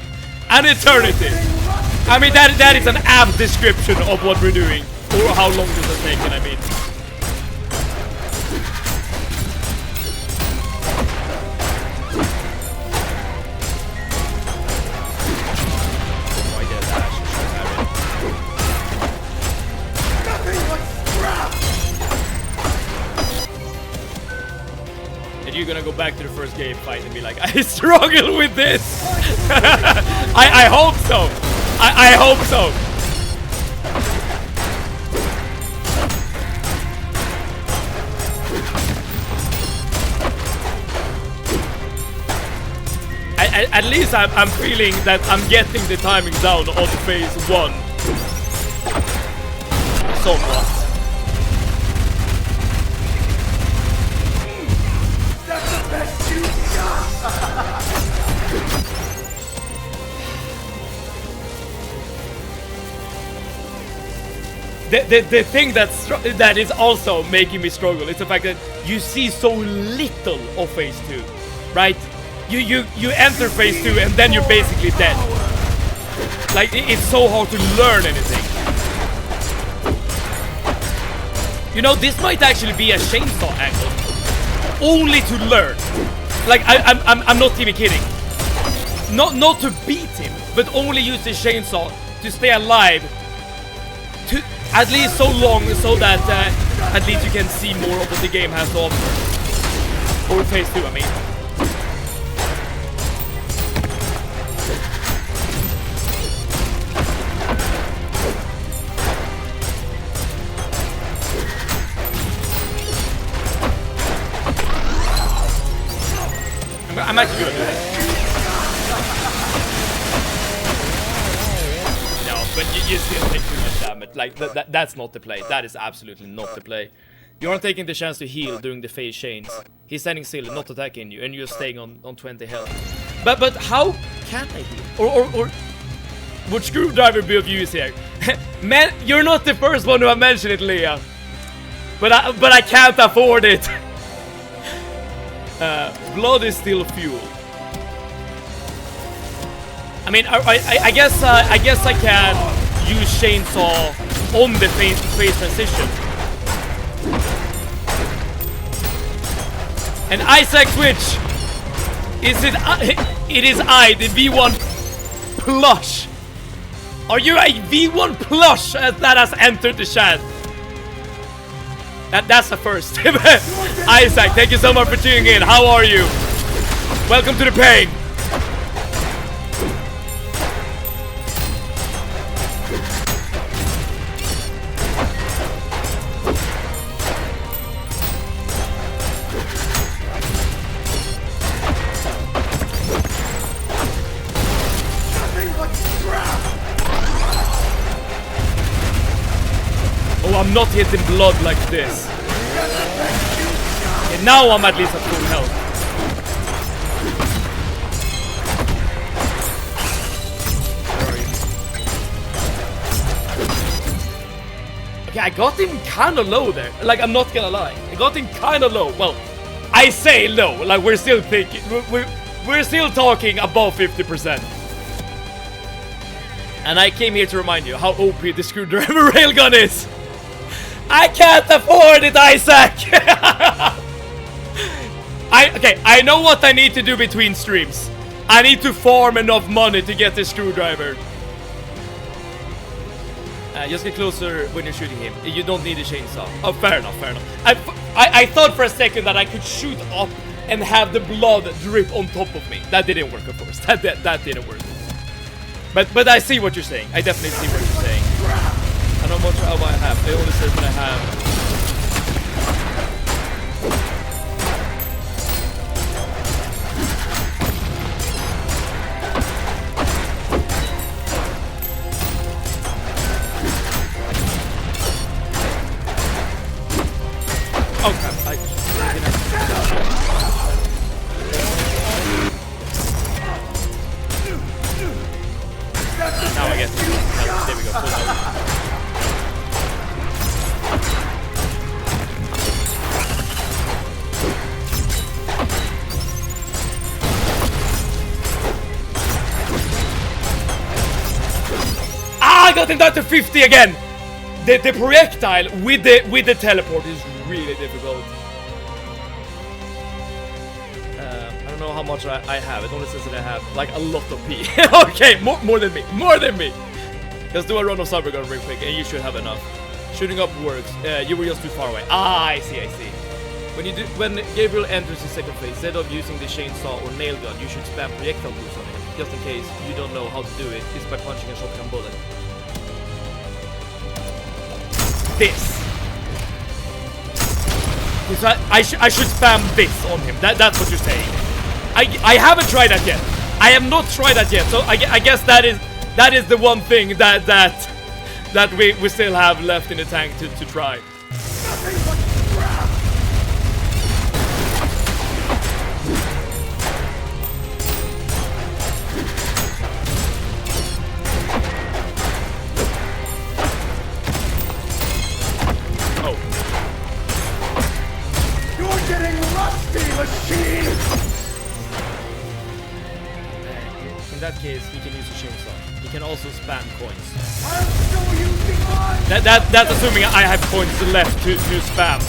An eternity. I mean, that is an apt description of what we're doing. Or how long this has taken, I mean. You're gonna go back to the first game fight and be like, I struggle with this. I hope so. I hope so. At least I'm feeling that I'm getting the timing down on phase 1 somewhat. The thing that is also making me struggle is the fact that you see so little of phase 2, right? You enter phase 2 and then you're basically dead. Like, it's so hard to learn anything. You know, this might actually be a chainsaw angle, only to learn. Like, I'm not even kidding. Not to beat him, but only use the chainsaw to stay alive. To at least so long, so that at least you can see more of what the game has to offer. Or phase 2, I mean. I'm actually good at this. No, but you still take too much damage. Like, that's not the play. That is absolutely not the play. You aren't taking the chance to heal during the phase chains. He's standing still, not attacking you, and you're staying on 20 health. But how can I heal? Or would screwdriver be of use here? Man, you're not the first one who have mentioned it, Leah. But I can't afford it. Blood is still fuel. I mean, I guess I can use chainsaw on the phase transition. And Isaac Switch, it is I, the V1 plush. Are you a V1 plush that has entered the chat? That's the first. Isaac, thank you so much for tuning in. How are you? Welcome to the pain. I'm not hitting blood like this. And now I'm at least at full health. Okay, I got him kinda low there. Like, I'm not gonna lie. I got him kinda low. Well, I say low. Like, we're still thinking. We're still talking above 50%. And I came here to remind you how OP the screwdriver railgun is. I can't afford it, Isaac! I know what I need to do between streams. I need to farm enough money to get the screwdriver. Just get closer when you're shooting him. You don't need a chainsaw. Oh, fair enough, fair enough. I thought for a second that I could shoot up and have the blood drip on top of me. That didn't work, of course. That didn't work. But I see what you're saying. I definitely see what you're saying. I don't know how much I have. I only said what I have. Now I get there we go. got him down to 50 again. The projectile with the teleport is really difficult. I don't know how much I have. It only says that I have like a lot of P. Okay, more than me. More than me. Let's do a run of Cybergun real quick, and you should have enough. Shooting up works. You were just too far away. Ah, I see. When Gabriel enters the second phase, instead of using the chainsaw or nail gun, you should spam projectile boost on him. Just in case you don't know how to do it, is by punching a shotgun bullet. This. I should spam this on him. That's what you're saying. I haven't tried that yet. I have not tried that yet. So I guess that is the one thing that we still have left in the tank to try. Nothing but crap! Oh. You're getting rusty, machine! In that case, he can use a chainsaw. He can also spam coins. I'll show you divine! That's assuming I have coins left to spam.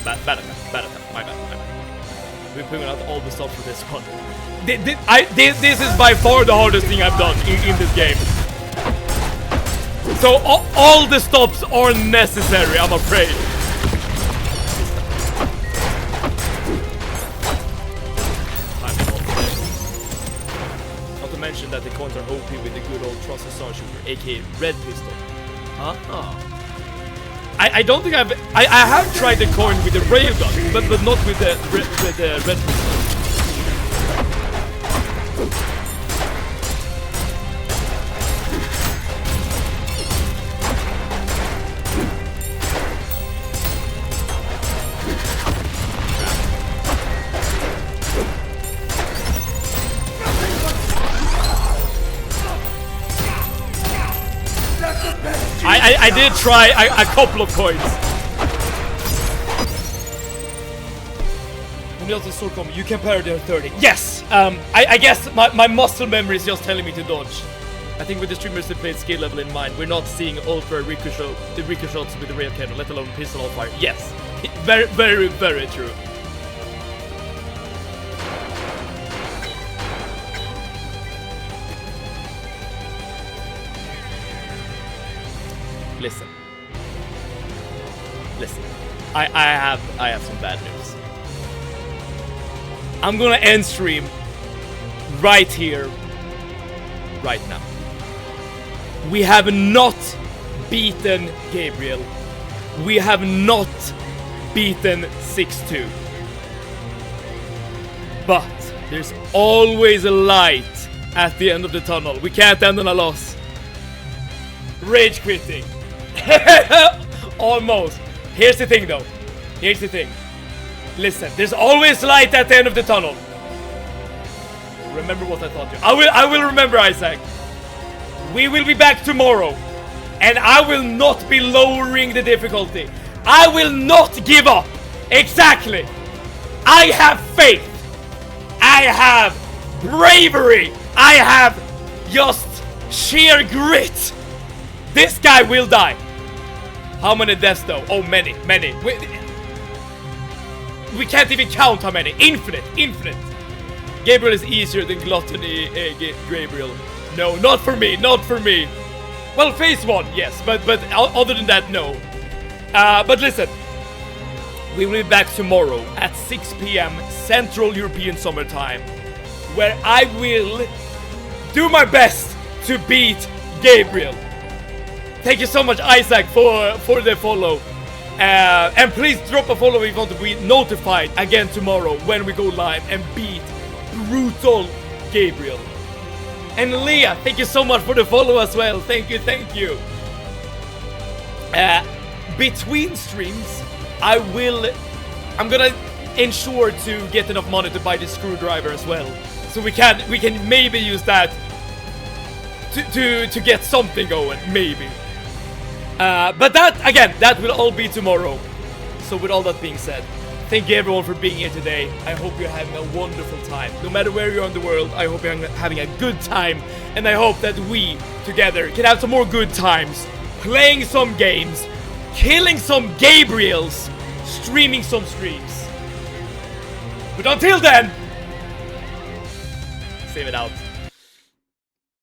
Bad attack. My bad. We're putting out all the stuff for this one. This is by far the hardest thing I've done in this game. So all the stops are necessary, I'm afraid. Not to mention that the coins are OP with the good old trusty star shooter, aka red pistol. Huh? I don't think I have tried the coin with the railgun, but not with the red pistol. I did try a couple of coins. When you also sword combo, you can parry their 30. Yes! I guess my muscle memory is just telling me to dodge. I think with the streamers that played skill level in mind, we're not seeing ultra ricochets with the rail cannon, let alone pistol on fire. Yes! Very, very, very true. Listen. I have some bad news. I'm gonna end stream right here, right now. We have not beaten Gabriel. We have not beaten 6-2. But there's always a light at the end of the tunnel. We can't end on a loss. Rage quitting. Almost. Here's the thing though. Here's the thing. Listen, there's always light at the end of the tunnel. Remember what I taught you. I will remember, Isaac. We will be back tomorrow. And I will not be lowering the difficulty. I will not give up. Exactly. I have faith. I have bravery. I have just sheer grit. This guy will die. How many deaths though? Oh, many. We can't even count how many. Infinite. Gabriel is easier than Gluttony, Gabriel. No, not for me. Well, phase 1, yes, but other than that, no. But listen, we will be back tomorrow at 6 p.m. Central European Summer Time, where I will do my best to beat Gabriel. Thank you so much, Isaac, for the follow. And please drop a follow if you want to be notified again tomorrow when we go live and beat brutal Gabriel. And Leah, thank you so much for the follow as well. Thank you. Between streams, I'm gonna ensure to get enough money to buy the screwdriver as well. So we can maybe use that to get something going, maybe. But that will all be tomorrow. So with all that being said, Thank you everyone for being here today. I hope you're having a wonderful time. No matter where you are in the world, I hope you're having a good time. And I hope that we, together, can have some more good times. Playing some games, killing some Gabriels, streaming some streams. But until then, save it out.